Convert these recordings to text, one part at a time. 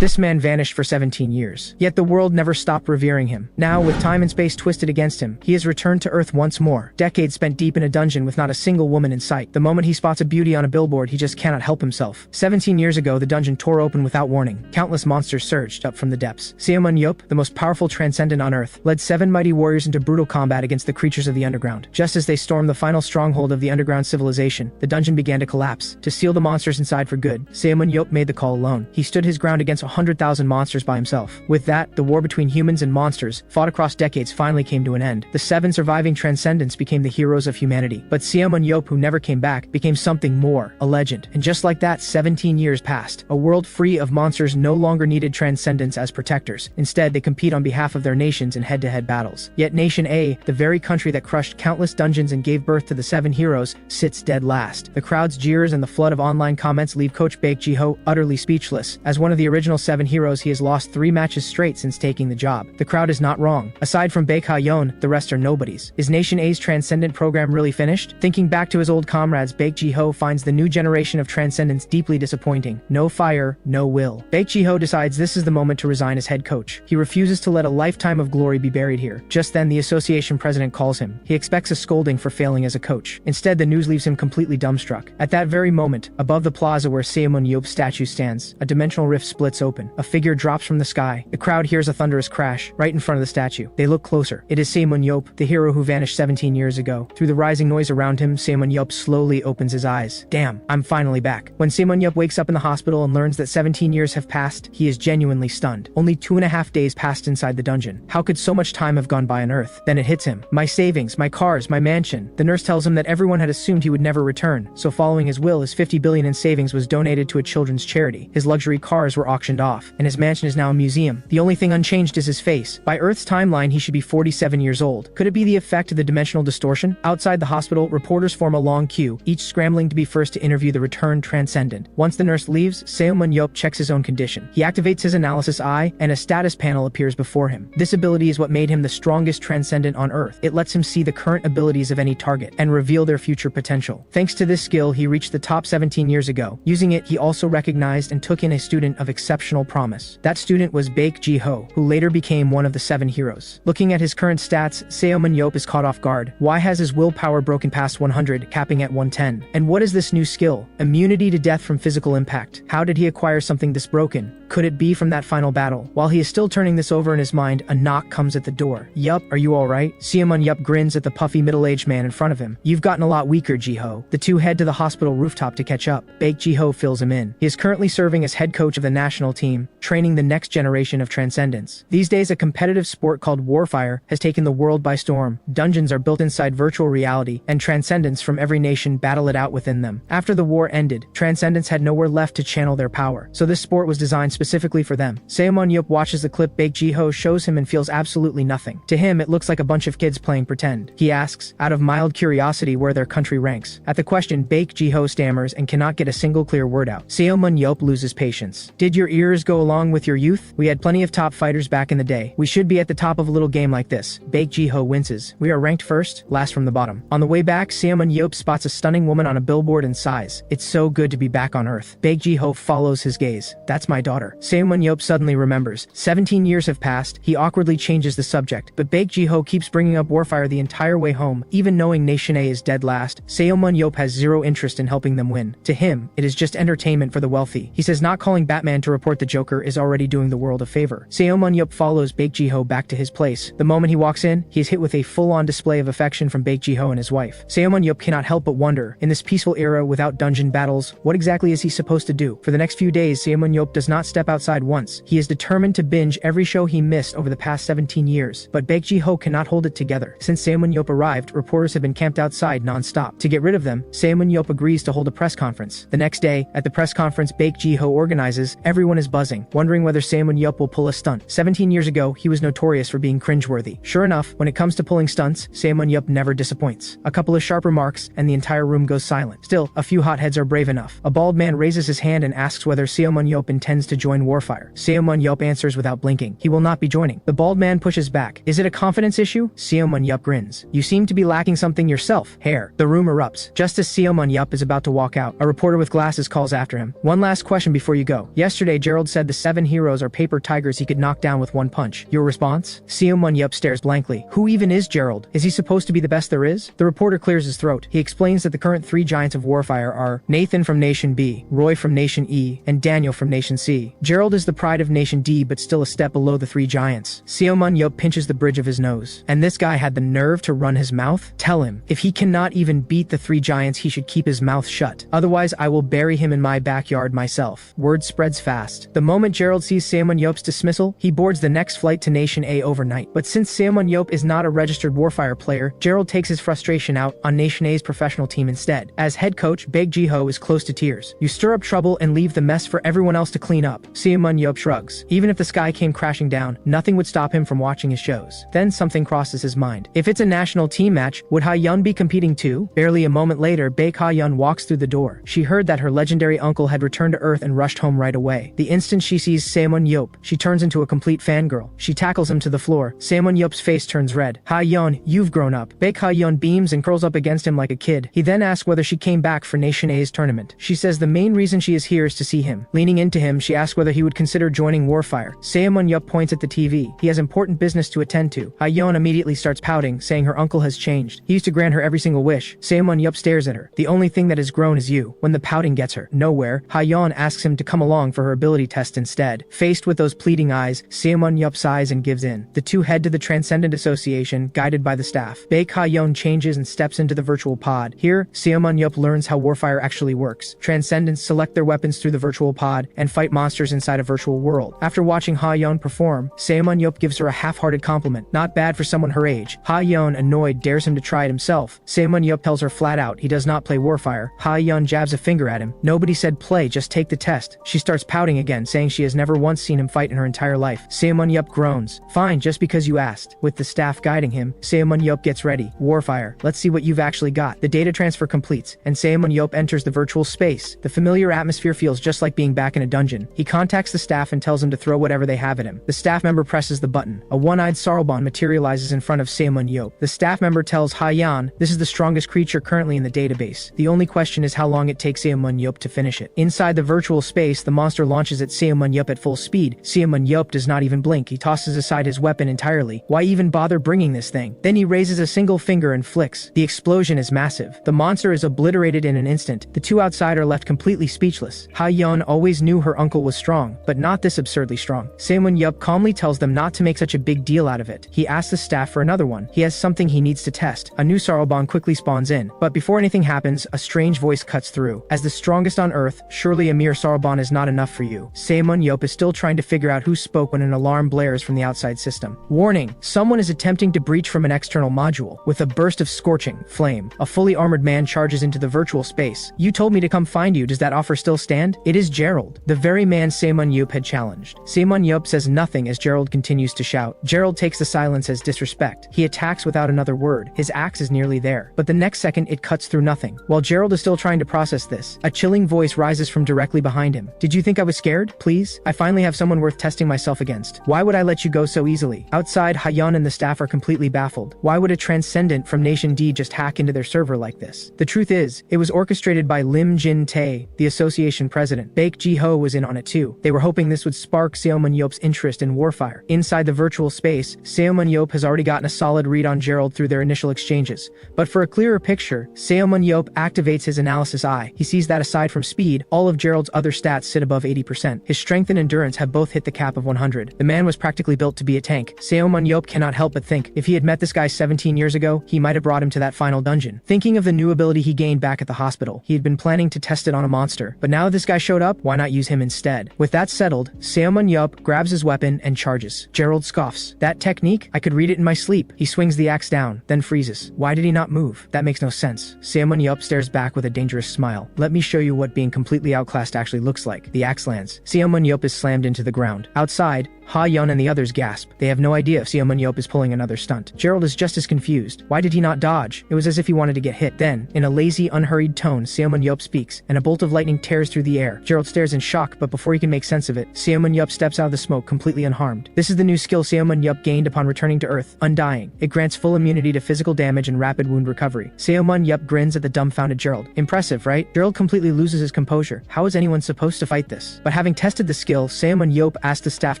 This man vanished for 17 years. Yet the world never stopped revering him. Now, with time and space twisted against him, he has returned to Earth once more. Decades spent deep in a dungeon with not a single woman in sight. The moment he spots a beauty on a billboard, he just cannot help himself. 17 years ago, the dungeon tore open without warning. Countless monsters surged up from the depths. Ximen Ye, the most powerful transcendent on Earth, led 7 mighty warriors into brutal combat against the creatures of the underground. Just as they stormed the final stronghold of the underground civilization, the dungeon began to collapse. To seal the monsters inside for good, Ximen Ye made the call alone. He stood his ground against 100,000 monsters by himself. With that, the war between humans and monsters, fought across decades, finally came to an end. The 7 surviving transcendents became the heroes of humanity. But Ximen Ye, who never came back, became something more, a legend. And just like that, 17 years passed. A world free of monsters no longer needed transcendents as protectors. Instead, they compete on behalf of their nations in head-to-head battles. Yet Nation A, the very country that crushed countless dungeons and gave birth to the 7 heroes, sits dead last. The crowd's jeers and the flood of online comments leave Coach Baek Ji-ho utterly speechless. As one of the original 7 heroes, he has lost 3 matches straight since taking the job. The crowd is not wrong. Aside from Baek Ha-yeon, the rest are nobodies. Is Nation A's transcendent program really finished? Thinking back to his old comrades, Baek Ji-ho finds the new generation of transcendents deeply disappointing. No fire, no will. Baek Ji-ho decides this is the moment to resign as head coach. He refuses to let a lifetime of glory be buried here. Just then, the association president calls him. He expects a scolding for failing as a coach. Instead, the news leaves him completely dumbstruck. At that very moment, above the plaza where Ximen Ye's statue stands, a dimensional rift splits open. A figure drops from the sky. The crowd hears a thunderous crash right in front of the statue. They look closer. It is Ximen Ye, the hero who vanished 17 years ago. Through the rising noise around him, Ximen Ye slowly opens his eyes. Damn, I'm finally back. When Ximen Ye wakes up in the hospital and learns that 17 years have passed, he is genuinely stunned. Only 2.5 days passed inside the dungeon. How could so much time have gone by on Earth? Then it hits him. My savings, my cars, my mansion. The nurse tells him that everyone had assumed he would never return, so following his will, his 50 billion in savings was donated to a children's charity. His luxury cars were auctioned off, and his mansion is now a museum. The only thing unchanged is his face. By Earth's timeline, he should be 47 years old. Could it be the effect of the dimensional distortion? Outside the hospital, reporters form a long queue, each scrambling to be first to interview the returned transcendent. Once the nurse leaves, Ximen Ye checks his own condition. He activates his analysis eye, and a status panel appears before him. This ability is what made him the strongest transcendent on Earth. It lets him see the current abilities of any target and reveal their future potential. Thanks to this skill, he reached the top 17 years ago. Using it, he also recognized and took in a student of exceptional promise. That student was Baek Ji-ho, who later became one of the 7 heroes. Looking at his current stats, Ximen Ye is caught off guard. Why has his willpower broken past 100, capping at 110? And what is this new skill? Immunity to death from physical impact. How did he acquire something this broken? Could it be from that final battle? While he is still turning this over in his mind, a knock comes at the door. Yup, are you alright? Ximen Ye grins at the puffy middle-aged man in front of him. You've gotten a lot weaker, Ji-ho. The two head to the hospital rooftop to catch up. Baek Ji-ho fills him in. He is currently serving as head coach of the national team, training the next generation of transcendents. These days, a competitive sport called Warfire has taken the world by storm. Dungeons are built inside virtual reality, and transcendents from every nation battle it out within them. After the war ended, transcendents had nowhere left to channel their power, so this sport was designed specifically for them. Ximen Ye watches the clip Baek Ji-ho shows him and feels absolutely nothing. To him, it looks like a bunch of kids playing pretend. He asks, out of mild curiosity, where their country ranks. At the question, Baek Ji-ho stammers and cannot get a single clear word out. Ximen Ye loses patience. Did your ears go along with your youth? We had plenty of top fighters back in the day. We should be at the top of a little game like this. Baek Ji-ho winces. We are ranked first, last from the bottom. On the way back, Ximen Ye spots a stunning woman on a billboard and sighs. It's so good to be back on Earth. Baek Ji-ho follows his gaze. That's my daughter. Ximen Ye suddenly remembers. 17 years have passed. He awkwardly changes the subject, but Baek Ji-ho keeps bringing up Warfire the entire way home. Even knowing Nation A is dead last, Ximen Ye has zero interest in helping them win. To him, it is just entertainment for the wealthy. He says not calling Batman to report the Joker is already doing the world a favor. Ximen Ye follows Baek Ji-ho back to his place. The moment he walks in, he is hit with a full-on display of affection from Baek Ji-ho and his wife. Ximen Ye cannot help but wonder, in this peaceful era without dungeon battles, what exactly is he supposed to do? For the next few days, Ximen Ye does not step outside once. He is determined to binge every show he missed over the past 17 years. But Baek Ji-ho cannot hold it together. Since Ximen Ye arrived, reporters have been camped outside non-stop. To get rid of them, Ximen Ye agrees to hold a press conference. The next day, at the press conference Baek Ji-ho organizes, everyone is buzzing, wondering whether Ximen Ye will pull a stunt. 17 years ago, he was notorious for being cringeworthy. Sure enough, when it comes to pulling stunts, Ximen Ye never disappoints. A couple of sharp remarks, and the entire room goes silent. Still, a few hotheads are brave enough. A bald man raises his hand and asks whether Ximen Ye intends to join join Warfire? Ximen Ye answers without blinking. He will not be joining. The bald man pushes back. Is it a confidence issue? Ximen Ye grins. You seem to be lacking something yourself. Hair. The room erupts. Just as Ximen Ye is about to walk out, a reporter with glasses calls after him. One last question before you go. Yesterday, Gerald said the 7 heroes are paper tigers he could knock down with one punch. Your response? Ximen Ye stares blankly. Who even is Gerald? Is he supposed to be the best there is? The reporter clears his throat. He explains that the current 3 giants of Warfire are Nathan from Nation B, Roy from Nation E, and Daniel from Nation C. Gerald is the pride of Nation D but still a step below the 3 giants. Ximen Ye pinches the bridge of his nose. And this guy had the nerve to run his mouth? Tell him, if he cannot even beat the 3 giants, he should keep his mouth shut. Otherwise, I will bury him in my backyard myself. Word spreads fast. The moment Gerald sees Ximen Ye's dismissal, he boards the next flight to Nation A overnight. But since Ximen Ye is not a registered Warfire player, Gerald takes his frustration out on Nation A's professional team instead. As head coach, Baek Ji-ho is close to tears. You stir up trouble and leave the mess for everyone else to clean up. Ximen Ye shrugs. Even if the sky came crashing down, nothing would stop him from watching his shows. Then something crosses his mind. If it's a national team match, would Ha-yeon be competing too? Barely a moment later, Baek Ha-yeon walks through the door. She heard that her legendary uncle had returned to Earth and rushed home right away. The instant she sees Ximen Ye, she turns into a complete fangirl. She tackles him to the floor. Ximen Ye's face turns red. Ha-yeon, you've grown up. Baek Ha-yeon beams and curls up against him like a kid. He then asks whether she came back for Nation A's tournament. She says the main reason she is here is to see him. Leaning into him, she asks whether he would consider joining Warfire. Ximen Ye points at the TV. He has important business to attend to. Ha-yeon immediately starts pouting, saying her uncle has changed. He used to grant her every single wish. Ximen Ye stares at her. The only thing that has grown is you. When the pouting gets her nowhere, Ha-yeon asks him to come along for her ability test instead. Faced with those pleading eyes, Ximen Ye sighs and gives in. The two head to the Transcendent Association, guided by the staff. Baek Ha-yeon changes and steps into the virtual pod. Here, Ximen Ye learns how Warfire actually works. Transcendents select their weapons through the virtual pod and fight monsters inside a virtual world. After watching Ha-yeon perform, Ximen Ye gives her a half-hearted compliment. Not bad for someone her age. Ha-yeon, annoyed, dares him to try it himself. Ximen Ye tells her flat out he does not play Warfire. Ha-yeon jabs a finger at him. Nobody said play, just take the test. She starts pouting again, saying she has never once seen him fight in her entire life. Ximen Ye groans. Fine, just because you asked. With the staff guiding him, Ximen Ye gets ready. Warfire, let's see what you've actually got. The data transfer completes, and Ximen Ye enters the virtual space. The familiar atmosphere feels just like being back in a dungeon. He contacts the staff and tells him to throw whatever they have at him. The staff member presses the button. A one-eyed Sarlbon materializes in front of Ximen Ye. The staff member tells Ha-yeon, this is the strongest creature currently in the database. The only question is how long it takes Ximen Ye to finish it. Inside the virtual space, the monster launches at Ximen Ye at full speed. Ximen Ye does not even blink. He tosses aside his weapon entirely. Why even bother bringing this thing? Then he raises a single finger and flicks. The explosion is massive. The monster is obliterated in an instant. The two outside are left completely speechless. Ha-yeon always knew her uncle was strong, but not this absurdly strong. Ximen Ye calmly tells them not to make such a big deal out of it. He asks the staff for another one. He has something he needs to test. A new Sarlbon quickly spawns in, but before anything happens, a strange voice cuts through. As the strongest on Earth, surely a mere Sarlbon is not enough for you. Ximen Ye is still trying to figure out who spoke when an alarm blares from the outside system. Warning! Someone is attempting to breach from an external module. With a burst of scorching flame, a fully armored man charges into the virtual space. You told me to come find you. Does that offer still stand? It is Gerald, the very man Ximen Ye had challenged. Ximen Ye says nothing as Gerald continues to shout. Gerald takes the silence as disrespect. He attacks without another word. His axe is nearly there, but the next second it cuts through nothing. While Gerald is still trying to process this, a chilling voice rises from directly behind him. Did you think I was scared? Please? I finally have someone worth testing myself against. Why would I let you go so easily? Outside, Ha-yeon and the staff are completely baffled. Why would a transcendent from Nation D just hack into their server like this? The truth is, it was orchestrated by Lim Jin-tae, the association president. Baek Ji-ho was in on it too. They were hoping this would spark Ximen Ye's interest in Warfire. Inside the virtual space, Ximen Ye has already gotten a solid read on Gerald through their initial exchanges. But for a clearer picture, Ximen Ye activates his analysis eye. He sees that aside from speed, all of Gerald's other stats sit above 80%. His strength and endurance have both hit the cap of 100. The man was practically built to be a tank. Ximen Ye cannot help but think, if he had met this guy 17 years ago, he might have brought him to that final dungeon. Thinking of the new ability he gained back at the hospital, he had been planning to test it on a monster. But now this guy showed up, why not use him instead? With that settled, Ximen Ye grabs his weapon and charges. Gerald scoffs. That technique? I could read it in my sleep. He swings the axe down, then freezes. Why did he not move? That makes no sense. Ximen Ye stares back with a dangerous smile. Let me show you what being completely outclassed actually looks like. The axe lands. Ximen Ye is slammed into the ground. Outside, Ha-yeon and the others gasp. They have no idea if Ximen Ye is pulling another stunt. Gerald is just as confused. Why did he not dodge? It was as if he wanted to get hit. Then, in a lazy, unhurried tone, Ximen Ye speaks, and a bolt of lightning tears through the air. Gerald stares in shock, but before he he can make sense of it, Ximen Ye steps out of the smoke completely unharmed. This is the new skill Ximen Ye gained upon returning to Earth, Undying. It grants full immunity to physical damage and rapid wound recovery. Ximen Ye grins at the dumbfounded Gerald. Impressive, right? Gerald completely loses his composure. How is anyone supposed to fight this? But having tested the skill, Ximen Ye asked the staff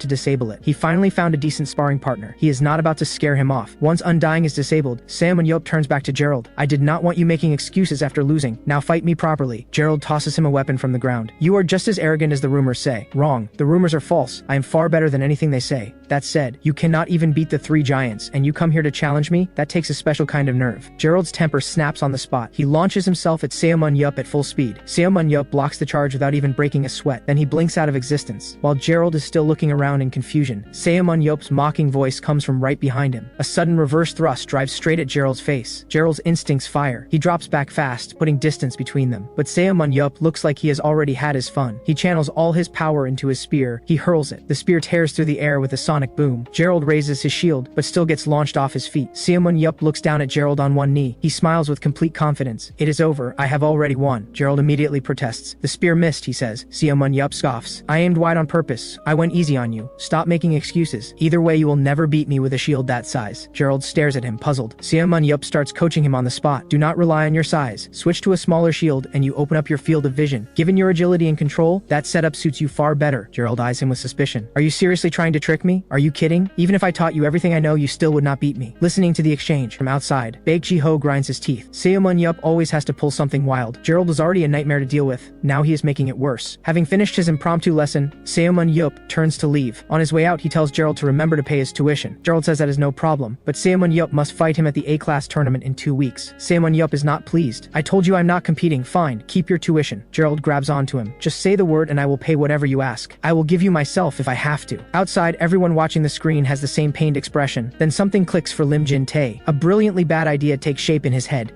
to disable it. He finally found a decent sparring partner. He is not about to scare him off. Once Undying is disabled, Ximen Ye turns back to Gerald. I did not want you making excuses after losing. Now fight me properly. Gerald tosses him a weapon from the ground. You are just as arrogant as the rumors say. Wrong. The rumors are false. I am far better than anything they say. That said, you cannot even beat the 3 giants, and you come here to challenge me? That takes a special kind of nerve. Gerald's temper snaps on the spot. He launches himself at Ximen Ye at full speed. Ximen Ye blocks the charge without even breaking a sweat. Then he blinks out of existence. While Gerald is still looking around in confusion, Ximen Ye's mocking voice comes from right behind him. A sudden reverse thrust drives straight at Gerald's face. Gerald's instincts fire. He drops back fast, putting distance between them. But Ximen Ye looks like he has already had his fun. He channels all his power into his spear. He hurls it. The spear tears through the air with a sonic boom. Gerald raises his shield, but still gets launched off his feet. Ximen Ye looks down at Gerald on one knee. He smiles with complete confidence. It is over. I have already won. Gerald immediately protests. The spear missed, he says. Ximen Ye scoffs. I aimed wide on purpose. I went easy on you. Stop making excuses. Either way, you will never beat me with a shield that size. Gerald stares at him, puzzled. Ximen Ye starts coaching him on the spot. Do not rely on your size. Switch to a smaller shield and you open up your field of vision. Given your agility and control, that setup suits you far better. Gerald eyes him with suspicion. Are you seriously trying to trick me? Are you kidding? Even if I taught you everything I know, you still would not beat me. Listening to the exchange from outside, Baek Ji-ho grinds his teeth. Ximen Ye always has to pull something wild. Gerald was already a nightmare to deal with. Now he is making it worse. Having finished his impromptu lesson, Ximen Ye turns to leave. On his way out, he tells Gerald to remember to pay his tuition. Gerald says that is no problem, but Ximen Ye must fight him at the A-class tournament in 2 weeks. Ximen Ye is not pleased. I told you I'm not competing. Fine, keep your tuition. Gerald grabs onto him. Just say the word and I will pay whatever you ask. I will give you myself if I have to. Outside, everyone watching the screen has the same pained expression. Then something clicks for Lim Jin-tae. A brilliantly bad idea takes shape in his head.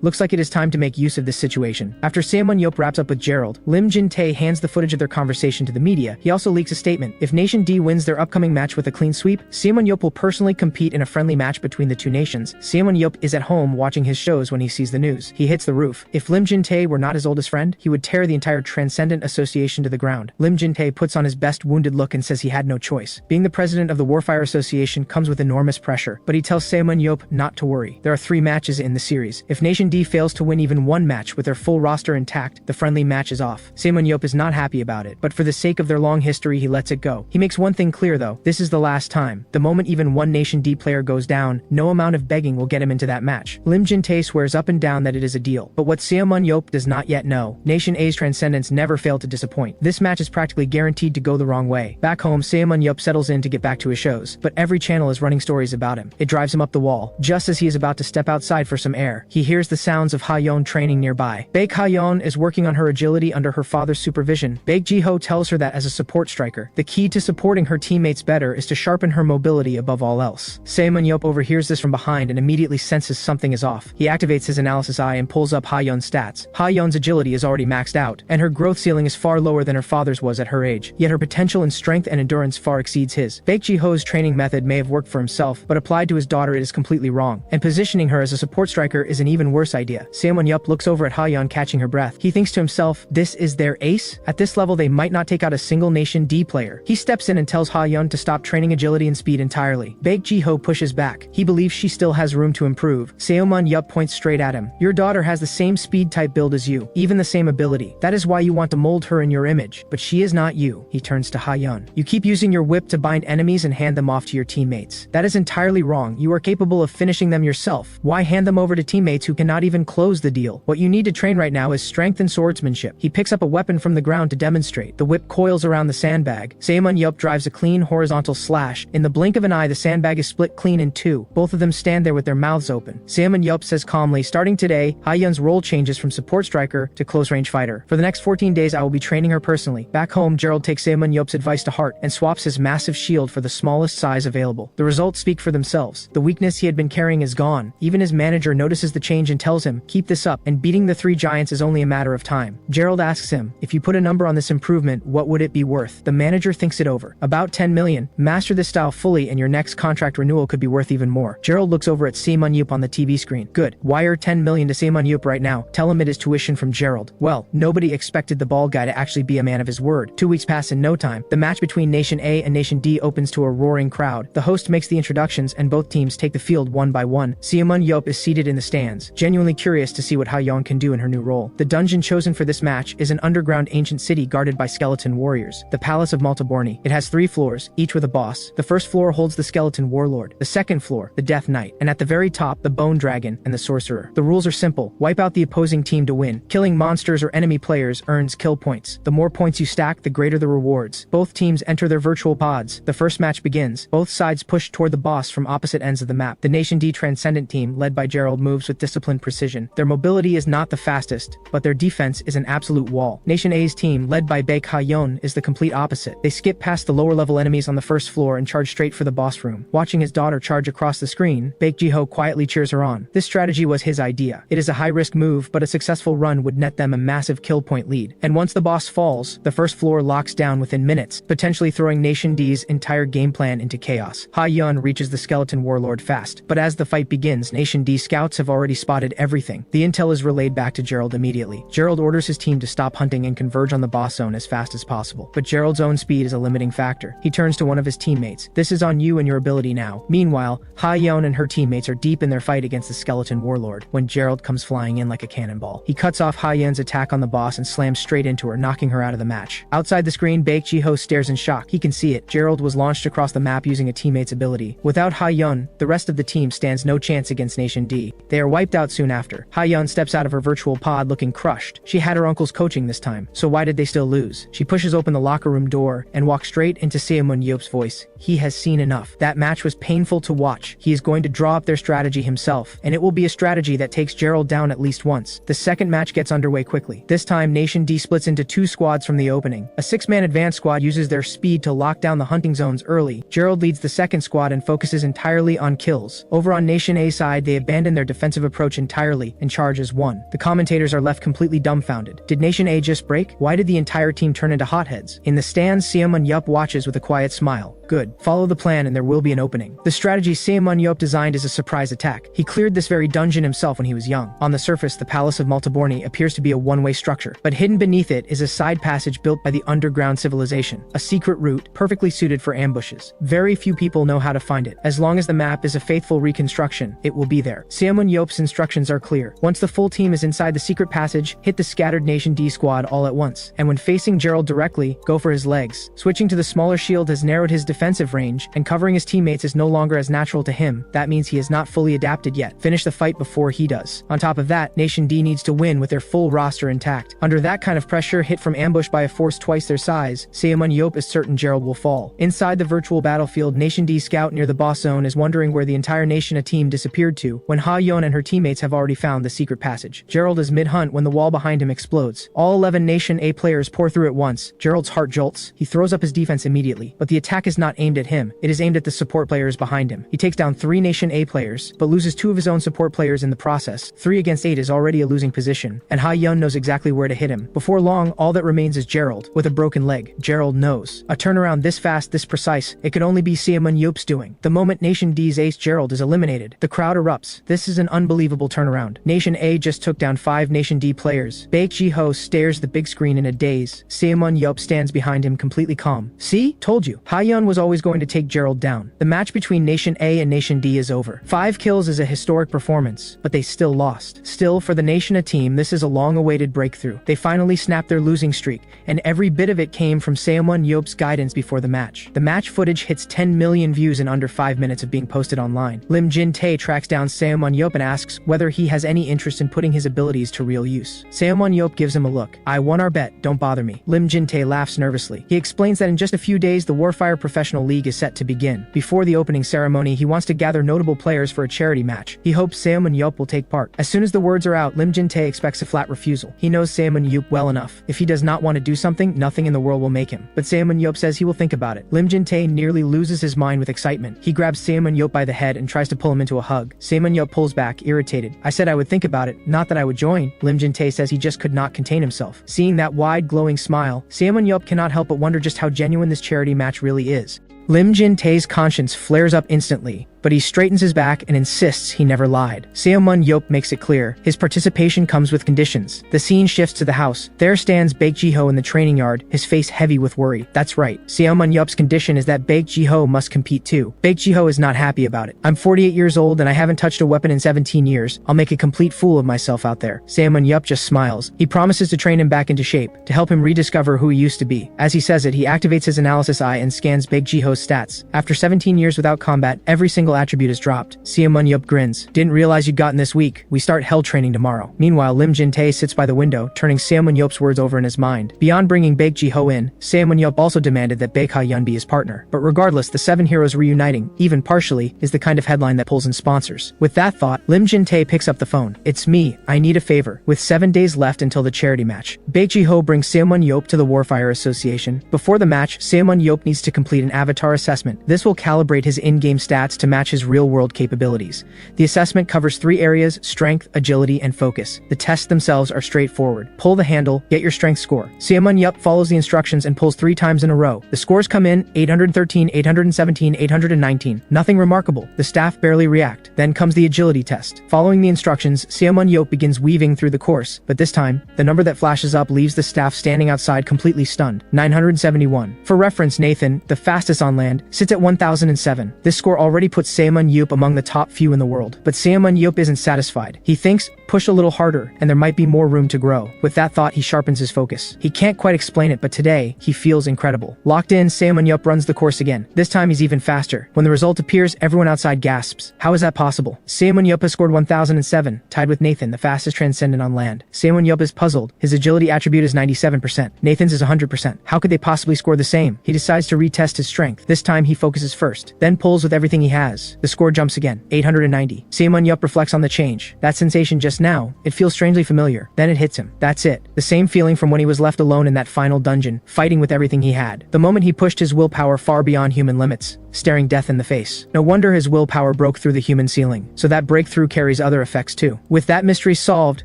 Looks like it is time to make use of this situation. After Ximen Ye wraps up with Gerald, Lim Jin-tae hands the footage of their conversation to the media. He also leaks a statement. If Nation D wins their upcoming match with a clean sweep, Ximen Ye will personally compete in a friendly match between the two nations. Ximen Ye is at home watching his shows when he sees the news. He hits the roof. If Lim Jin-tae were not his oldest friend, he would tear the entire Transcendent Association to the ground. Lim Jin-tae puts on his best wounded look and says he had no choice. Being the president of the Warfire Association comes with enormous pressure, but he tells Ximen Ye not to worry. There are 3 matches in the series. If Nation D fails to win even 1 match with their full roster intact, the friendly match is off. Ximen Ye is not happy about it, but for the sake of their long history, he lets it go. He makes one thing clear though. This is the last time. The moment even one Nation D player goes down, no amount of begging will get him into that match. Lim Jin-tae swears up and down that it is a deal. But what Ximen Ye does not yet know, Nation A's Transcendents never fail to disappoint. This match is practically guaranteed to go the wrong way. Back home, Ximen Ye settles in to get back to his shows, but every channel is running stories about him. It drives him up the wall. Just as he is about to step outside for some air, he hears the sounds of Ha-yeon training nearby. Baek Ha-yeon is working on her agility under her father's supervision. Baek Ji-ho tells her that as a support striker, the key to supporting her teammates better is to sharpen her mobility above all else. Ximen Ye overhears this from behind and immediately senses something is off. He activates his analysis eye and pulls up Ha-yeon's stats. Ha-yeon's agility is already maxed out, and her growth ceiling is far lower than her father's was at her age, yet her potential in strength and endurance far exceeds his. Baek Ji-ho's training method may have worked for himself, but applied to his daughter it is completely wrong, and positioning her as a support striker is an even worse idea. Ximen Ye looks over at Ha-yeon catching her breath. He thinks to himself, this is their ace? At this level they might not take out a single Nation D player. He steps in and tells Ha-yeon to stop training agility and speed entirely. Baek Ji-ho pushes back. He believes she still has room to improve. Ximen Ye points straight at him. Your daughter has the same speed type build as you, even the same ability. That is why you want to mold her in your image, but she is not you. He turns to Ha-yeon. You keep using your whip to bind enemies and hand them off to your teammates. That is entirely wrong. You are capable of finishing them yourself. Why hand them over to teammates who cannot even close the deal? What you need to train right now is strength and swordsmanship. He picks up a weapon from the ground to demonstrate. The whip coils around the sandbag. Ximen Ye drives a clean horizontal slash. In the blink of an eye, the sandbag is split clean in 2. Both of them stand there with their mouths open. Ximen Ye says calmly, starting today, Ha-yeon's role changes from support striker to close-range fighter. For the next 14 days, I will be training her personally. Back home, Gerald takes Ximen Ye's advice to heart and swaps his massive shield for the smallest size available. The results speak for themselves. The weakness he had been carrying is gone. Even his manager notices the change and tells him, keep this up, and beating the 3 giants is only a matter of time. Gerald asks him, if you put a number on this improvement, what would it be worth? The manager thinks it over. About 10 million. Master this style fully and your next contract renewal could be worth even more. Gerald looks over at Ximen Ye on the TV screen. Good. Wire 10 million to Ximen Ye right now. Tell him it is tuition from Gerald. Well, nobody expected the bald guy to actually be a man of his his word. 2 weeks pass in no time. The match between Nation A and Nation D opens to a roaring crowd. The host makes the introductions and both teams take the field one by one. Ximen Ye is seated in the stands, genuinely curious to see what Ha-yeon can do in her new role. The dungeon chosen for this match is an underground ancient city guarded by skeleton warriors, the Palace of Maltaborni. It has 3 floors, each with a boss. The first floor holds the skeleton warlord, the second floor, the Death Knight, and at the very top, the Bone Dragon and the Sorcerer. The rules are simple. Wipe out the opposing team to win. Killing monsters or enemy players earns kill points. The more points you stack, the greater the rewards. Both teams enter their virtual pods. The first match begins. Both sides push toward the boss from opposite ends of the map. The Nation D Transcendent team, led by Gerald, moves with disciplined precision. Their mobility is not the fastest, but their defense is an absolute wall. Nation A's team, led by Baek Ha-yeon, is the complete opposite. They skip past the lower-level enemies on the first floor and charge straight for the boss room. Watching his daughter charge across the screen, Baek Ji-ho quietly cheers her on. This strategy was his idea. It is a high-risk move, but a successful run would net them a massive kill point lead. And once the boss falls, the first floor locks down within minutes, potentially throwing Nation D's entire game plan into chaos. Ha-yeon reaches the skeleton warlord fast, but as the fight begins, Nation D scouts have already spotted everything. The intel is relayed back to Gerald immediately. Gerald orders his team to stop hunting and converge on the boss zone as fast as possible. But Gerald's own speed is a limiting factor. He turns to one of his teammates. "This is on you and your ability now." Meanwhile, Ha-yeon and her teammates are deep in their fight against the skeleton warlord when Gerald comes flying in like a cannonball. He cuts off Ha-yeon's attack on the boss and slams straight into her, knocking her out of the match. Outside the screen, Baek Ji-ho stares in shock. He can see it. Gerald was launched across the map using a teammate's ability. Without Ha-yeon, the rest of the team stands no chance against Nation D. They are wiped out soon after. Ha-yeon steps out of her virtual pod looking crushed. She had her uncle's coaching this time, so why did they still lose? She pushes open the locker room door and walks straight into Ximen Ye's voice. He has seen enough. That match was painful to watch. He is going to draw up their strategy himself, and it will be a strategy that takes Gerald down at least once. The second match gets underway quickly. This time, Nation D splits into 2 squads from the opening. A 6-man advance squad uses their speed to lock down the hunting zones early. Gerald leads the second squad and focuses entirely on kills. Over on Nation A side, they abandon their defensive approach entirely and charge as one. The commentators are left completely dumbfounded. Did Nation A just break? Why did the entire team turn into hotheads? In the stands, Ximen Ye watches with a quiet smile. Good. Follow the plan and there will be an opening. The strategy Ximen Ye designed is a surprise attack. He cleared this very dungeon himself when he was young. On the surface, the Palace of Maltaborni appears to be a one-way structure, but hidden beneath it is a side passage built by the underground civilization, a secret route perfectly suited for ambushes. Very few people know how to find it. As long as the map is a faithful reconstruction, it will be there. Ximen Ye's instructions are clear. Once the full team is inside the secret passage, hit the scattered Nation D squad all at once. And when facing Gerald directly, go for his legs. Switching to the smaller shield has narrowed his defensive range, and covering his teammates is no longer as natural to him. That means he is not fully adapted yet. Finish the fight before he does. On top of that, Nation D needs to win with their full roster intact. Under that kind of pressure, hit from ambush by a force twice their size, Ximen Ye is certain Gerald will fall. Inside the virtual battlefield, Nation D scout near the boss zone is wondering where the entire Nation A team disappeared to, when Ha-yeon and her teammates have already found the secret passage. Gerald is mid-hunt when the wall behind him explodes. All 11 Nation A players pour through at once. Gerald's heart jolts. He throws up his defense immediately, but the attack is not aimed at him. It is aimed at the support players behind him. He takes down 3 Nation A players, but loses 2 of his own support players in the process. 3 against 8 is already a losing position, and Ha-yeon knows exactly where to hit him. Before long, all that remains is Gerald, with a broken leg. Gerald knows. A turnaround this fast, this precise, it could only be Ximen Ye's doing. The moment Nation D's ace Gerald is eliminated, the crowd erupts. This is an unbelievable turnaround. Nation A just took down 5 Nation D players. Baek Ji-ho stares at the big screen in a daze. Ximen Ye stands behind him completely calm. See? Told you. Ha-yeon was always going to take Gerald down. The match between Nation A and Nation D is over. 5 kills is a historic performance, but they still lost. Still, for the Nation A team, this is a long-awaited breakthrough. They finally snapped their losing streak, and every bit of it came from Ximen Ye's guidance before the match. The match footage hits 10 million views in under 5 minutes of being posted online. Lim Jin-tae tracks down Ximen Ye and asks whether he has any interest in putting his abilities to real use. Ximen Ye gives him a look. "I won our bet, don't bother me." Lim Jin-tae laughs nervously. He explains that in just a few days the Warfire Professional League is set to begin. Before the opening ceremony, he wants to gather notable players for a charity match. He hopes Ximen Ye will take part. As soon as the words are out, Lim Jin-tae expects a flat refusal. He knows Ximen Ye well enough. If he does not want to do something, nothing in the world will make him. But Ximen Ye says he will think about it. Lim Jin-tae nearly loses his mind with excitement. He grabs Ximen Ye by the head and tries to pull him into a hug. Ximen Ye pulls back, irritated. "I said I would think about it, not that I would join." Lim Jin-tae says he just could not contain himself. Seeing that wide, glowing smile, Ximen Ye cannot help but wonder just how genuine this charity match really is. Lim Jin-tae's conscience flares up instantly. but he straightens his back and insists he never lied. Ximen Ye makes it clear his participation comes with conditions. The scene shifts to the house. There stands Baek Ji-ho in the training yard, his face heavy with worry. That's right. Ximen Ye's condition is that Baek Ji-ho must compete too. Baek Ji-ho is not happy about it. I'm 48 years old and I haven't touched a weapon in 17 years. I'll make a complete fool of myself out there. Ximen Ye just smiles. He promises to train him back into shape, to help him rediscover who he used to be. As he says it, he activates his analysis eye and scans Baek Ji-ho's stats. After 17 years without combat, every single attribute is dropped. Ximen Ye grins. Didn't realize you'd gotten this weak. We start hell training tomorrow. Meanwhile, Lim Jin-tae sits by the window, turning Ximen Ye's words over in his mind. Beyond bringing Baek Ji-ho in, Ximen Ye also demanded that Baek Ha-yeon be his partner. But regardless, the 7 heroes reuniting, even partially, is the kind of headline that pulls in sponsors. With that thought, Lim Jin-tae picks up the phone. It's me. I need a favor. With 7 days left until the charity match, Baek Ji-ho brings Ximen Ye to the Warfire Association. Before the match, Ximen Ye needs to complete an avatar assessment. This will calibrate his in-game stats to match his real-world capabilities. The assessment covers 3 areas: strength, agility, and focus. The tests themselves are straightforward. Pull the handle, get your strength score. Ximen Ye follows the instructions and pulls 3 times in a row. The scores come in 813, 817, 819. Nothing remarkable. The staff barely react. Then comes the agility test. Following the instructions, Ximen Ye begins weaving through the course, but this time, the number that flashes up leaves the staff standing outside completely stunned. 971. For reference, Nathan, the fastest on land, sits at 1007. This score already puts Ximen Ye among the top few in the world. But Ximen Ye isn't satisfied. He thinks, push a little harder, and there might be more room to grow. With that thought, he sharpens his focus. He can't quite explain it, but today, he feels incredible. Locked in, Ximen Ye runs the course again. This time he's even faster. When the result appears, everyone outside gasps. How is that possible? Ximen Ye has scored 1007, tied with Nathan, the fastest transcendent on land. Ximen Ye is puzzled. His agility attribute is 97%. Nathan's is 100%. How could they possibly score the same? He decides to retest his strength. This time he focuses first, then pulls with everything he has. The score jumps again, 890. Ximen Ye reflects on the change. That sensation just now, it feels strangely familiar. Then it hits him. That's it. The same feeling from when he was left alone in that final dungeon, fighting with everything he had. The moment he pushed his willpower far beyond human limits, staring death in the face. No wonder his willpower broke through the human ceiling. So that breakthrough carries other effects too. With that mystery solved,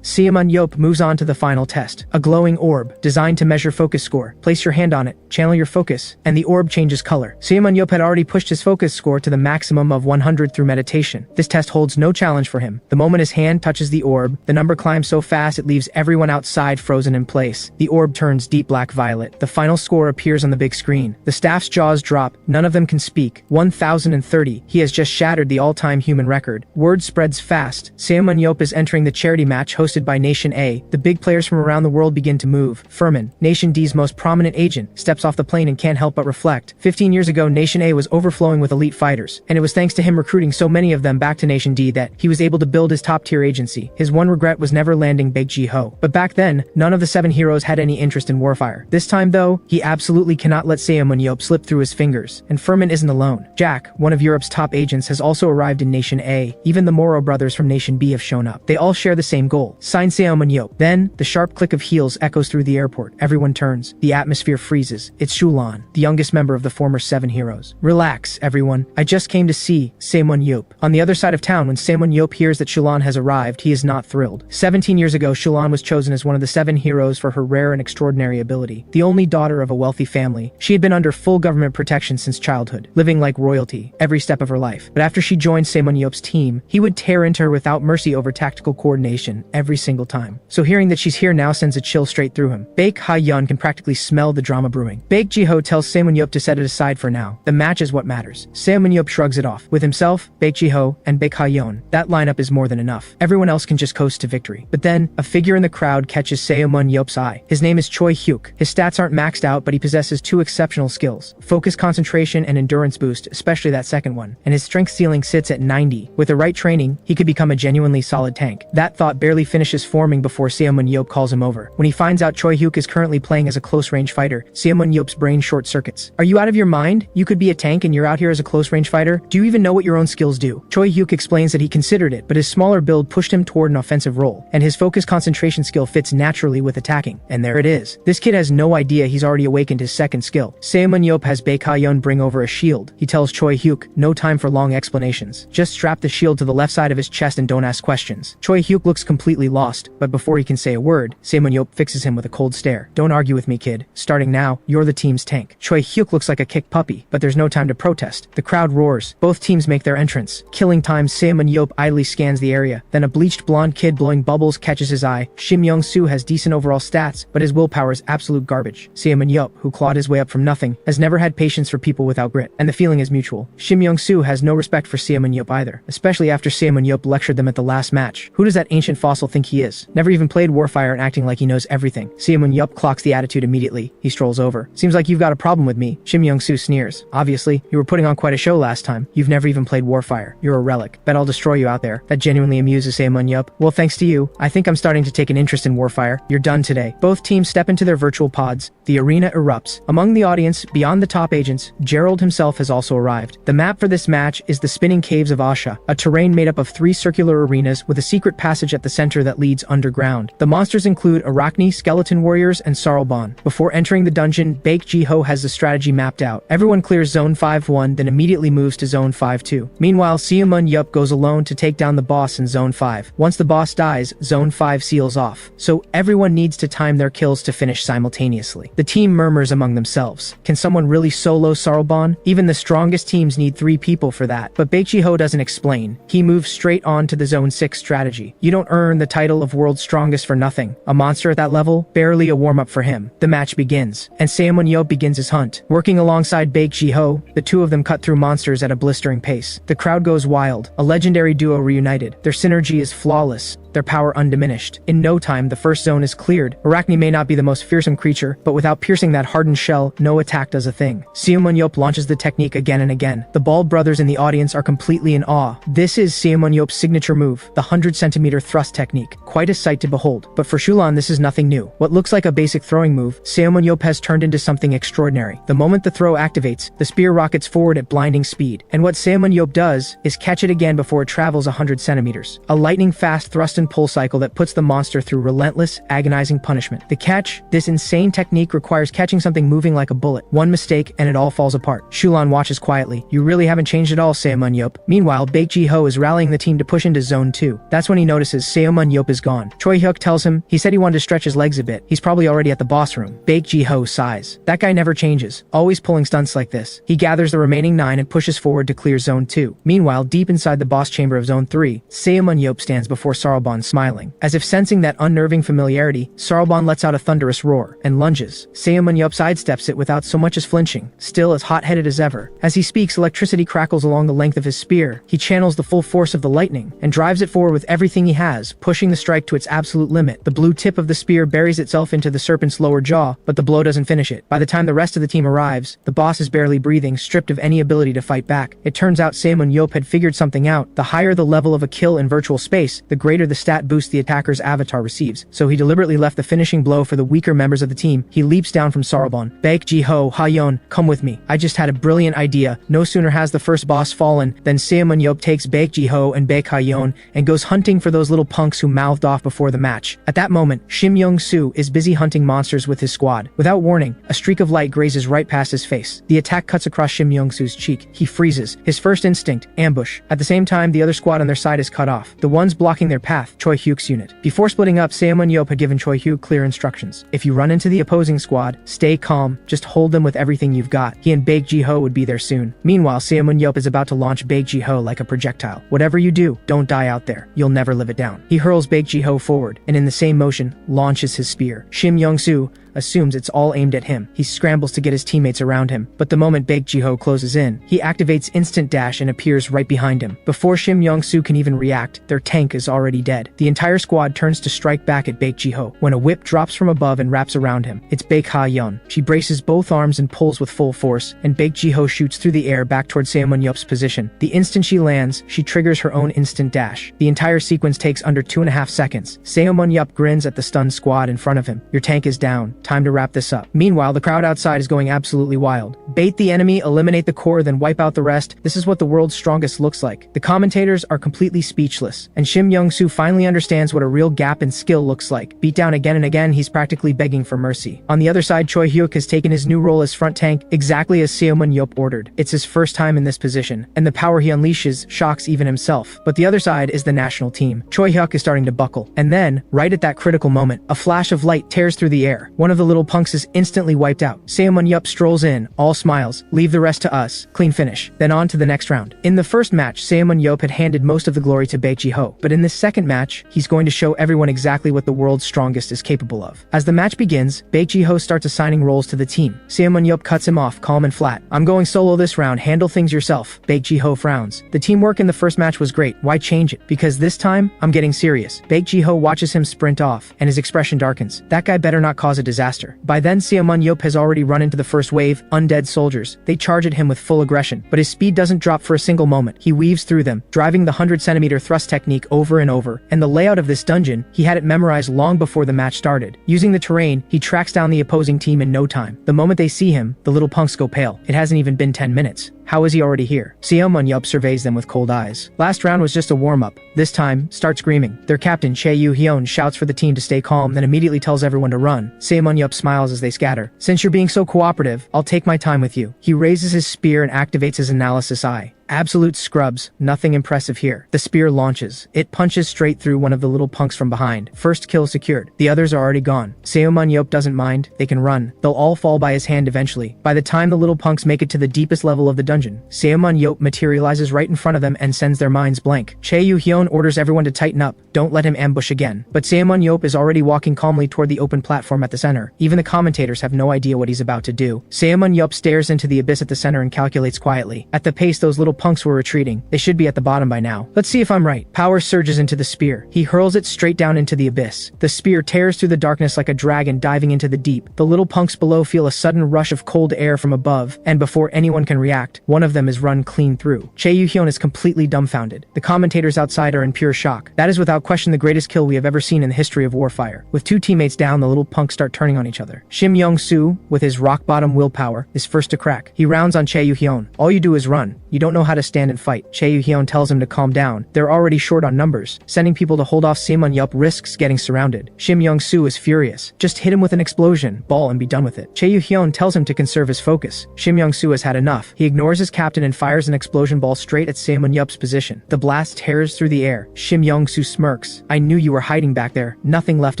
Ximen Ye moves on to the final test. A glowing orb, designed to measure focus score. Place your hand on it, channel your focus, and the orb changes color. Ximen Ye had already pushed his focus score to the maximum of 100 through meditation. This test holds no challenge for him. The moment his hand touches the orb, the number climbs so fast it leaves everyone outside frozen in place. The orb turns deep black violet. The final score appears on the big screen. The staff's jaws drop. None of them can speak. 1030. He has just shattered the all-time human record. Word spreads fast. Ximen Ye is entering the charity match hosted by Nation A. The big players from around the world begin to move. Furman, Nation D's most prominent agent, steps off the plane and can't help but reflect. 15 years ago, Nation A was overflowing with elite fighters, and it was thanks to him recruiting so many of them back to Nation D that he was able to build his top-tier agency. His one regret was never landing Baek Ji-ho. But back then, none of the 7 heroes had any interest in Warfire. This time though, he absolutely cannot let Ximen Ye slip through his fingers. And Furman isn't alone. Jack, one of Europe's top agents, has also arrived in Nation A. Even the Moro brothers from Nation B have shown up. They all share the same goal. Sign Ximen Ye. Then, the sharp click of heels echoes through the airport. Everyone turns. The atmosphere freezes. It's Shulan, the youngest member of the former 7 heroes. Relax, everyone. I just came to see Ximen Ye. On the other side of town, when Ximen Ye hears that Shulan has arrived, he is not thrilled. 17 years ago, Shulan was chosen as one of the 7 heroes for her rare and extraordinary ability. The only daughter of a wealthy family, she had been under full government protection since childhood, living like royalty every step of her life. But after she joined Ximen Ye's team, he would tear into her without mercy over tactical coordination every single time. So hearing that she's here now sends a chill straight through him. Baek Ha-yeon can practically smell the drama brewing. Baek Ji-ho tells Ximen Ye to set it aside for now. The match is what matters. Ximen Ye shrugs it off. With himself, Baek Ji-ho, and Baek Ha-yeon, that lineup is more than enough. Everyone else can just coast to victory. But then, a figure in the crowd catches Ximen Ye's eye. His name is Choi Hyuk. His stats aren't maxed out, but he possesses 2 exceptional skills: focus, concentration, and endurance boost, especially that second one. And his strength ceiling sits at 90. With the right training, he could become a genuinely solid tank. That thought barely finishes forming before Ximen Ye calls him over. When he finds out Choi Hyuk is currently playing as a close-range fighter, Ximen Ye's brain short-circuits. Are you out of your mind? You could be a tank and you're out here as a close-range fighter? Do you even know what your own skills do? Choi Hyuk explains that he considered it, but his smaller build pushed him toward an offensive role, and his focus concentration skill fits naturally with attacking. And there it is. This kid has no idea he's already awakened his second skill. Ximen Ye has Baek Ha-yeon bring over a shield. he tells Choi Hyuk, no time for long explanations. Just strap the shield to the left side of his chest and don't ask questions. Choi Hyuk looks completely lost, but before he can say a word, Ximen Ye fixes him with a cold stare. Don't argue with me, kid. Starting now, you're the team's tank. Choi Hyuk looks like a kicked puppy, but there's no time to protest. The crowd roars. Both teams make their entrance. Killing time, Ximen Ye idly scans the area. Then a bleached blonde kid blowing bubbles catches his eye. Shim Young-soo has decent overall stats, but his willpower is absolute garbage. Ximen Ye, who clawed his way up from nothing, has never had patience for people without grit, and the feeling is mutual. Shim Young-soo has no respect for Ximen Ye either, especially after Ximen Ye lectured them at the last match. Who does that ancient fossil think he is? Never even played Warfire and acting like he knows everything. Ximen Ye clocks the attitude immediately. He strolls over. Seems like you've got a problem with me. Shim Young-soo sneers. Obviously, you were putting on quite a show last time. You've never even played Warfire. You're a relic. Bet I'll destroy you out there. That genuinely amuses Ximen Ye. Well, thanks to you, I think I'm starting to take an interest in Warfire. You're done today. Both teams step into their virtual pods. The arena erupts. Among the audience, beyond the top agents, Gerald himself has also arrived. The map for this match is the Spinning Caves of Asha, a terrain made up of 3 circular arenas with a secret passage at the center that leads underground. The monsters include Arachne, skeleton warriors, and Sarlbon. Before entering the dungeon, Baek Ji-ho has the strategy mapped out. Everyone clears Zone 5-1, then immediately moves to Zone 5-2. Meanwhile, Ximen Ye goes alone to take down the boss in Zone 5. Once the boss dies, Zone 5 seals off. So everyone needs to time their kills to finish simultaneously. The team murmurs among themselves. Can someone really solo Sarlbon? Even the strongest teams need 3 people for that. But Baek Ji-ho doesn't explain. He moves straight on to the Zone 6 strategy. You don't earn the title of world's strongest for nothing. A monster at that level? Barely a warm-up for him. The match begins, and Ximen Ye begins his hunt. Working alongside Baek Ji-ho, the two of them cut through monsters at a blistering pace. The crowd goes wild. A legendary duo reunited. Their synergy is flawless, their power undiminished. In no time, the first zone is cleared. Arachne may not be the most fearsome creature, but without piercing that hardened shell, no attack does a thing. Ximen Ye launches the technique again and again. The Bald brothers in the audience are completely in awe. This is Ximen Ye's signature move, the 100-centimeter thrust technique. Quite a sight to behold. But for Shulan, this is nothing new. What looks like a basic throwing move, Ximen Ye has turned into something extraordinary. The moment the throw activates, the spear rockets forward at blinding speed. And what Ximen Ye does is catch it again before it travels 100 centimeters. A lightning-fast thrust and pull cycle that puts the monster through relentless, agonizing punishment. The catch, this insane technique requires catching something moving like a bullet. One mistake and it all falls apart. Shulan watches quietly. You really haven't changed at all, Ximen Ye. Meanwhile, Baek Ji-ho is rallying the team to push into Zone 2. That's when he notices Ximen Ye is gone. Choi Hyuk tells him he said he wanted to stretch his legs a bit. He's probably already at the boss room. Baek Ji-ho sighs. That guy never changes, always pulling stunts like this. He gathers the remaining 9 and pushes forward to clear Zone 2. Meanwhile, deep inside the boss chamber of Zone 3, Ximen Ye stands before Sarlbon smiling. As if sensing that unnerving familiarity, Sarlbon lets out a thunderous roar and lunges. Ximen Ye sidesteps it without so much as flinching, still as hot-headed as ever. As he speaks, electricity crackles along the length of his spear. He channels the full force of the lightning and drives it forward with everything he has, pushing the strike to its absolute limit. The blue tip of the spear buries itself into the serpent's lower jaw, but the blow doesn't finish it. By the time the rest of the team arrives, the boss is barely breathing, stripped of any ability to fight back. It turns out Ximen Ye had figured something out. The higher the level of a kill in virtual space, the greater the stat boost the attacker's avatar receives. So he deliberately left the finishing blow for the weaker members of the team. He leaps down from Sarlbon. Baek Ji-ho, Ha-yeon, come with me. I just had a brilliant idea. No sooner has the first boss fallen than Ximen Ye takes Baek Ji-ho and Baek Ha-yeon and goes hunting for those little punks who mouthed off before the match. At that moment, Shim Young-soo is busy hunting monsters with his squad. Without warning, a streak of light grazes right past his face. The attack cuts across Shim Young-soo's cheek. He freezes. His first instinct, ambush. At the same time, the other squad on their side is cut off. The ones blocking their path, Choi Hyuk's unit. Before splitting up, Ximen Ye had given Choi Hyuk clear instructions. If you run into the opposing squad, stay calm, just hold them with everything you've got. He and Baek Ji-ho would be there soon. Meanwhile, Ximen Ye is about to launch Baek Ji-ho like a projectile. Whatever you do, don't die out there. You'll never live it down. He hurls Baek Ji-ho forward, and in the same motion, launches his spear. Shim Young-soo assumes it's all aimed at him. He scrambles to get his teammates around him, but the moment Baek Ji-ho closes in, he activates instant dash and appears right behind him. Before Shim Young-soo can even react, their tank is already dead. The entire squad turns to strike back at Baek Ji-ho when a whip drops from above and wraps around him. It's Baek Ha-yeon. She braces both arms and pulls with full force, and Baek Ji-ho shoots through the air back towards Ximen Ye's position. The instant she lands, she triggers her own instant dash. The entire sequence takes under 2.5 seconds. Ximen Ye grins at the stunned squad in front of him. Your tank is down. time to wrap this up. Meanwhile, the crowd outside is going absolutely wild. Bait the enemy, eliminate the core, then wipe out the rest. This is what the world's strongest looks like. The commentators are completely speechless, and Shim Young-soo finally understands what a real gap in skill looks like. Beat down again and again, he's practically begging for mercy. On the other side, Choi Hyuk has taken his new role as front tank, exactly as Ximen Ye ordered. It's his first time in this position, and the power he unleashes shocks even himself. But the other side is the national team. Choi Hyuk is starting to buckle. And then, right at that critical moment, a flash of light tears through the air. One of the little punks is instantly wiped out. Ximen Ye strolls in, all smiles. Leave the rest to us. Clean finish. Then on to the next round. In the first match, Ximen Ye had handed most of the glory to Baek Ji-ho. But in this second match, he's going to show everyone exactly what the world's strongest is capable of. As the match begins, Baek Ji-ho starts assigning roles to the team. Ximen Ye cuts him off, calm and flat. I'm going solo this round, handle things yourself. Baek Ji-ho frowns. The teamwork in the first match was great, why change it? Because this time, I'm getting serious. Baek Ji-ho watches him sprint off, and his expression darkens. That guy better not cause a disaster. By then, Ximen Ye has already run into the first wave, undead soldiers. They charge at him with full aggression, but his speed doesn't drop for a single moment. He weaves through them, driving the 100-centimeter thrust technique over and over. And the layout of this dungeon, he had it memorized long before the match started. Using the terrain, he tracks down the opposing team in no time. The moment they see him, the little punks go pale. It hasn't even been 10 minutes. How is he already here? Ximen Ye surveys them with cold eyes. Last round was just a warm-up. This time, start screaming. Their captain, Chae Yu-hyun, shouts for the team to stay calm, then immediately tells everyone to run. Ximen Ye smiles as they scatter. Since you're being so cooperative, I'll take my time with you. He raises his spear and activates his analysis eye. Absolute scrubs, nothing impressive here. The spear launches. It punches straight through one of the little punks from behind. First kill secured. The others are already gone. Ximen Ye doesn't mind. They can run. They'll all fall by his hand eventually. By the time the little punks make it to the deepest level of the dungeon, Ximen Ye materializes right in front of them and sends their minds blank. Chae Yu-hyun orders everyone to tighten up. Don't let him ambush again. But Ximen Ye is already walking calmly toward the open platform at the center. Even the commentators have no idea what he's about to do. Ximen Ye stares into the abyss at the center and calculates quietly. At the pace those little punks were retreating, they should be at the bottom by now. Let's see if I'm right. Power surges into the spear. He hurls it straight down into the abyss. The spear tears through the darkness like a dragon diving into the deep. The little punks below feel a sudden rush of cold air from above, and before anyone can react, one of them is run clean through. Chae Yu-hyun is completely dumbfounded. The commentators outside are in pure shock. That is without question the greatest kill we have ever seen in the history of Warfire. With two teammates down, the little punks start turning on each other. Shim Young-soo, with his rock-bottom willpower, is first to crack. He rounds on Chae Yu-hyun. All you do is run. You don't know how to stand and fight. Chae Yu-hyun tells him to calm down. They're already short on numbers. Sending people to hold off Ximen Ye risks getting surrounded. Shim Young-soo is furious. Just hit him with an explosion, ball, and be done with it. Chae Yu-hyun tells him to conserve his focus. Shim Young-soo has had enough. He ignores his captain and fires an explosion ball straight at Ximen Ye's position. The blast tears through the air. Shim Young-soo smirks. I knew you were hiding back there. Nothing left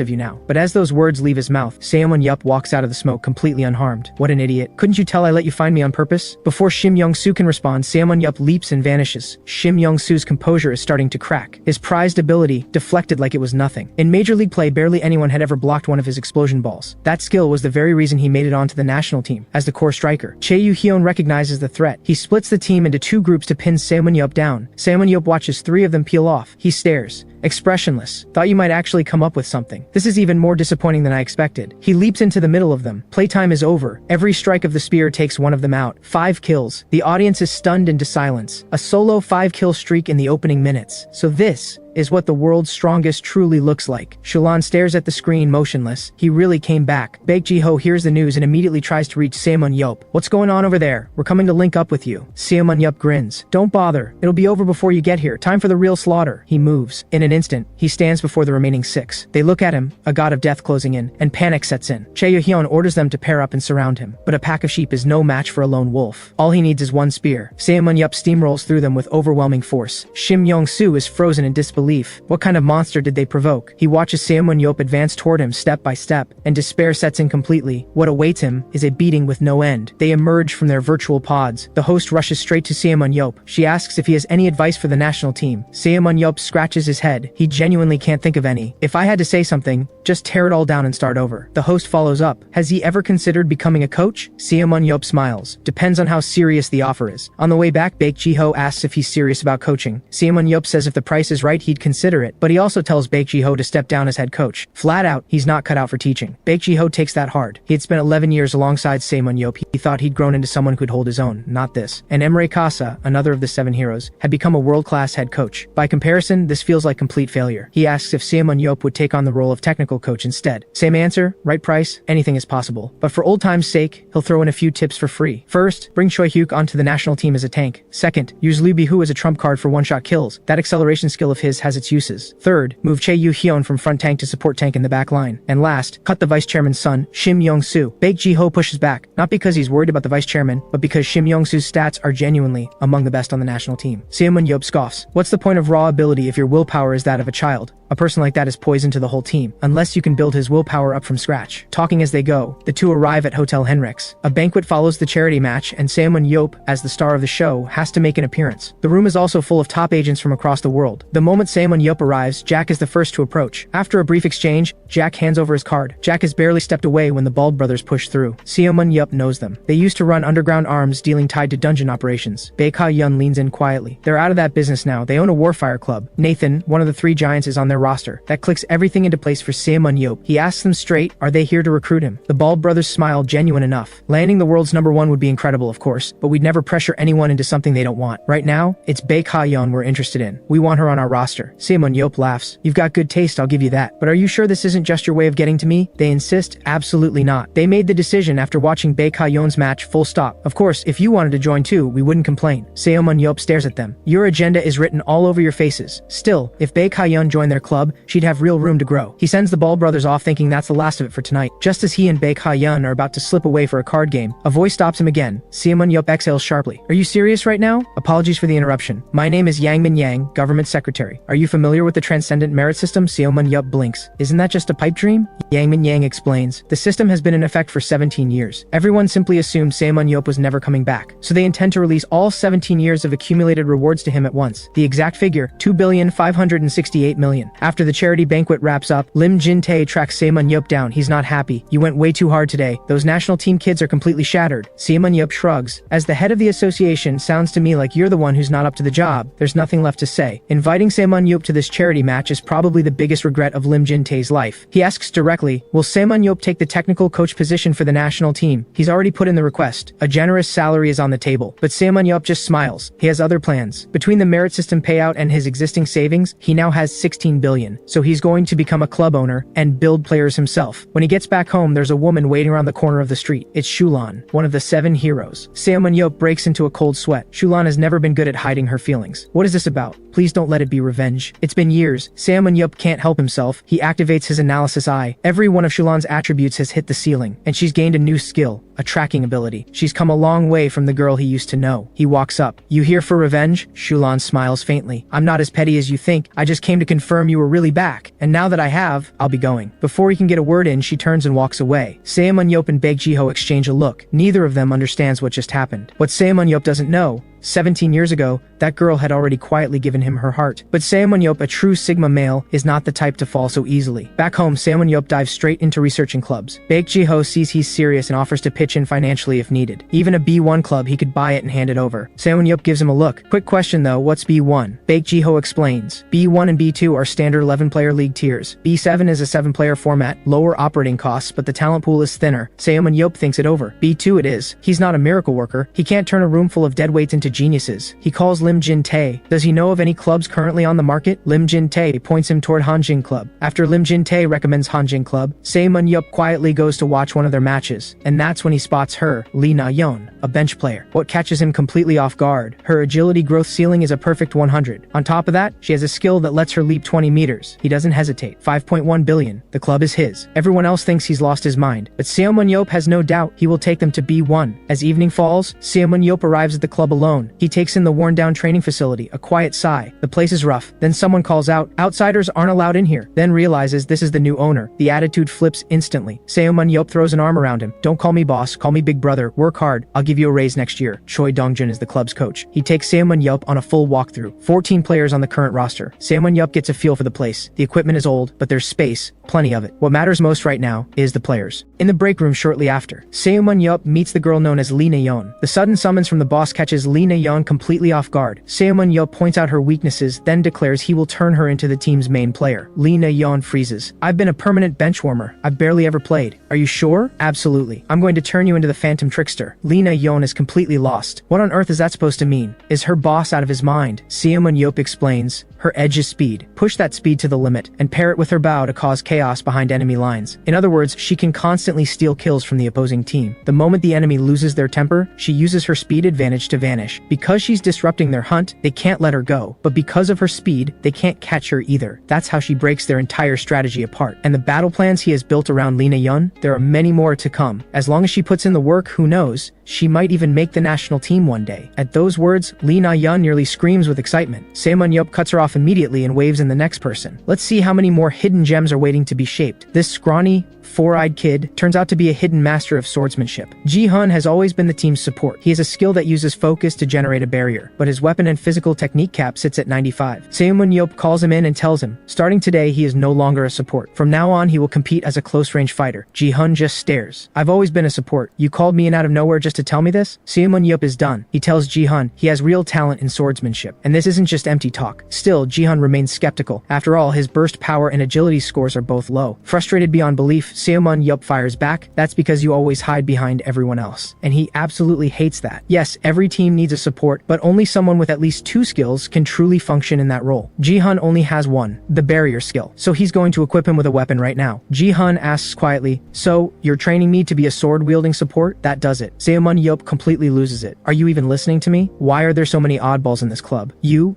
of you now. But as those words leave his mouth, Ximen Ye walks out of the smoke completely unharmed. What an idiot. Couldn't you tell I let you find me on purpose? Before Shim Young-soo can respond, Ximen Ye leaps and vanishes. Shim Young-soo's composure is starting to crack. His prized ability deflected like it was nothing. In Major League play, barely anyone had ever blocked one of his explosion balls. That skill was the very reason he made it onto the national team as the core striker. Chae Yu-hyun recognizes the threat. He splits the team into two groups to pin Ximen Ye down. Ximen Ye watches three of them peel off. He stares, expressionless. Thought you might actually come up with something. This is even more disappointing than I expected. He leaps into the middle of them. Playtime is over. Every strike of the spear takes one of them out. 5 kills. The audience is stunned into silence. A solo 5-kill streak in the opening minutes. So this is what the world's strongest truly looks like. Shulan stares at the screen motionless. He really came back. Baek Ji-ho hears the news and immediately tries to reach Ximen Ye. What's going on over there? We're coming to link up with you. Ximen Ye grins. Don't bother. It'll be over before you get here. Time for the real slaughter. He moves. In an instant, he stands before the remaining 6. They look at him, a god of death closing in, and panic sets in. Chae Yu-hyun orders them to pair up and surround him. But a pack of sheep is no match for a lone wolf. All he needs is one spear. Ximen Ye steamrolls through them with overwhelming force. Shim Young-soo is frozen in disbelief. What kind of monster did they provoke? He watches Ximen Ye advance toward him step by step, and despair sets in completely. What awaits him is a beating with no end. They emerge from their virtual pods. The host rushes straight to Ximen Ye. She asks if he has any advice for the national team. Ximen Ye scratches his head. He genuinely can't think of any. If I had to say something, just tear it all down and start over. The host follows up. Has he ever considered becoming a coach? Ximen Ye smiles. Depends on how serious the offer is. On the way back, Baek Ji-ho asks if he's serious about coaching. Ximen Ye says if the price is right, he'd he'd consider it, but he also tells Baek Ji-ho to step down as head coach. Flat out, he's not cut out for teaching. Baek Ji-ho takes that hard. He had spent 11 years alongside Ximen Ye. He thought he'd grown into someone who could hold his own, not this. And Emre Kasa, another of the 7 heroes, had become a world-class head coach. By comparison, this feels like complete failure. He asks if Ximen Ye would take on the role of technical coach instead. Same answer, right price, anything is possible. But for old time's sake, he'll throw in a few tips for free. First, bring Choi Hyuk onto the national team as a tank. Second, use Liu Bihu as a trump card for one-shot kills. That acceleration skill of his has its uses. Third, move Chae Yu-hyun from front tank to support tank in the back line. And last, cut the vice chairman's son, Shim Yong-soo. Baek Ji-ho pushes back, not because he's worried about the vice chairman, but because Shim Yong-soo's stats are genuinely among the best on the national team. Ximen Ye scoffs. What's the point of raw ability if your willpower is that of a child? A person like that is poison to the whole team, unless you can build his willpower up from scratch. Talking as they go, the two arrive at Hotel Henrik's. A banquet follows the charity match, and Ximen Ye, as the star of the show, has to make an appearance. The room is also full of top agents from across the world. The moment Ximen Ye arrives, Jack is the first to approach. After a brief exchange, Jack hands over his card. Jack has barely stepped away when the Bald brothers push through. Ximen Ye knows them. They used to run underground arms dealing tied to dungeon operations. Baek Ha-yeon leans in quietly. They're out of that business now. They own a Warfire club. Nathan, one of the 3 giants, is on their roster. That clicks everything into place for Ximen Ye. He asks them straight, are they here to recruit him? The Bald brothers smile, genuine enough. Landing the world's #1 would be incredible, of course, but we'd never pressure anyone into something they don't want. Right now, it's Baek Ha-yeon we're interested in. We want her on our roster. Ximen Ye laughs. You've got good taste, I'll give you that. But are you sure this isn't just your way of getting to me? They insist, absolutely not. They made the decision after watching Baek Ha-yeon's match, full stop. Of course, if you wanted to join too, we wouldn't complain. Ximen Ye stares at them. Your agenda is written all over your faces. Still, if Baek Ha-yeon joined their club, she'd have real room to grow. He sends the Bald brothers off thinking that's the last of it for tonight. Just as he and Baek Ha-yeon are about to slip away for a card game, a voice stops him again. Ximen Ye exhales sharply. Are you serious right now? Apologies for the interruption. My name is Ximen Ye, government secretary. Are you familiar with the transcendent merit system? Ximen Ye blinks. Isn't that just a pipe dream? Ximen Ye explains. The system has been in effect for 17 years. Everyone simply assumed Ximen Ye was never coming back, so they intend to release all 17 years of accumulated rewards to him at once. The exact figure, 2,568,000,000. After the charity banquet wraps up, Lim Jin-tae tracks Ximen Ye down. He's not happy. You went way too hard today. Those national team kids are completely shattered. Ximen Ye shrugs. As the head of the association, sounds to me like you're the one who's not up to the job. There's nothing left to say. Inviting Ximen Ye to this charity match is probably the biggest regret of Lim Jin-tae's life. He asks directly, will Ximen Ye take the technical coach position for the national team? He's already put in the request. A generous salary is on the table, but Ximen Ye just smiles. He has other plans. Between the merit system payout and his existing savings, he now has 16 billion, so he's going to become a club owner and build players himself. When he gets back home, there's a woman waiting around the corner of the street. It's Shulan, one of the 7 heroes. Ximen Ye breaks into a cold sweat. Shulan has never been good at hiding her feelings. What is this about? Please don't let it be revenge. It's been years. Ximen Ye can't help himself. He activates his analysis eye. Every one of Shulan's attributes has hit the ceiling, and she's gained a new skill, a tracking ability. She's come a long way from the girl he used to know. He walks up. You here for revenge? Shulan smiles faintly. I'm not as petty as you think. I just came to confirm you were really back, and now that I have, I'll be going. Before he can get a word in, she turns and walks away. Ximen Ye and Baek Ji-ho exchange a look. Neither of them understands what just happened. What Ximen Ye doesn't know, 17 years ago, that girl had already quietly given him her heart. But Ximen Ye, a true Sigma male, is not the type to fall so easily. Back home, Ximen Ye dives straight into researching clubs. Baek Ji-ho sees he's serious and offers to pitch in financially if needed. Even a B1 club, he could buy it and hand it over. Ximen Ye gives him a look. Quick question though, what's B1? Baek Ji-ho explains. B1 and B2 are standard 11-player league tiers. B7 is a 7-player format, lower operating costs, but the talent pool is thinner. Ximen Ye thinks it over. B2 it is. He's not a miracle worker. He can't turn a room full of deadweights into geniuses. He calls Lim Jin-tae. Does he know of any clubs currently on the market? Lim Jin-tae points him toward Hanjin Club. After Lim Jin-tae recommends Hanjin Club, Ximen Ye quietly goes to watch one of their matches, and that's when he spots her, Lee Na-yeon, a bench player. What catches him completely off guard? Her agility growth ceiling is a perfect 100. On top of that, she has a skill that lets her leap 20 meters. He doesn't hesitate. 5.1 billion. The club is his. Everyone else thinks he's lost his mind, but Ximen Ye has no doubt he will take them to B1. As evening falls, Ximen Ye arrives at the club alone. He takes in the worn-down training facility, a quiet sigh. The place is rough. Then someone calls out, outsiders aren't allowed in here. Then realizes this is the new owner. The attitude flips instantly. Ximen Ye throws an arm around him. Don't call me boss, call me big brother. Work hard. I'll give you a raise next year. Choi Dongjun is the club's coach. He takes Ximen Ye on a full walkthrough. 14 players on the current roster. Ximen Ye gets a feel for the place. The equipment is old, but there's space. Plenty of it. What matters most right now is the players. In the break room shortly after, Ximen Ye meets the girl known as Lee Na-yeon. The sudden summons from the boss catches Lee Lee Na-yeon completely off guard. Ximen Ye points out her weaknesses, then declares he will turn her into the team's main player. Lee Na-yeon freezes. I've been a permanent benchwarmer. I've barely ever played. Are you sure? Absolutely. I'm going to turn you into the Phantom Trickster. Lee Na-yeon is completely lost. What on earth is that supposed to mean? Is her boss out of his mind? Ximen Ye explains. Her edge is speed. Push that speed to the limit, and pair it with her bow to cause chaos behind enemy lines. In other words, she can constantly steal kills from the opposing team. The moment the enemy loses their temper, she uses her speed advantage to vanish. Because she's disrupting their hunt, they can't let her go. But because of her speed, they can't catch her either. That's how she breaks their entire strategy apart. And the battle plans he has built around Lee Na-yeon, there are many more to come. As long as she puts in the work, who knows? She might even make the national team one day. At those words, Lee Na-yeon nearly screams with excitement. Ximen Ye cuts her off immediately and waves in the next person. Let's see how many more hidden gems are waiting to be shaped. This scrawny, four-eyed kid turns out to be a hidden master of swordsmanship. Ji-hun has always been the team's support. He has a skill that uses focus to generate a barrier, but his weapon and physical technique cap sits at 95. Ximen Ye calls him in and tells him, starting today he is no longer a support. From now on he will compete as a close-range fighter. Ji-hun just stares. I've always been a support. You called me in out of nowhere just to tell me this? Ximen Ye is done. He tells Ji-hun he has real talent in swordsmanship, and this isn't just empty talk. Still, Ji-hun remains skeptical. After all, his burst power and agility scores are both low. Frustrated beyond belief, Ximen Ye fires back. That's because you always hide behind everyone else. And he absolutely hates that. Yes, every team needs a support, but only someone with at least 2 skills can truly function in that role. Ji-hun only has 1, the barrier skill. So he's going to equip him with a weapon right now. Ji-hun asks quietly, so, you're training me to be a sword-wielding support? That does it. Ximen Ye completely loses it. Are you even listening to me? Why are there so many oddballs in this club?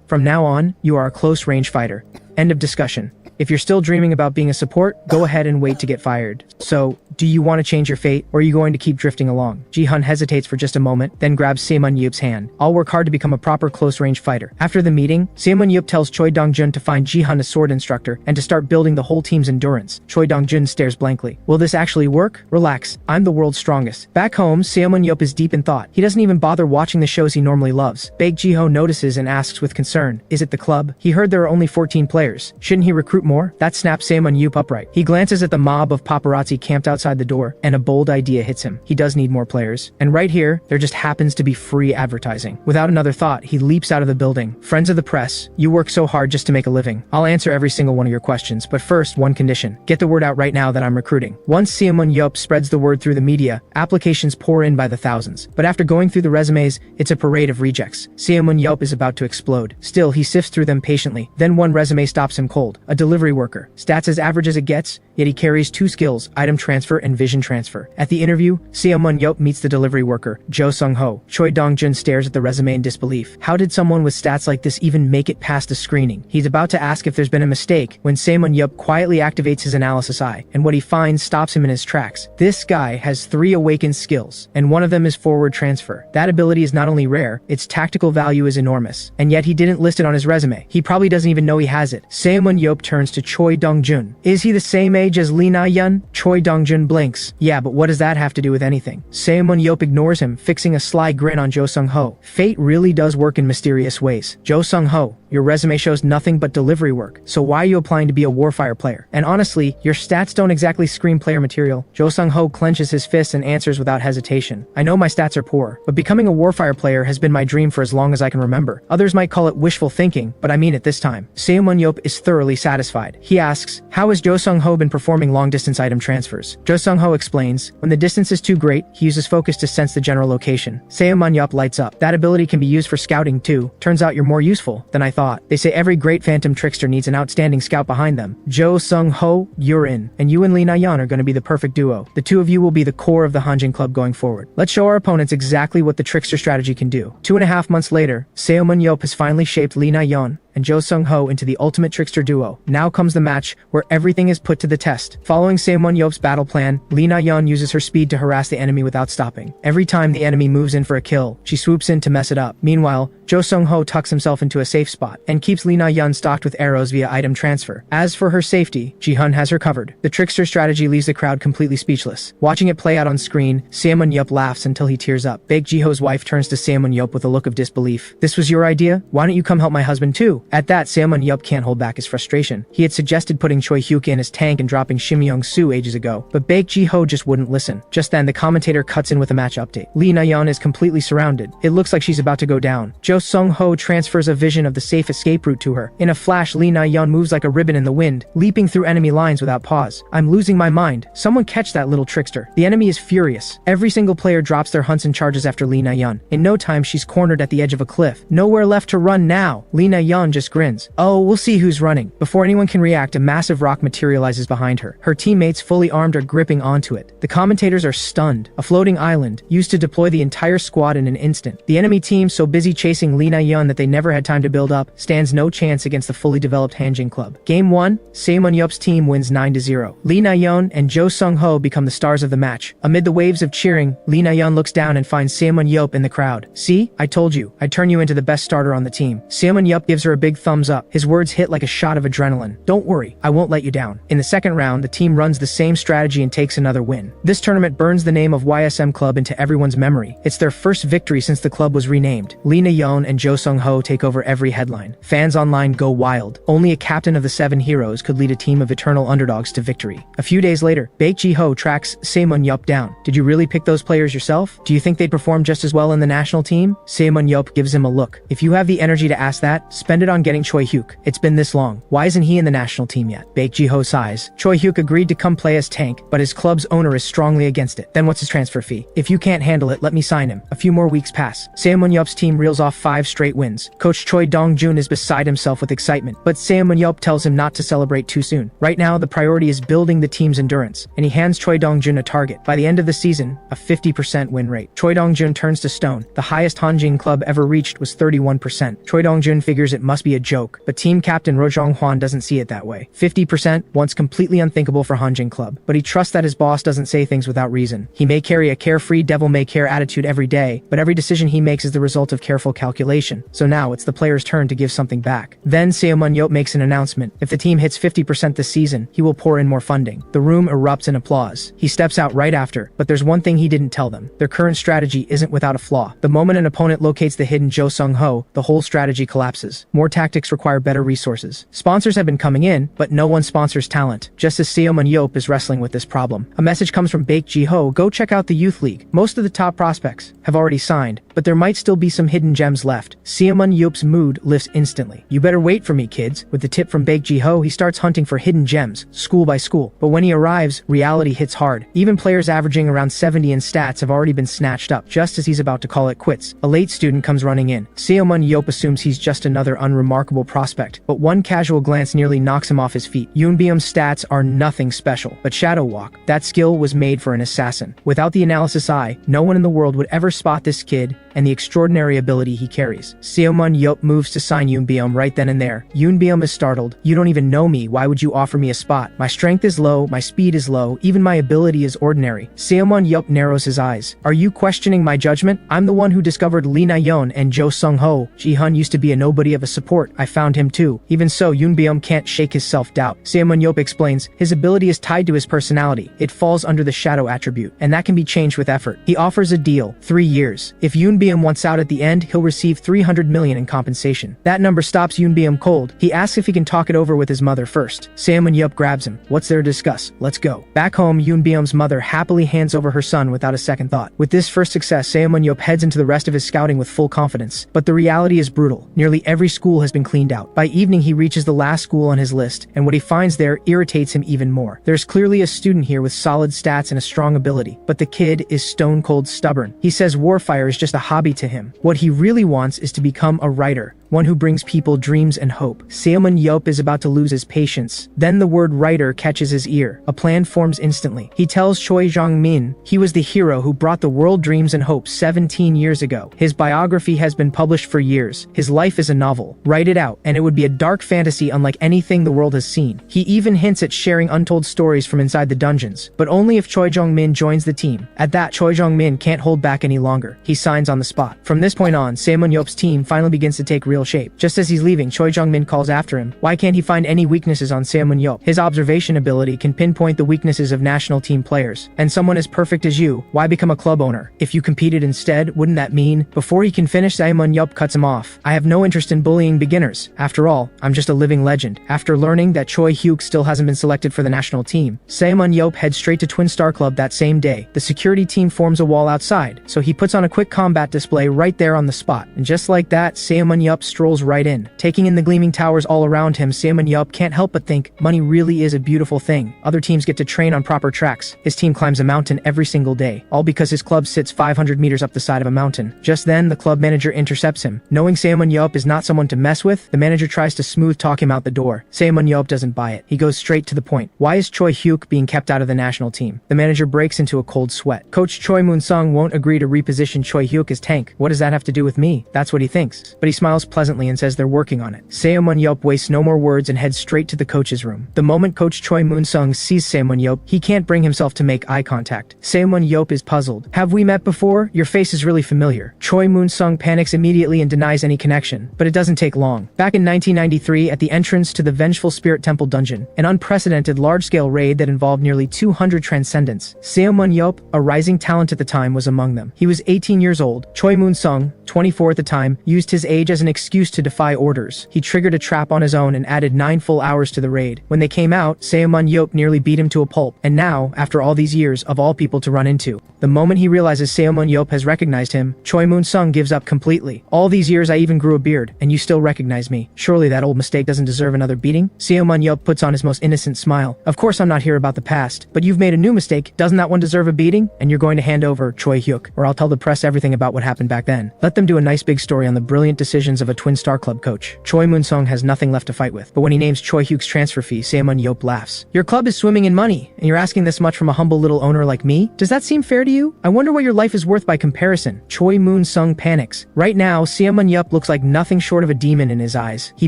From now on, you are a close-range fighter. End of discussion. If you're still dreaming about being a support, go ahead and wait to get fired. So, do you want to change your fate, or are you going to keep drifting along? Ji-hun hesitates for just a moment, then grabs Ximen Ye's hand. I'll work hard to become a proper close-range fighter. After the meeting, Ximen Ye tells Choi Dong-jun to find Ji-hun a sword instructor and to start building the whole team's endurance. Choi Dong-jun stares blankly. Will this actually work? Relax. I'm the world's strongest. Back home, Ximen Ye is deep in thought. He doesn't even bother watching the shows he normally loves. Baek Ji-ho notices and asks with concern, is it the club? He heard there are only 14 players. Shouldn't he recruit more? That snaps Ximen Ye upright. He glances at the mob of paparazzi camped outside the door, and a bold idea hits him. He does need more players. And right here, there just happens to be free advertising. Without another thought, he leaps out of the building. Friends of the press, you work so hard just to make a living. I'll answer every single one of your questions, but first, one condition. Get the word out right now that I'm recruiting. Once Ximen Ye spreads the word through the media, applications pour in by the thousands. But after going through the resumes, it's a parade of rejects. Ximen Ye is about to explode. Still, he sifts through them patiently. Then one resume stops him cold. A delivery worker. Stats as average as it gets, yet he carries 2 skills, item transfer and vision transfer. At the interview, Ximen Ye meets the delivery worker, Jo Sung-ho. Choi Dong-jun stares at the resume in disbelief. How did someone with stats like this even make it past the screening? He's about to ask if there's been a mistake when Ximen Ye quietly activates his analysis eye, and what he finds stops him in his tracks. This guy has 3 awakened skills, and one of them is forward transfer. That ability is not only rare, its tactical value is enormous, and yet he didn't list it on his resume. He probably doesn't even know he has it. Ximen Ye turns to Choi Dong-jun. Is he the same age as Lee Na-yeon? Choi Dong-jun blinks. Yeah, but what does that have to do with anything? Ximen Ye ignores him, fixing a sly grin on Jo Sung-ho. Fate really does work in mysterious ways. Jo Sung-ho, your resume shows nothing but delivery work, so why are you applying to be a Warfire player? And honestly, your stats don't exactly scream player material. Jo Sung-ho clenches his fists and answers without hesitation. I know my stats are poor, but becoming a Warfire player has been my dream for as long as I can remember. Others might call it wishful thinking, but I mean it this time. Ximen Ye is thoroughly satisfied. He asks, how has Jo Sung-ho been performing long-distance item transfers? Jo Sung-ho explains, when the distance is too great, he uses focus to sense the general location. Ximen Ye lights up. That ability can be used for scouting too. Turns out you're more useful than I thought. They say every great phantom trickster needs an outstanding scout behind them. Jo Sung-ho, you're in. And you and Lee Na-yeon are going to be the perfect duo. The two of you will be the core of the Hanjin Club going forward. Let's show our opponents exactly what the trickster strategy can do. 2.5 months later, Ximen Ye has finally shaped Lee Na-yeon and Jo Sung-ho into the ultimate trickster duo. Now comes the match, where everything is put to the test. Following Ximen Ye's battle plan, Lee Na-yeon uses her speed to harass the enemy without stopping. Every time the enemy moves in for a kill, she swoops in to mess it up. Meanwhile, Jo Sung-ho tucks himself into a safe spot, and keeps Lee Na-yeon stocked with arrows via item transfer. As for her safety, Ji-hun has her covered. The trickster strategy leaves the crowd completely speechless. Watching it play out on screen, Ximen Ye laughs until he tears up. Baek Ji-ho's wife turns to Ximen Ye with a look of disbelief. This was your idea? Why don't you come help my husband too? At that, Ximen Ye can't hold back his frustration. He had suggested putting Choi Hyuk in his tank and dropping Shim Young-soo ages ago, but Baek Ji-ho just wouldn't listen. Just then, the commentator cuts in with a match update. Lee Na-yeon is completely surrounded. It looks like she's about to go down. Jo Sung-ho transfers a vision of the safe escape route to her. In a flash, Lee Na-yeon moves like a ribbon in the wind, leaping through enemy lines without pause. I'm losing my mind. Someone catch that little trickster. The enemy is furious. Every single player drops their hunts and charges after Lee Na-yeon. In no time, she's cornered at the edge of a cliff. Nowhere left to run now. Lee Na-yeon just grins. Oh, we'll see who's running. Before anyone can react, a massive rock materializes behind her. Her teammates, fully armed, are gripping onto it. The commentators are stunned. A floating island, used to deploy the entire squad in an instant. The enemy team, so busy chasing Lee Na-yeon that they never had time to build up, stands no chance against the fully developed Hanjin club. Game 1, Ximen Ye's team wins 9-0. Lee Na-yeon and Jo Sung-ho become the stars of the match. Amid the waves of cheering, Lee Na-yeon looks down and finds Ximen Ye in the crowd. See? I told you. I'd turn you into the best starter on the team. Ximen Ye gives her a big thumbs up. His words hit like a shot of adrenaline. Don't worry, I won't let you down. In the second round, the team runs the same strategy and takes another win. This tournament burns the name of YSM Club into everyone's memory. It's their first victory since the club was renamed. Lee Na-yeon and Jo Sung-ho take over every headline. Fans online go wild. Only a captain of the 7 heroes could lead a team of eternal underdogs to victory. A few days later, Baek Ji-ho tracks Ximen Ye down. Did you really pick those players yourself? Do you think they'd perform just as well in the national team? Ximen Ye gives him a look. If you have the energy to ask that, spend it on getting Choi Hyuk. It's been this long. Why isn't he in the national team yet? Baek Ji-ho sighs. Choi Hyuk agreed to come play as tank, but his club's owner is strongly against it. Then what's his transfer fee? If you can't handle it, let me sign him. A few more weeks pass. Ximen Ye's team reels off 5 straight wins. Coach Choi Dong-jun is beside himself with excitement, but Ximen Ye tells him not to celebrate too soon. Right now, the priority is building the team's endurance, and he hands Choi Dong-jun a target. By the end of the season, a 50% win rate. Choi Dong-jun turns to stone. The highest Hanjin club ever reached was 31%. Choi Dong-jun figures it must be a joke, but team captain Ro Jong-hwan doesn't see it that way. 50%, once completely unthinkable for Hanjin club, but he trusts that his boss doesn't say things without reason. He may carry a carefree devil-may-care attitude every day, but every decision he makes is the result of careful calculation. So now it's the player's turn to give something back. Then Ximen Ye makes an announcement. If the team hits 50% this season, he will pour in more funding. The room erupts in applause. He steps out right after, but there's one thing he didn't tell them. Their current strategy isn't without a flaw. The moment an opponent locates the hidden Jo Sung-ho, the whole strategy collapses. More tactics require better resources. Sponsors have been coming in, but no one sponsors talent. Just as Ximen Ye is wrestling with this problem. A message comes from Baek Ji-ho. Go check out the youth league. Most of the top prospects have already signed, but there might still be some hidden gems left. Ximen Ye's mood lifts instantly. You better wait for me, kids. With the tip from Baek Ji-ho, he starts hunting for hidden gems, school by school. But when he arrives, reality hits hard. Even players averaging around 70 in stats have already been snatched up, just as he's about to call it quits. A late student comes running in. Ximen Ye assumes he's just another unremarkable prospect, but one casual glance nearly knocks him off his feet. Yoonbyum's stats are nothing special, but Shadow Walk, that skill was made for an assassin. Without the analysis eye, no one in the world would ever spot this kid and the extraordinary ability he carries. Ximen Ye moves to sign Yoonbyum right then and there. Yoonbyum is startled. You don't even know me, why would you offer me a spot? My strength is low, my speed is low, even my ability is ordinary. Ximen Ye narrows his eyes. Are you questioning my judgment? I'm the one who discovered Lee Na-yeon and Jo Sung-ho. Ji-hun used to be a nobody of a support. I found him too. Even so, Yoonbyum can't shake his self-doubt. Ximen Ye explains, his ability is tied to his personality. It falls under the shadow attribute, and that can be changed with effort. He offers a deal, 3 years. If Yoonbyum wants out at the end, he'll receive 300 million in compensation. That number stops Yoonbyum cold. He asks if he can talk it over with his mother first. Ximen Ye grabs him. What's there to discuss? Let's go. Back home, Yoonbyum's mother happily hands over her son without a second thought. With this first success, Ximen Ye heads into the rest of his scouting with full confidence. But the reality is brutal. Nearly every school has been cleaned out. By evening, he reaches the last school on his list, and what he finds there irritates him even more. There's clearly a student here with solid stats and a strong ability, but the kid is stone cold stubborn. He says warfire is just a hobby to him. What he really wants is to become a writer, one who brings people dreams and hope. Ximen Ye is about to lose his patience. Then the word writer catches his ear. A plan forms instantly. He tells Choi Jong-min he was the hero who brought the world dreams and hopes 17 years ago. His biography has been published for years. His life is a novel. Write it out, and it would be a dark fantasy unlike anything the world has seen. He even hints at sharing untold stories from inside the dungeons, but only if Choi Jong-min joins the team. At that, Choi Jong-min can't hold back any longer. He signs on the spot. From this point on, Ximen Ye's team finally begins to take real real shape. Just as he's leaving, Choi Jung-min calls after him. Why can't he find any weaknesses on Ximen Ye? His observation ability can pinpoint the weaknesses of national team players. And someone as perfect as you, why become a club owner? If you competed instead, wouldn't that mean? Before he can finish, Ximen Ye cuts him off. I have no interest in bullying beginners. After all, I'm just a living legend. After learning that Choi Hyuk still hasn't been selected for the national team, Ximen Ye heads straight to Twin Star Club that same day. The security team forms a wall outside, so he puts on a quick combat display right there on the spot. And just like that, Ximen Ye strolls right in. Taking in the gleaming towers all around him, Ximen Ye can't help but think, money really is a beautiful thing. Other teams get to train on proper tracks. His team climbs a mountain every single day, all because his club sits 500 meters up the side of a mountain. Just then, the club manager intercepts him. Knowing Ximen Ye is not someone to mess with, the manager tries to smooth talk him out the door. Ximen Ye doesn't buy it. He goes straight to the point. Why is Choi Hyuk being kept out of the national team? The manager breaks into a cold sweat. Coach Choi Moon-sung won't agree to reposition Choi Hyuk as tank. What does that have to do with me? That's what he thinks. But he smiles pleasantly and says they're working on it. Ximen Ye wastes no more words and heads straight to the coach's room. The moment Coach Choi Moon-sung sees Ximen Ye, he can't bring himself to make eye contact. Ximen Ye is puzzled. Have we met before? Your face is really familiar. Choi Moon-sung panics immediately and denies any connection. But it doesn't take long. Back in 1993, at the entrance to the Vengeful Spirit Temple dungeon, an unprecedented large-scale raid that involved nearly 200 transcendents, Ximen Ye, a rising talent at the time, was among them. He was 18 years old. Choi Moon-sung, 24 at the time, used his age as an excuse to defy orders. He triggered a trap on his own and added 9 full hours to the raid. When they came out, Ximen Ye nearly beat him to a pulp. And now, after all these years, of all people to run into, the moment he realizes Ximen Ye has recognized him, Choi Moon-sung gives up completely. All these years I even grew a beard, and you still recognize me. Surely that old mistake doesn't deserve another beating? Ximen Ye puts on his most innocent smile. Of course I'm not here about the past, but you've made a new mistake. Doesn't that one deserve a beating? And you're going to hand over Choi Hyuk, or I'll tell the press everything about what happened back then. Let them do a nice big story on the brilliant decisions of a Twin Star Club coach. Choi Moon-sung has nothing left to fight with, but when he names Choi Hyuk's transfer fee, Ximen Ye laughs. Your club is swimming in money, and you're asking this much from a humble little owner like me? Does that seem fair to you? I wonder what your life is worth by comparison. Choi Moon-sung panics. Right now, Ximen Ye looks like nothing short of a demon in his eyes. He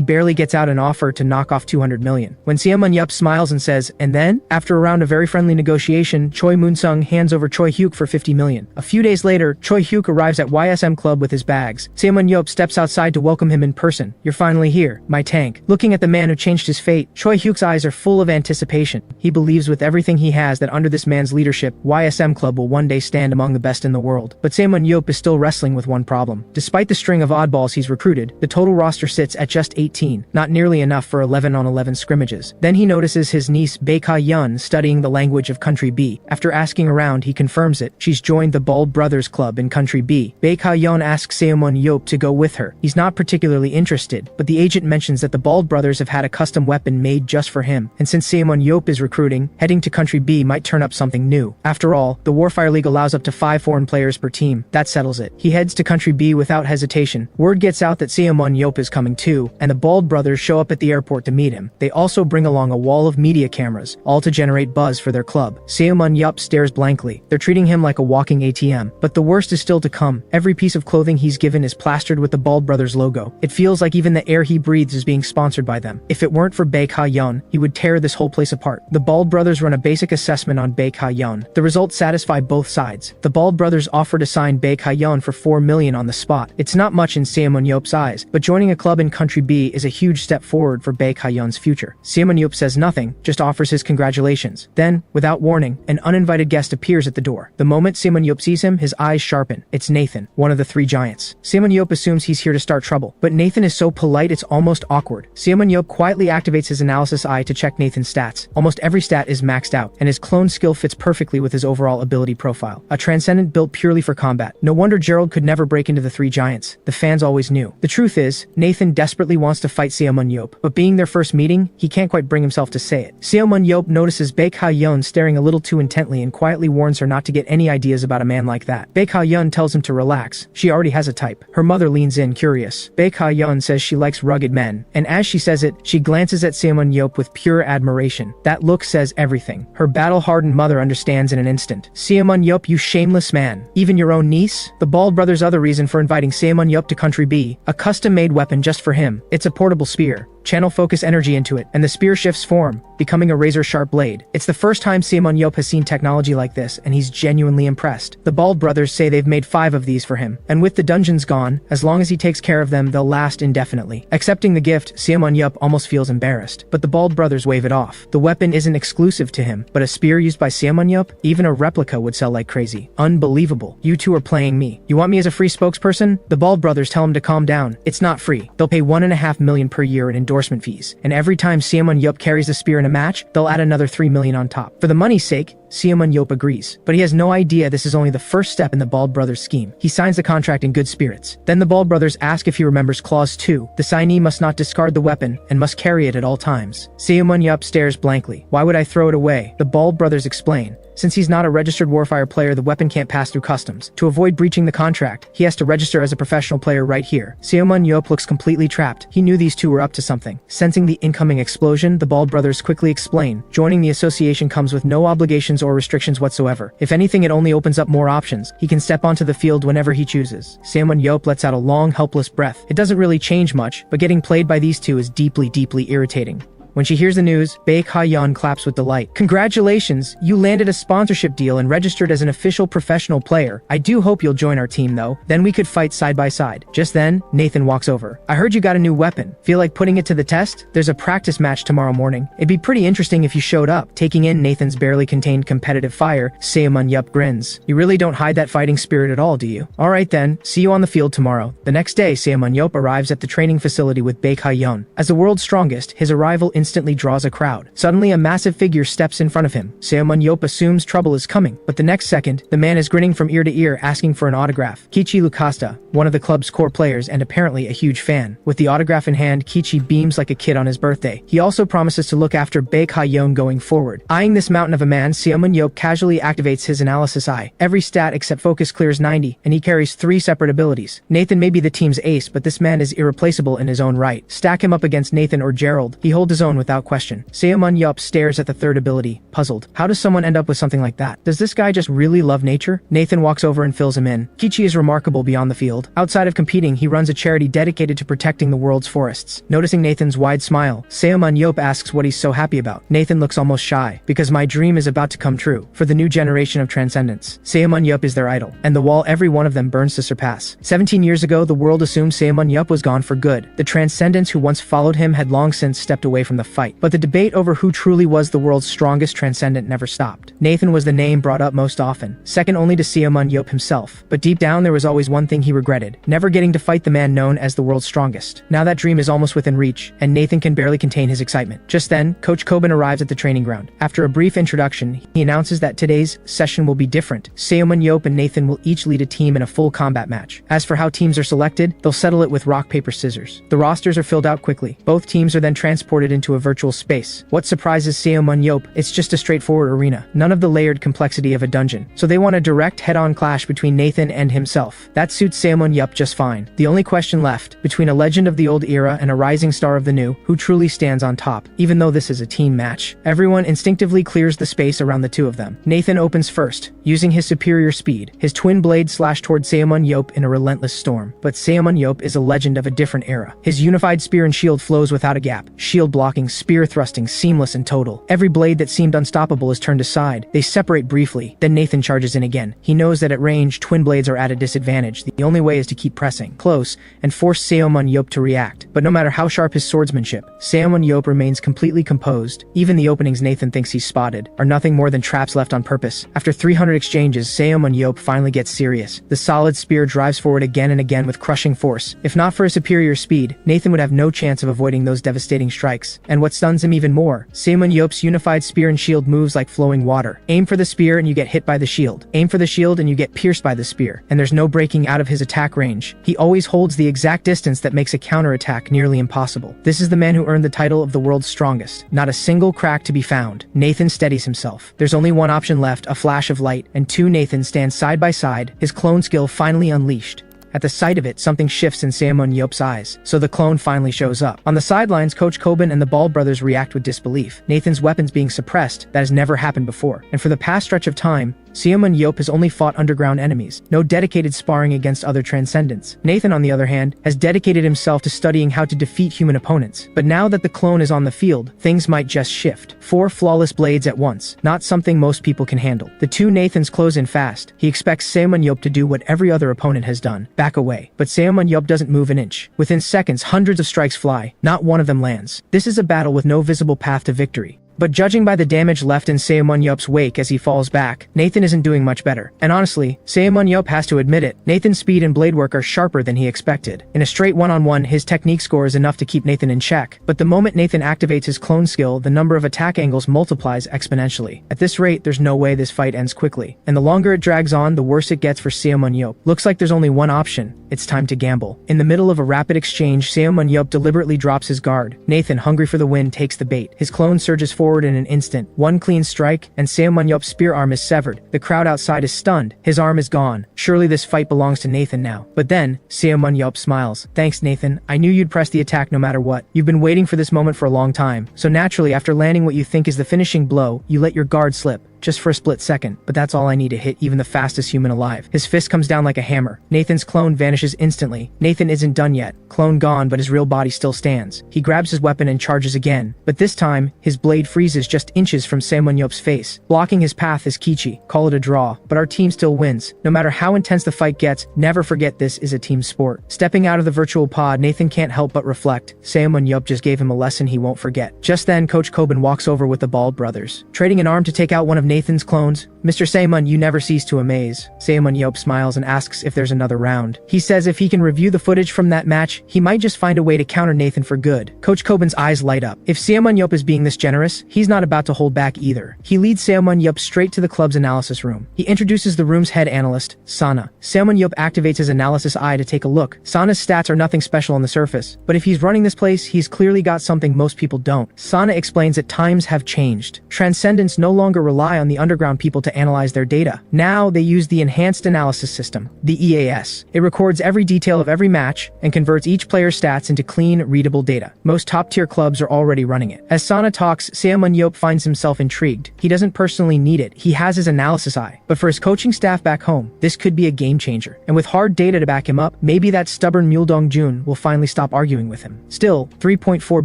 barely gets out an offer to knock off 200 million. When Ximen Ye smiles and says, and then? After a round of very friendly negotiation, Choi Moon-sung hands over Choi Hyuk for 50 million. A few days later, Choi Hyuk arrives at YSM Club with his bags. Ximen Ye steps outside to welcome him in person. You're finally here, my tank. Looking at the man who changed his fate, Choi Hyuk's eyes are full of anticipation. He believes with everything he has that under this man's leadership, YSM Club will one day stand among the best in the world. But Ximen Ye is still wrestling with one problem. Despite the string of oddballs he's recruited, the total roster sits at just 18, not nearly enough for 11-on-11 scrimmages. Then he notices his niece Bae Ka-yeon studying the language of Country B. After asking around, he confirms it. She's joined the Bald Brothers Club in Country B. Bae Ka-yeon asks Ximen Ye to go with her. He's not particularly interested, but the agent mentions that the Bald Brothers have had a custom weapon made just for him, and since Ximen Ye is recruiting, heading to Country B might turn up something new. After all, the Warfire League allows up to 5 foreign players per team. That settles it. He heads to Country B without hesitation. Word gets out that Ximen Ye is coming too, and the Bald Brothers show up at the airport to meet him. They also bring along a wall of media cameras, all to generate buzz for their club. Ximen Ye stares blankly. They're treating him like a walking ATM. But the worst is still to come. Every piece of clothing he's given is plastered with the Bald Brothers logo. It feels like even the air he breathes is being sponsored by them. If it weren't for Bae Ka-yeon, he would tear this whole place apart. The Bald Brothers run a basic assessment on Bae Ka-yeon. The results satisfy both sides. The Bald Brothers offer to sign Bae Ka-yeon for 4 million on the spot. It's not much in Ximen Ye's eyes, but joining a club in Country B is a huge step forward for Bae Ka-yeon's future. Ximen Ye says nothing, just offers his congratulations. Then, without warning, an uninvited guest appears at the door. The moment Ximen Ye sees him, his eyes sharpen. It's Nathan, one of the 3 giants. Ximen Ye assumes he's here to start trouble, but Nathan is so polite it's almost awkward. Ximen Ye quietly activates his analysis eye to check Nathan's stats. Almost every stat is maxed out, and his clone skill fits perfectly with his overall ability profile. A transcendent built purely for combat. No wonder Gerald could never break into the 3 giants. The fans always knew. The truth is, Nathan desperately wants to fight Ximen Ye, but being their first meeting, he can't quite bring himself to say it. Ximen Ye notices Bae Ka-yeon staring a little too intently and quietly warns her not to get any ideas about a man like that. Bae Ka-yeon tells him to relax. She already has a type. Her mother leans in, curious. Bae Ka-yeon says she likes rugged men, and as she says it, she glances at Ximen Ye with pure admiration. That look says everything. Her battle-hardened mother understands in an instant. Ximen Ye, you shameless man. Even your own niece? The Bald Brothers' other reason for inviting Ximen Ye to Country B, a custom-made weapon just for him. It's a portable spear. channel focus energy into it, and the spear shifts form, becoming a razor-sharp blade. It's the first time Ximen Ye has seen technology like this, and he's genuinely impressed. The Bald brothers say they've made 5 of these for him, and with the dungeons gone, as long as he takes care of them, they'll last indefinitely. Accepting the gift, Ximen Ye almost feels embarrassed, but the Bald brothers wave it off. The weapon isn't exclusive to him, but a spear used by Ximen Ye, even a replica would sell like crazy. Unbelievable. You two are playing me. You want me as a free spokesperson? The Bald brothers tell him to calm down. It's not free. They'll pay $1.5 million per year in endorsement fees, and every time Ximen Ye carries a spear in a match, they'll add another $3 million on top. For the money's sake, Ximen Ye agrees, but he has no idea this is only the first step in the Bald brothers' scheme. He signs the contract in good spirits. Then the Bald brothers ask if he remembers Clause 2. The signee must not discard the weapon and must carry it at all times. Ximen Ye stares blankly. Why would I throw it away? The Bald brothers explain. Since he's not a registered Warfire player, the weapon can't pass through customs. To avoid breaching the contract, he has to register as a professional player right here. Ximen Ye looks completely trapped. He knew these two were up to something. Sensing the incoming explosion, the Bald brothers quickly explain. Joining the association comes with no obligations or restrictions whatsoever. If anything, it only opens up more options. He can step onto the field whenever he chooses. Ximen Ye lets out a long, helpless breath. It doesn't really change much, but getting played by these two is deeply, deeply irritating. When she hears the news, Baek Ha-yeon claps with delight. Congratulations, you landed a sponsorship deal and registered as an official professional player. I do hope you'll join our team though, then we could fight side by side. Just then, Nathan walks over. I heard you got a new weapon. Feel like putting it to the test? There's a practice match tomorrow morning. It'd be pretty interesting if you showed up. Taking in Nathan's barely contained competitive fire, Ximen Ye grins. You really don't hide that fighting spirit at all, do you? Alright then, see you on the field tomorrow. The next day, Ximen Ye arrives at the training facility with Baek Ha-yeon. As the world's strongest, his arrival instantly draws a crowd. Suddenly, a massive figure steps in front of him. Ximen Ye assumes trouble is coming, but the next second, the man is grinning from ear to ear asking for an autograph. Kichi Lucasta, one of the club's core players and apparently a huge fan. With the autograph in hand, Kichi beams like a kid on his birthday. He also promises to look after Baek Ha-yeon going forward. Eyeing this mountain of a man, Ximen Ye casually activates his analysis eye. Every stat except focus clears 90, and he carries 3 separate abilities. Nathan may be the team's ace, but this man is irreplaceable in his own right. Stack him up against Nathan or Gerald. He holds his own without question. Ximen Ye stares at the third ability, puzzled. How does someone end up with something like that? Does this guy just really love nature? Nathan walks over and fills him in. Kichi is remarkable beyond the field. Outside of competing, he runs a charity dedicated to protecting the world's forests. Noticing Nathan's wide smile, Ximen Ye asks what he's so happy about. Nathan looks almost shy. Because my dream is about to come true. For the new generation of transcendents, Ximen Ye is their idol, and the wall every one of them burns to surpass. 17 years ago, the world assumed Ximen Ye was gone for good. The transcendents who once followed him had long since stepped away from the fight. But the debate over who truly was the world's strongest transcendent never stopped. Nathan was the name brought up most often, second only to Ximen Ye himself. But deep down there was always one thing he regretted, never getting to fight the man known as the world's strongest. Now that dream is almost within reach, and Nathan can barely contain his excitement. Just then, Coach Coben arrives at the training ground. After a brief introduction, he announces that today's session will be different. Ximen Ye and Nathan will each lead a team in a full combat match. As for how teams are selected, they'll settle it with rock, paper, scissors. The rosters are filled out quickly. Both teams are then transported into a virtual space. What surprises Ximen Ye? It's just a straightforward arena. None of the layered complexity of a dungeon. So they want a direct head-on clash between Nathan and himself. That suits Ximen Ye just fine. The only question left, between a legend of the old era and a rising star of the new, who truly stands on top? Even though this is a team match, everyone instinctively clears the space around the two of them. Nathan opens first, using his superior speed. His twin blades slash toward Ximen Ye in a relentless storm. But Ximen Ye is a legend of a different era. His unified spear and shield flows without a gap. Shield blocking, spear thrusting, seamless and total. Every blade that seemed unstoppable is turned aside. They separate briefly, then Nathan charges in again. He knows that at range, twin blades are at a disadvantage. The only way is to keep pressing close and force Ximen Ye to react. But no matter how sharp his swordsmanship, Ximen Ye remains completely composed. Even the openings Nathan thinks he's spotted are nothing more than traps left on purpose. After 300 exchanges, Ximen Ye finally gets serious. The solid spear drives forward again and again with crushing force. If not for his superior speed, Nathan would have no chance of avoiding those devastating strikes. And what stuns him even more, Ximen Ye's unified spear and shield moves like flowing water. Aim for the spear and you get hit by the shield. Aim for the shield and you get pierced by the spear. And there's no breaking out of his attack range. He always holds the exact distance that makes a counterattack nearly impossible. This is the man who earned the title of the world's strongest. Not a single crack to be found. Nathan steadies himself. There's only one option left, a flash of light, and two Nathans stand side by side, his clone skill finally unleashed. At the sight of it, something shifts in Ximen Ye's eyes, so the clone finally shows up. On the sidelines, Coach Coben and the Ball brothers react with disbelief. Nathan's weapons being suppressed, that has never happened before. And for the past stretch of time, Ximen Ye has only fought underground enemies, no dedicated sparring against other transcendents. Nathan, on the other hand, has dedicated himself to studying how to defeat human opponents. But now that the clone is on the field, things might just shift. 4 flawless blades at once, not something most people can handle. The two Nathans close in fast. He expects Ximen Ye to do what every other opponent has done, back away. But Ximen Ye doesn't move an inch. Within seconds, hundreds of strikes fly. Not one of them lands. This is a battle with no visible path to victory. But judging by the damage left in Ximen Ye's wake as he falls back, Nathan isn't doing much better. And honestly, Ximen Ye has to admit it, Nathan's speed and blade work are sharper than he expected. In a straight one-on-one, his technique score is enough to keep Nathan in check. But the moment Nathan activates his clone skill, the number of attack angles multiplies exponentially. At this rate, there's no way this fight ends quickly. And the longer it drags on, the worse it gets for Ximen Ye. Looks like there's only one option. It's time to gamble. In the middle of a rapid exchange, Ximen Ye deliberately drops his guard. Nathan, hungry for the win, takes the bait. His clone surges forward in an instant. One clean strike, and Ximen Ye's spear arm is severed. The crowd outside is stunned. His arm is gone. Surely this fight belongs to Nathan now. But then, Ximen Ye smiles. Thanks, Nathan. I knew you'd press the attack no matter what. You've been waiting for this moment for a long time. So naturally, after landing what you think is the finishing blow, you let your guard slip. Just for a split second, but that's all I need to hit even the fastest human alive. His fist comes down like a hammer. Nathan's clone vanishes instantly. Nathan isn't done yet. Clone gone, but his real body still stands. He grabs his weapon and charges again. But this time, his blade freezes just inches from Ximen Ye's face. Blocking his path is Kichi. Call it a draw. But our team still wins. No matter how intense the fight gets, never forget this is a team sport. Stepping out of the virtual pod, Nathan can't help but reflect. Ximen Ye just gave him a lesson he won't forget. Just then, Coach Coben walks over with the Bald brothers. Trading an arm to take out one of Nathan's clones, Mr. Ximen, you never cease to amaze. Ximen Ye smiles and asks if there's another round. He says if he can review the footage from that match, he might just find a way to counter Nathan for good. Coach Coben's eyes light up. If Ximen Ye is being this generous, he's not about to hold back either. He leads Ximen Ye straight to the club's analysis room. He introduces the room's head analyst, Sana. Ximen Ye activates his analysis eye to take a look. Sana's stats are nothing special on the surface, but if he's running this place, he's clearly got something most people don't. Sana explains that times have changed. Transcendents no longer rely on the underground people to analyze their data. Now they use the Enhanced Analysis System, the EAS. It records every detail of every match and converts each player's stats into clean, readable data. Most top-tier clubs are already running it. As Sana talks, Ximen Ye finds himself intrigued. He doesn't personally need it. He has his analysis eye. But for his coaching staff back home, this could be a game changer. And with hard data to back him up, maybe that stubborn Muledong Jun will finally stop arguing with him. Still, 3.4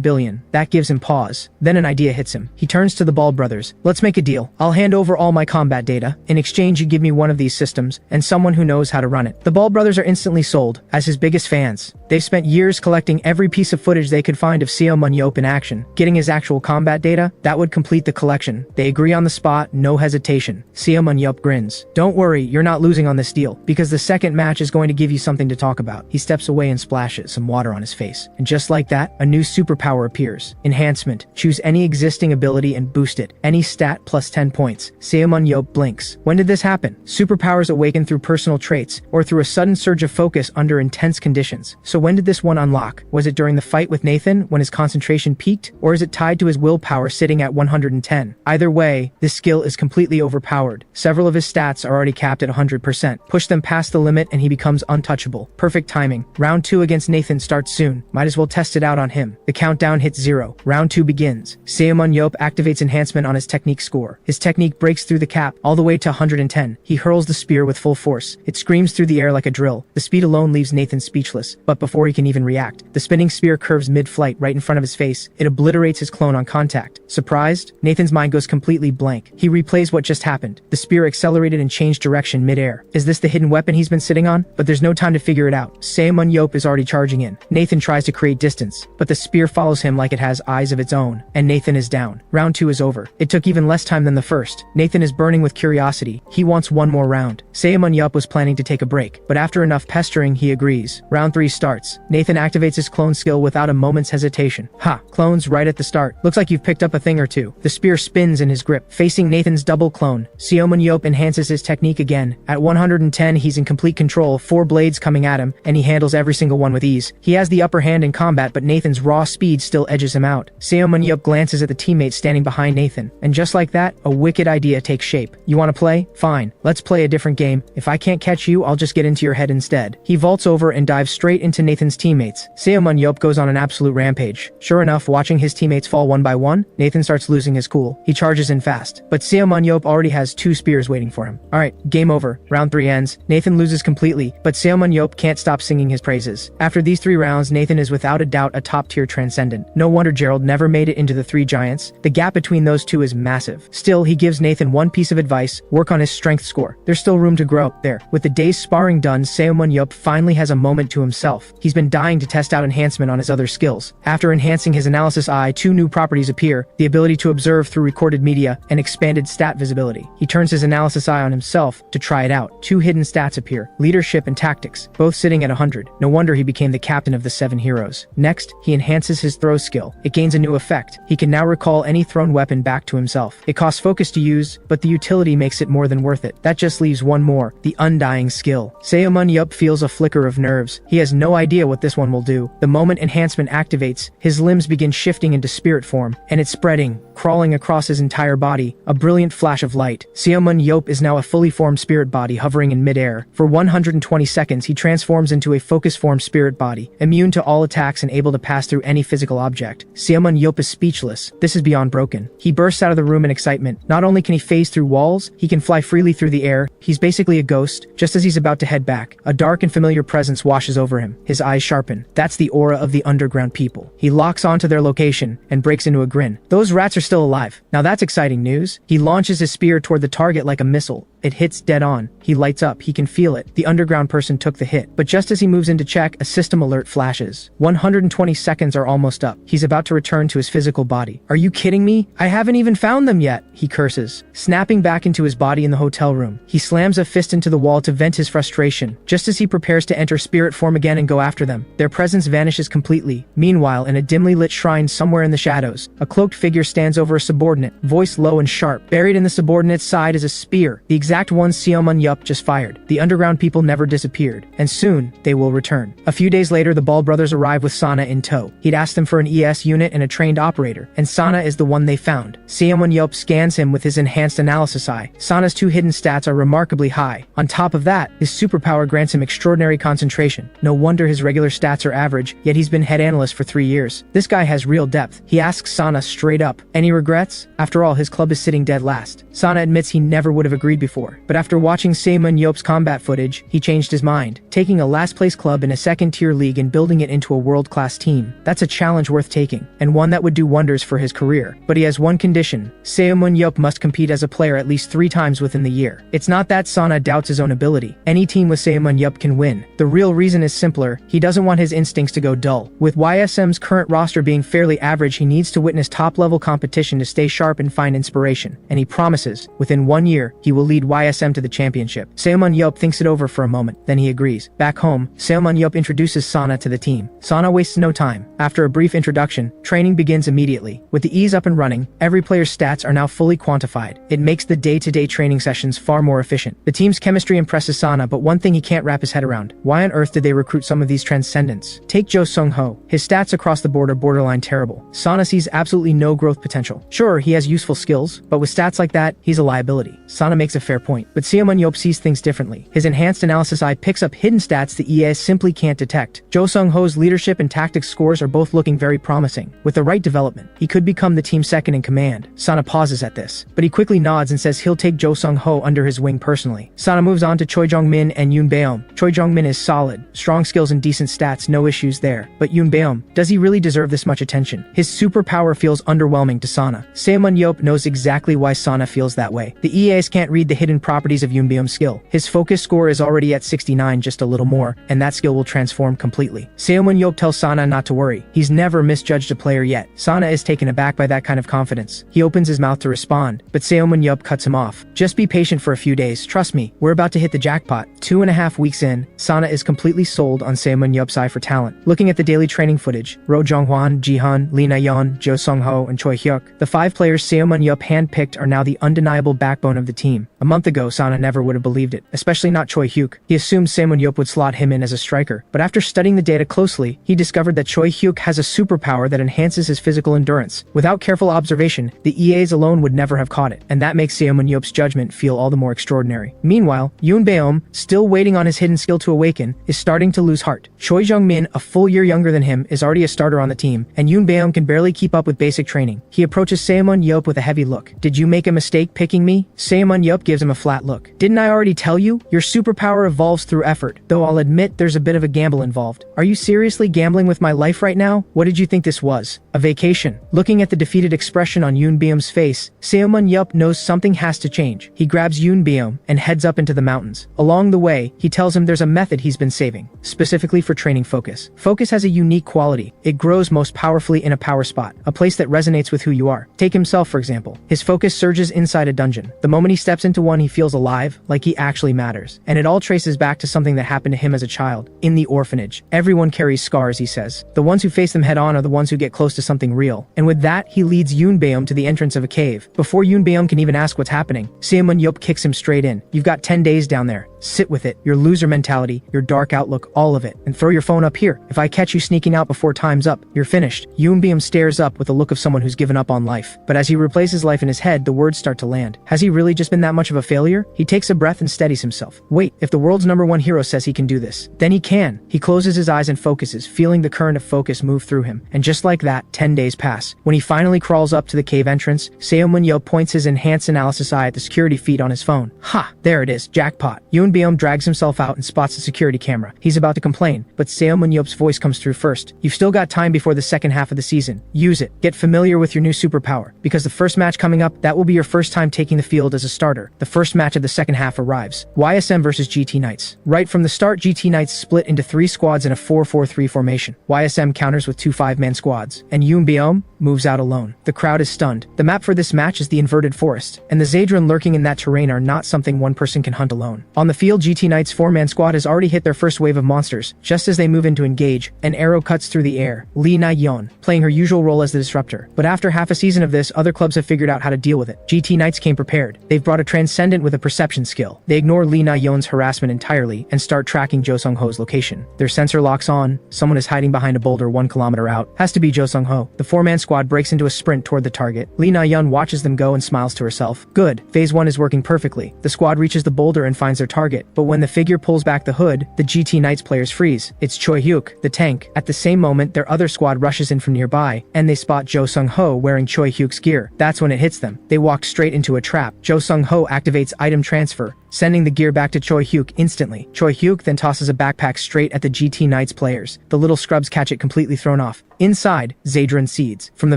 billion. That gives him pause. Then an idea hits him. He turns to the Bald brothers. Let's make a deal. I'll hand over all my combat data. In exchange, you give me one of these systems and someone who knows how to run it. The Bald brothers are instantly sold as his biggest fans. They've spent years collecting every piece of footage they could find of Ximen Ye in action. Getting his actual combat data, that would complete the collection. They agree on the spot, no hesitation. Ximen Ye grins. Don't worry, you're not losing on this deal, because the second match is going to give you something to talk about. He steps away and splashes some water on his face. And just like that, a new superpower appears. Enhancement. Choose any existing ability and boost it. Any stat plus 10 points. Ximen Ye blinks. When did this happen? Superpowers awaken through personal traits, or through a sudden surge of focus under intense conditions. So when did this one unlock? Was it during the fight with Nathan, when his concentration peaked? Or is it tied to his willpower sitting at 110? Either way, this skill is completely overpowered. Several of his stats are already capped at 100%. Push them past the limit and he becomes untouchable. Perfect timing. Round 2 against Nathan starts soon. Might as well test it out on him. The countdown hits 0. Round 2 begins. Ximen Ye activates enhancement on his technique score. His technique breaks through the cap, all the way to 110. He hurls the spear with full force. It screams through the air like a drill. The speed alone leaves Nathan speechless, but before he can even react, the spinning spear curves mid-flight right in front of his face. It obliterates his clone on contact. Surprised? Nathan's mind goes completely blank. He replays what just happened. The spear accelerated and changed direction mid-air. Is this the hidden weapon he's been sitting on? But there's no time to figure it out. Ximen Ye is already charging in. Nathan tries to create distance, but the spear follows him like it has eyes of its own, and Nathan is down. Round 2 is over. It took even less time than the first. Nathan is burning with curiosity. He wants one more round. Ximen Ye was planning to take a break, but after enough pestering, he agrees. Round 3 starts. Nathan activates his clone skill without a moment's hesitation. Ha! Clones right at the start. Looks like you've picked up a thing or two. The spear spins in his grip, facing Nathan's double clone. Ximen Ye enhances his technique again. At 110, he's in complete control, 4 blades coming at him, and he handles every single one with ease. He has the upper hand in combat, but Nathan's raw speed still edges him out. Ximen Ye glances at the teammates standing behind Nathan, and just like that, a wicked idea takes shape. "You wanna play? Fine. Let's play a different game. If I can't catch you, I'll just get into your head instead." He vaults over and dives straight into Nathan's teammates. Ximen Ye goes on an absolute rampage. Sure enough, watching his teammates fall one by one, Nathan starts losing his cool. He charges in fast, but Ximen Ye already has 2 spears waiting for him. Alright, game over. Round 3 ends. Nathan loses completely, but Ximen Ye can't stop singing his praises. After these 3 rounds, Nathan is without a doubt a top-tier transcendent. No wonder Gerald never made it into the 3 giants. The gap between those 2 is massive. Still, he gives Nathan one piece of advice: work on his strength score. There's still room to grow there. With the day's sparring done, Ximen Ye finally has a moment to himself. He's been dying to test out enhancement on his other skills. After enhancing his analysis eye, 2 new properties appear: the ability to observe through recorded media and expanded stat visibility. He turns his analysis eye on himself to try it out. 2 hidden stats appear: leadership and tactics, both sitting at 100. No wonder he became the captain of the 7 heroes. Next, he enhances his throw skill. It gains a new effect. He can now recall any thrown weapon back to himself. It costs focus to use, but the utility makes it more than worth it. That just leaves one more: the undying skill. Ximen Ye feels a flicker of nerves. He has no idea what this one will do. The moment enhancement activates, his limbs begin shifting into spirit form, and it's spreading, crawling across his entire body. A brilliant flash of light. Ximen Ye is now a fully formed spirit body hovering in midair. For 120 seconds, he transforms into a focus-formed spirit body, immune to all attacks and able to pass through any physical object. Ximen Ye is speechless. This is beyond broken. He bursts out of the room in excitement. Not only can he phase through walls, he can fly freely through the air. He's basically a ghost. Just as he's about to head back, a dark and familiar presence washes over him. His eyes sharpen. That's the aura of the underground people. He locks onto their location and breaks into a grin. Those rats are still alive. Now that's exciting news. He launches his spear toward the target like a missile. It hits dead on. He lights up. He can feel it. The underground person took the hit. But just as he moves in to check, a system alert flashes. 120 seconds are almost up. He's about to return to his physical body. "Are you kidding me? I haven't even found them yet," he curses. Snapping back into his body in the hotel room, he slams a fist into the wall to vent his frustration. Just as he prepares to enter spirit form again and go after them, their presence vanishes completely. Meanwhile, in a dimly lit shrine somewhere in the shadows, a cloaked figure stands over a subordinate, voice low and sharp. Buried in the subordinate's side is a spear, the exact one Ximen Ye just fired. The underground people never disappeared, and soon they will return. A few days later, the Ball brothers arrive with Sana in tow. He'd asked them for an ES unit and a trained operator, and Sana is the one they found. Ximen Ye scans him with his enhanced analysis eye. Sana's 2 hidden stats are remarkably high. On top of that, his superpower grants him extraordinary concentration. No wonder his regular stats are average, yet he's been head analyst for 3 years. This guy has real depth. He asks Sana straight up, "Any regrets?" After all, his club is sitting dead last. Sana admits he never would have agreed before, but after watching Ximen Ye's combat footage, he changed his mind, taking a last-place club in a second-tier league and building it into a world-class team. That's a challenge worth taking, and one that would do wonders for his career. But he has one condition: Ximen Ye must compete as a player at least 3 times within the year. It's not that Sana doubts his own ability. Any team with Ximen Ye can win. The real reason is simpler: he doesn't want his instincts to go dull. With YSM's current roster being fairly average, he needs to witness top-level competition to stay sharp and find inspiration. And he promises, within 1 year, he will lead YSM to the championship. Ximen Ye thinks it over for a moment, then he agrees. Back home, Ximen Ye introduces Sana to the team. Sana wastes no time. After a brief introduction, training begins immediately. With the ease up and running, every player's stats are now fully quantified. It makes the day-to-day training sessions far more efficient. The team's chemistry impresses Sana, but one thing he can't wrap his head around: why on earth did they recruit some of these transcendents? Take Jo Sung-ho. His stats across the board are borderline terrible. Sana sees absolutely no growth potential. Sure, he has useful skills, but with stats like that, he's a liability. Sana makes a fair point, but Ximen Ye sees things differently. His enhanced analysis eye picks up hidden stats the EA simply can't detect. Jo Sung-ho's leadership and tactics scores are both looking very promising. With the right development, he could become the team's second in command. Sana pauses at this, but he quickly nods and says he'll take Jo Sung-ho under his wing personally. Sana moves on to Choi Jong-min and Yoon Baeom. Choi Jong-min is solid, strong skills and decent stats, no issues there. But Yoon Baeom, does he really deserve this much attention? His superpower feels underwhelming to Sana. Ximen Ye knows exactly why Sana feels that way. The EAs can't read the hidden properties of Yoon Baeom's skill. His focus score is already at 69, just a little more, and that skill will transform completely. Ximen Ye tells Sana not to worry. He's never misjudged a player yet. Sana is taken aback by that kind of confidence. He opens his mouth to respond, but Ximen Ye cuts him off. Just be patient for a few days. Trust me, we're about to hit the jackpot. 2.5 weeks in, Sana is completely sold on Ximen Ye's eye for talent. Looking at the daily training footage, Ro Jonghwan, Jihan, Lee Na-yeon, Jo Sung-ho, and Choi Hyuk, the 5 players Ximen Ye handpicked are now the undeniable backbone of the team. A month ago, Sana never would have believed it, especially not Choi Hyuk. He assumed Ximen Ye would slot him in as a striker, but after studying the data closely, he discovered that Choi Hyuk has a superpower that enhances his physical endurance. Without careful observation, the EAs alone would never have caught it, and that makes Ximen Ye's judgment feel all the more extraordinary. Meanwhile, Yoon Beom, still waiting on his hidden skill to awaken, is starting to lose heart. Choi Jung-min, a full year younger than him, is already a starter on the team, and Yoon Beom can barely keep up with basic training. He approaches Ximen Ye with a heavy look. "Did you make a mistake picking me?" Ximen Ye gives him a flat look. "Didn't I already tell you? Your superpower evolves through effort, though I'll admit there's a bit of a gamble involved. Are you seriously gambling with my life right now? What did you think this was? A vacation?" Looking at the defeated expression on Yoon Beom's face, Ximen Ye knows something has to change. He grabs Yoon Beom and heads up into the mountains. Along the way, he tells him there's a method he's been saving, specifically for training focus. Focus has a unique quality. It grows most powerfully in a power spot, a place that resonates with who you are. Take himself, for example. His focus surges inside a dungeon. The moment he steps into one, he feels alive, like he actually matters. And it all traces back to something that happened to him as a child, in the orphanage. Everyone carries scars, he says. The ones who face them head on are the ones who get close to something real. And with that, he leads Yoon Beom to the entrance of a cave. Before Yoon Beom can even ask what's happening, Ximen Ye kicks him straight in. "You've got 10 days down there. Sit with it, your loser mentality, your dark outlook, all of it. And throw your phone up here. If I catch you sneaking out before time's up, you're finished." Yoon Beom stares up with the look of someone who's given up on life. But as he replays his life in his head, the words start to land. Has he really just been that much of a failure? He takes a breath and steadies himself. Wait, if the world's #1 hero says he can do this, then he can. He closes his eyes and focuses, feeling the current of focus move through him. And just like that, 10 days pass. When he finally crawls up to the cave entrance, Ximen Ye points his enhanced analysis eye at the security feed on his phone. Ha! There it is, jackpot. Yoon Beom drags himself out and spots the security camera. He's about to complain, but Ximen Ye's voice comes through first. "You've still got time before the second half of the season. Use it. Get familiar with your new superpower. Because the first match coming up, that will be your first time taking the field as a starter. The first match of the second half arrives. YSM versus GT Knights." Right from the start, GT Knights split into 3 squads in a 4-4-3 formation. YSM counters with 2 5-man squads, and Yoon Beom moves out alone. The crowd is stunned. The map for this match is the inverted forest, and the Zadron lurking in that terrain are not something one person can hunt alone. On the field, GT Knights' 4-man squad has already hit their first wave of monsters. Just as they move in to engage, an arrow cuts through the air. Lee Na-yeon, playing her usual role as the disruptor. But after half a season of this, other clubs have figured out how to deal with it. GT Knights came prepared. They've brought a transcendent with a perception skill. They ignore Lee Na-yeon's harassment entirely and start tracking Jo Sung-ho's location. Their sensor locks on. Someone is hiding behind a boulder 1 kilometer out. Has to be Jo Sung-ho. The 4-man squad breaks into a sprint toward the target. Lee Na-yeon watches them go and smiles to herself. Good. Phase 1 is working perfectly. The squad reaches the boulder and finds their target. But when the figure pulls back the hood, the GT Knights players freeze. It's Choi Hyuk, the tank. At the same moment, their other squad rushes in from nearby, and they spot Jo Sung-ho wearing Choi Hyuk's gear. That's when it hits them. They walked straight into a trap. Jo Sung-ho activates item transfer, sending the gear back to Choi Hyuk instantly. Choi Hyuk then tosses a backpack straight at the GT Knights players. The little scrubs catch it completely thrown off. Inside, Zadron seeds. From the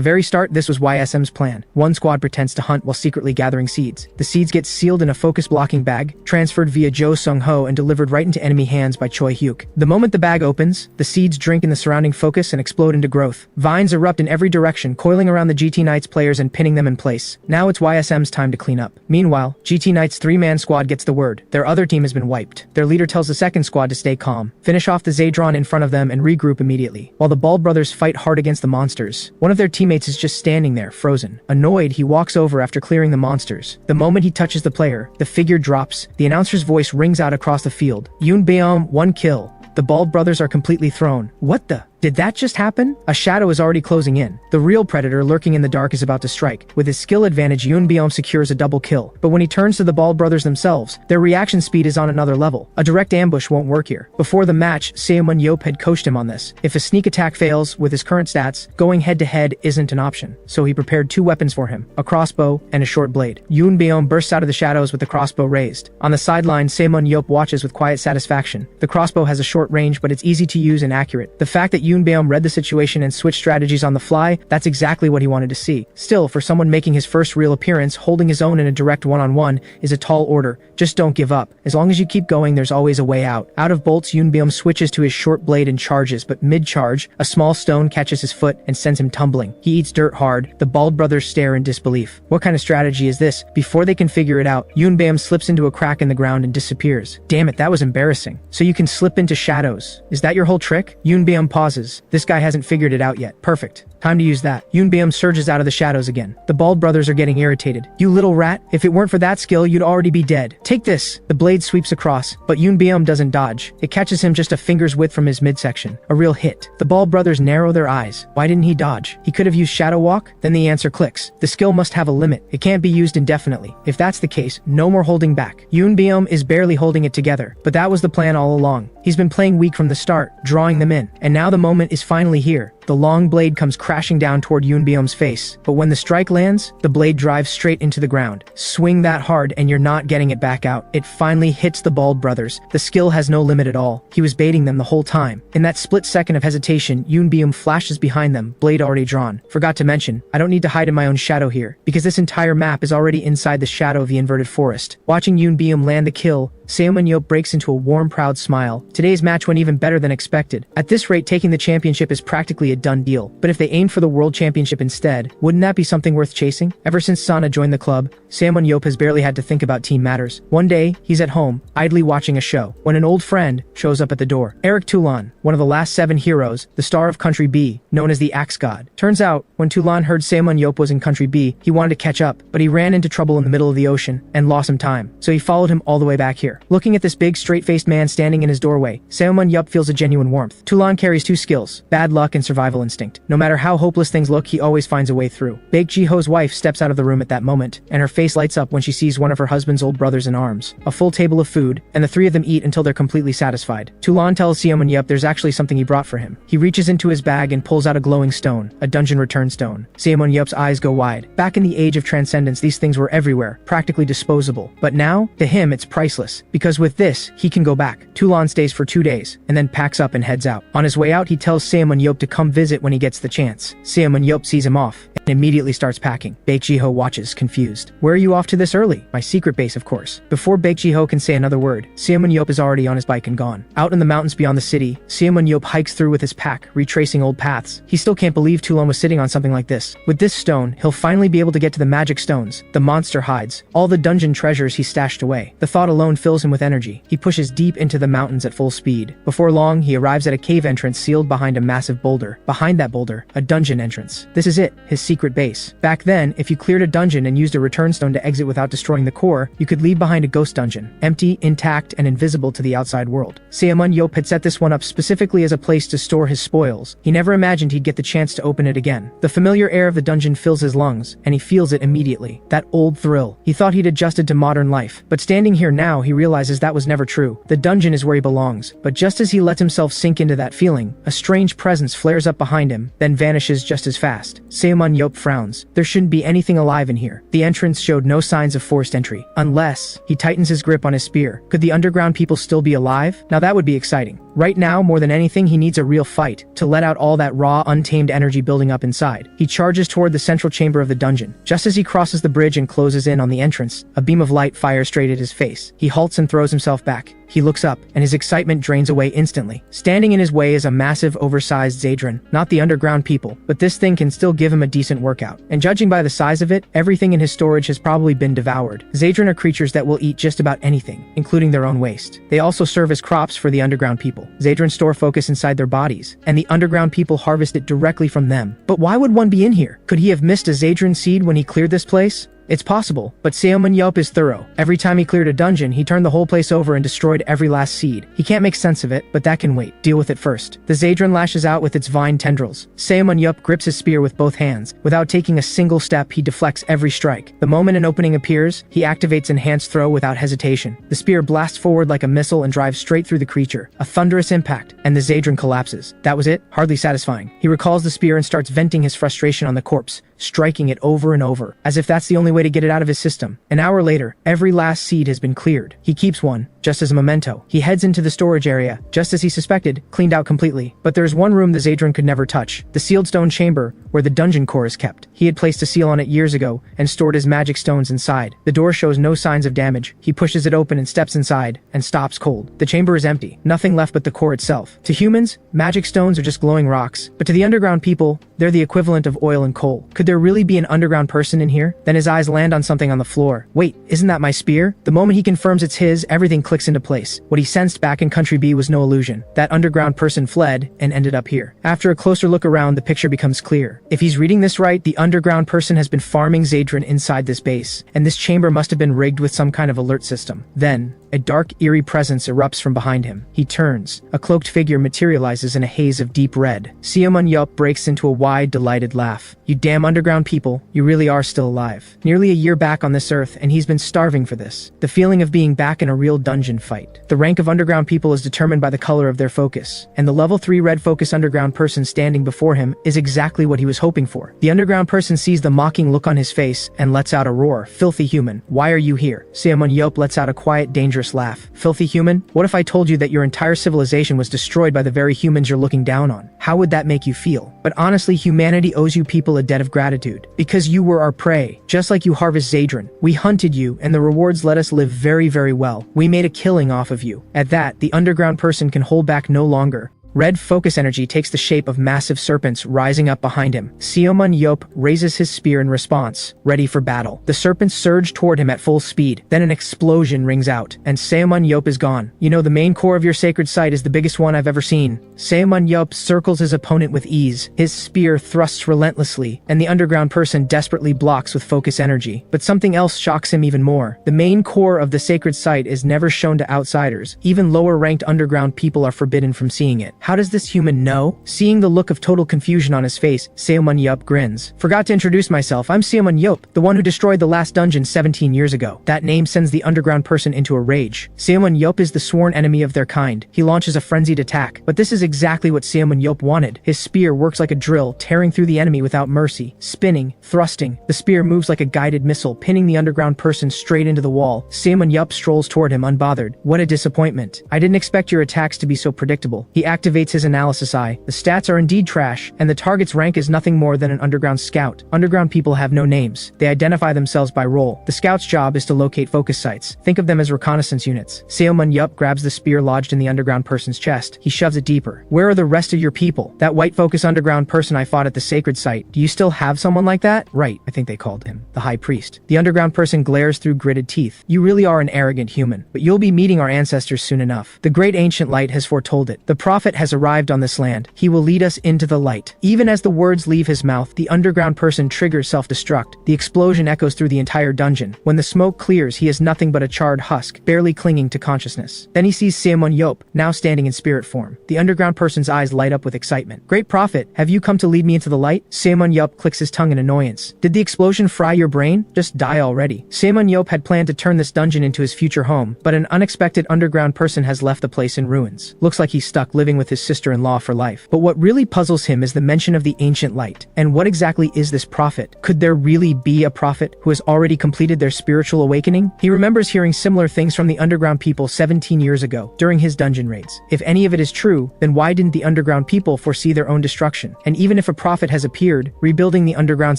very start, this was YSM's plan. One squad pretends to hunt while secretly gathering seeds. The seeds get sealed in a focus blocking bag, transferred via Jo Sung-ho and delivered right into enemy hands by Choi Hyuk. The moment the bag opens, the seeds drink in the surrounding focus and explode into growth. Vines erupt in every direction, coiling around the GT Knights players and pinning them in place. Now it's YSM's time to clean up. Meanwhile, GT Knights' 3-man squad gets the word. Their other team has been wiped. Their leader tells the second squad to stay calm, finish off the Zadron in front of them and regroup immediately. While the Bald brothers fight hard against the monsters, one of their teammates is just standing there, frozen. Annoyed, he walks over after clearing the monsters. The moment he touches the player, the figure drops. The announcer's voice rings out across the field. Yoon Beom, 1 kill. The Bald brothers are completely thrown. What the? Did that just happen? A shadow is already closing in. The real predator lurking in the dark is about to strike. With his skill advantage, Yoon Beom secures a double kill. But when he turns to the Bald brothers themselves, their reaction speed is on another level. A direct ambush won't work here. Before the match, Ximen Ye had coached him on this. If a sneak attack fails, with his current stats, going head-to-head isn't an option. So he prepared 2 weapons for him, a crossbow and a short blade. Yoon Beom bursts out of the shadows with the crossbow raised. On the sideline, Ximen Ye watches with quiet satisfaction. The crossbow has a short range, but it's easy to use and accurate. The fact that Yoon Beom read the situation and switched strategies on the fly, that's exactly what he wanted to see. Still, for someone making his first real appearance, holding his own in a direct one-on-one is a tall order. Just don't give up. As long as you keep going, there's always a way out. Out of bolts, Yoon Beom switches to his short blade and charges, but mid-charge, a small stone catches his foot and sends him tumbling. He eats dirt hard. The Bald brothers stare in disbelief. What kind of strategy is this? Before they can figure it out, Yoon Beom slips into a crack in the ground and disappears. Damn it, that was embarrassing. So you can slip into shadows. Is that your whole trick? Yoon Beom pauses. senses. This guy hasn't figured it out yet. Perfect. Time to use that. Yunbeom surges out of the shadows again. The bald brothers are getting irritated. You little rat, if it weren't for that skill, you'd already be dead. Take this. The blade sweeps across, but Yunbeom doesn't dodge. It catches him just a finger's width from his midsection. A real hit. The bald brothers narrow their eyes. Why didn't he dodge? He could have used Shadow Walk? Then the answer clicks. The skill must have a limit. It can't be used indefinitely. If that's the case, no more holding back. Yunbeom is barely holding it together, but that was the plan all along. He's been playing weak from the start, drawing them in, and now the moment is finally here. The long blade comes crashing down toward Yunbeom's face, but when the strike lands, the blade drives straight into the ground. Swing that hard and you're not getting it back out. It finally hits the bald brothers. The skill has no limit at all. He was baiting them the whole time. In that split second of hesitation, Yunbeom flashes behind them, blade already drawn. Forgot to mention, I don't need to hide in my own shadow here, because this entire map is already inside the shadow of the inverted forest. Watching Yunbeom land the kill, Ximen Ye breaks into a warm, proud smile. Today's match went even better than expected. At this rate, taking the championship is practically a done deal. But if they aimed for the world championship instead, wouldn't that be something worth chasing? Ever since Sana joined the club, Ximen Ye has barely had to think about team matters. One day, he's at home, idly watching a show, when an old friend shows up at the door. Eric Tulan, one of the last 7 heroes, the star of Country B, known as the Axe God. Turns out, when Tulan heard Ximen Ye was in Country B, he wanted to catch up, but he ran into trouble in the middle of the ocean and lost some time, so he followed him all the way back here. Looking at this big, straight-faced man standing in his doorway, Ximen Ye feels a genuine warmth. Tulan carries 2 skills, bad luck and survival instinct. No matter how hopeless things look, he always finds a way through. Baek Ji-ho's wife steps out of the room at that moment, and her face lights up when she sees one of her husband's old brothers in arms. A full table of food, and the 3 of them eat until they're completely satisfied. Tulan tells Ximen Ye there's actually something he brought for him. He reaches into his bag and pulls out a glowing stone, a dungeon return stone. Ximen Ye's eyes go wide. Back in the age of transcendence, these things were everywhere, practically disposable. But now, to him, it's priceless, because with this, he can go back. Tulan stays for 2 days, and then packs up and heads out. On his way out, he tells Ximen Ye to come visit when he gets the chance. Ximen Ye sees him off, and immediately starts packing. Baek Ji-ho watches, confused. Where are you off to this early? My secret base, of course. Before Baek Ji-ho can say another word, Ximen Ye is already on his bike and gone. Out in the mountains beyond the city, Ximen Ye hikes through with his pack, retracing old paths. He still can't believe Tulan was sitting on something like this. With this stone, he'll finally be able to get to the magic stones, the monster hides, all the dungeon treasures he stashed away. The thought alone fills him with energy. He pushes deep into the mountains at full speed. Before long, he arrives at a cave entrance sealed behind a massive boulder. Behind that boulder, a dungeon entrance. This is it, his secret base. Back then, if you cleared a dungeon and used a return stone to exit without destroying the core, you could leave behind a ghost dungeon, empty, intact, and invisible to the outside world. Ximen Ye had set this one up specifically as a place to store his spoils. He never imagined he'd get the chance to open it again. The familiar air of the dungeon fills his lungs, and he feels it immediately. That old thrill. He thought he'd adjusted to modern life, but standing here now, he realizes that was never true. The dungeon is where he belongs, but just as he lets himself sink into that feeling, a strange presence flares up behind him, then vanishes just as fast. Ximen Ye frowns. There shouldn't be anything alive in here. The entrance showed no signs of forced entry. Unless, he tightens his grip on his spear. Could the underground people still be alive? Now that would be exciting. Right now, more than anything, he needs a real fight to let out all that raw, untamed energy building up inside. He charges toward the central chamber of the dungeon. Just as he crosses the bridge and closes in on the entrance, a beam of light fires straight at his face. He halts and throws himself back. He looks up, and his excitement drains away instantly. Standing in his way is a massive, oversized Zadran. Not the underground people, but this thing can still give him a decent workout. And judging by the size of it, everything in his storage has probably been devoured. Zadran are creatures that will eat just about anything, including their own waste. They also serve as crops for the underground people. Zadran store focus inside their bodies, and the underground people harvest it directly from them. But why would one be in here? Could he have missed a Zadran seed when he cleared this place? It's possible, but Ximen Ye is thorough. Every time he cleared a dungeon, he turned the whole place over and destroyed every last seed. He can't make sense of it, but that can wait. Deal with it first. The Zadran lashes out with its vine tendrils. Ximen Ye grips his spear with both hands. Without taking a single step, he deflects every strike. The moment an opening appears, he activates Enhanced Throw without hesitation. The spear blasts forward like a missile and drives straight through the creature. A thunderous impact, and the Zadran collapses. That was it? Hardly satisfying. He recalls the spear and starts venting his frustration on the corpse, striking it over and over, as if that's the only way to get it out of his system. An hour later, every last seed has been cleared. He keeps one, just as a memento. He heads into the storage area, just as he suspected, cleaned out completely. But there's one room the Zadran could never touch, the sealed stone chamber, where the dungeon core is kept. He had placed a seal on it years ago, and stored his magic stones inside. The door shows no signs of damage. He pushes it open and steps inside, and stops cold. The chamber is empty, nothing left but the core itself. To humans, magic stones are just glowing rocks, but to the underground people, they're the equivalent of oil and coal. Could there really be an underground person in here? Then his eyes land on something on the floor. Wait, isn't that my spear? The moment he confirms it's his, everything clicks into place. What he sensed back in Country B was no illusion. That underground person fled and ended up here. After a closer look around, the picture becomes clear. If he's reading this right, the underground person has been farming Zadran inside this base, and this chamber must have been rigged with some kind of alert system. Then, a dark, eerie presence erupts from behind him. He turns. A cloaked figure materializes in a haze of deep red. Ximen Ye breaks into a wide, delighted laugh. You damn underground people, you really are still alive. Nearly a year back on this earth, and he's been starving for this. The feeling of being back in a real dungeon fight. The rank of underground people is determined by the color of their focus, and the level 3 red focus underground person standing before him is exactly what he was hoping for. The underground person sees the mocking look on his face and lets out a roar. Filthy human, why are you here? Ximen Ye lets out a quiet, dangerous laugh. Filthy human? What if I told you that your entire civilization was destroyed by the very humans you're looking down on? How would that make you feel? But honestly, humanity owes you people a debt of gratitude. Because you were our prey, just like you harvest Zadran. We hunted you, and the rewards let us live very, very well. We made a killing off of you. At that, the underground person can hold back no longer. Red focus energy takes the shape of massive serpents rising up behind him. Ximen Ye raises his spear in response, ready for battle. The serpents surge toward him at full speed. Then an explosion rings out, and Ximen Ye is gone. You know, the main core of your sacred site is the biggest one I've ever seen. Ximen Ye circles his opponent with ease. His spear thrusts relentlessly, and the underground person desperately blocks with focus energy. But something else shocks him even more. The main core of the sacred site is never shown to outsiders. Even lower-ranked underground people are forbidden from seeing it. How does this human know? Seeing the look of total confusion on his face, Ximen Ye grins. Forgot to introduce myself. I'm Ximen Ye, the one who destroyed the last dungeon 17 years ago. That name sends the underground person into a rage. Ximen Ye is the sworn enemy of their kind. He launches a frenzied attack. But this is exactly what Ximen Ye wanted. His spear works like a drill, tearing through the enemy without mercy. Spinning, thrusting. The spear moves like a guided missile, pinning the underground person straight into the wall. Ximen Ye strolls toward him unbothered. What a disappointment. I didn't expect your attacks to be so predictable. He activates his analysis eye. The stats are indeed trash, and the target's rank is nothing more than an underground scout. Underground people have no names. They identify themselves by role. The scout's job is to locate focus sites. Think of them as reconnaissance units. Ximen Ye grabs the spear lodged in the underground person's chest. He shoves it deeper. Where are the rest of your people? That white focus underground person I fought at the sacred site. Do you still have someone like that? Right, I think they called him the high priest. The underground person glares through gritted teeth. You really are an arrogant human, but you'll be meeting our ancestors soon enough. The great ancient light has foretold it. The prophet has arrived on this land. He will lead us into the light. Even as the words leave his mouth, the underground person triggers self-destruct. The explosion echoes through the entire dungeon. When the smoke clears, he is nothing but a charred husk, barely clinging to consciousness. Then he sees Ximen Ye, now standing in spirit form. The underground person's eyes light up with excitement. Great prophet, have you come to lead me into the light? Ximen Ye clicks his tongue in annoyance. Did the explosion fry your brain? Just die already. Ximen Ye had planned to turn this dungeon into his future home, but an unexpected underground person has left the place in ruins. Looks like he's stuck living with his sister-in-law for life. But what really puzzles him is the mention of the ancient light. And what exactly is this prophet? Could there really be a prophet who has already completed their spiritual awakening? He remembers hearing similar things from the underground people 17 years ago, during his dungeon raids. If any of it is true, then why didn't the underground people foresee their own destruction? And even if a prophet has appeared, rebuilding the underground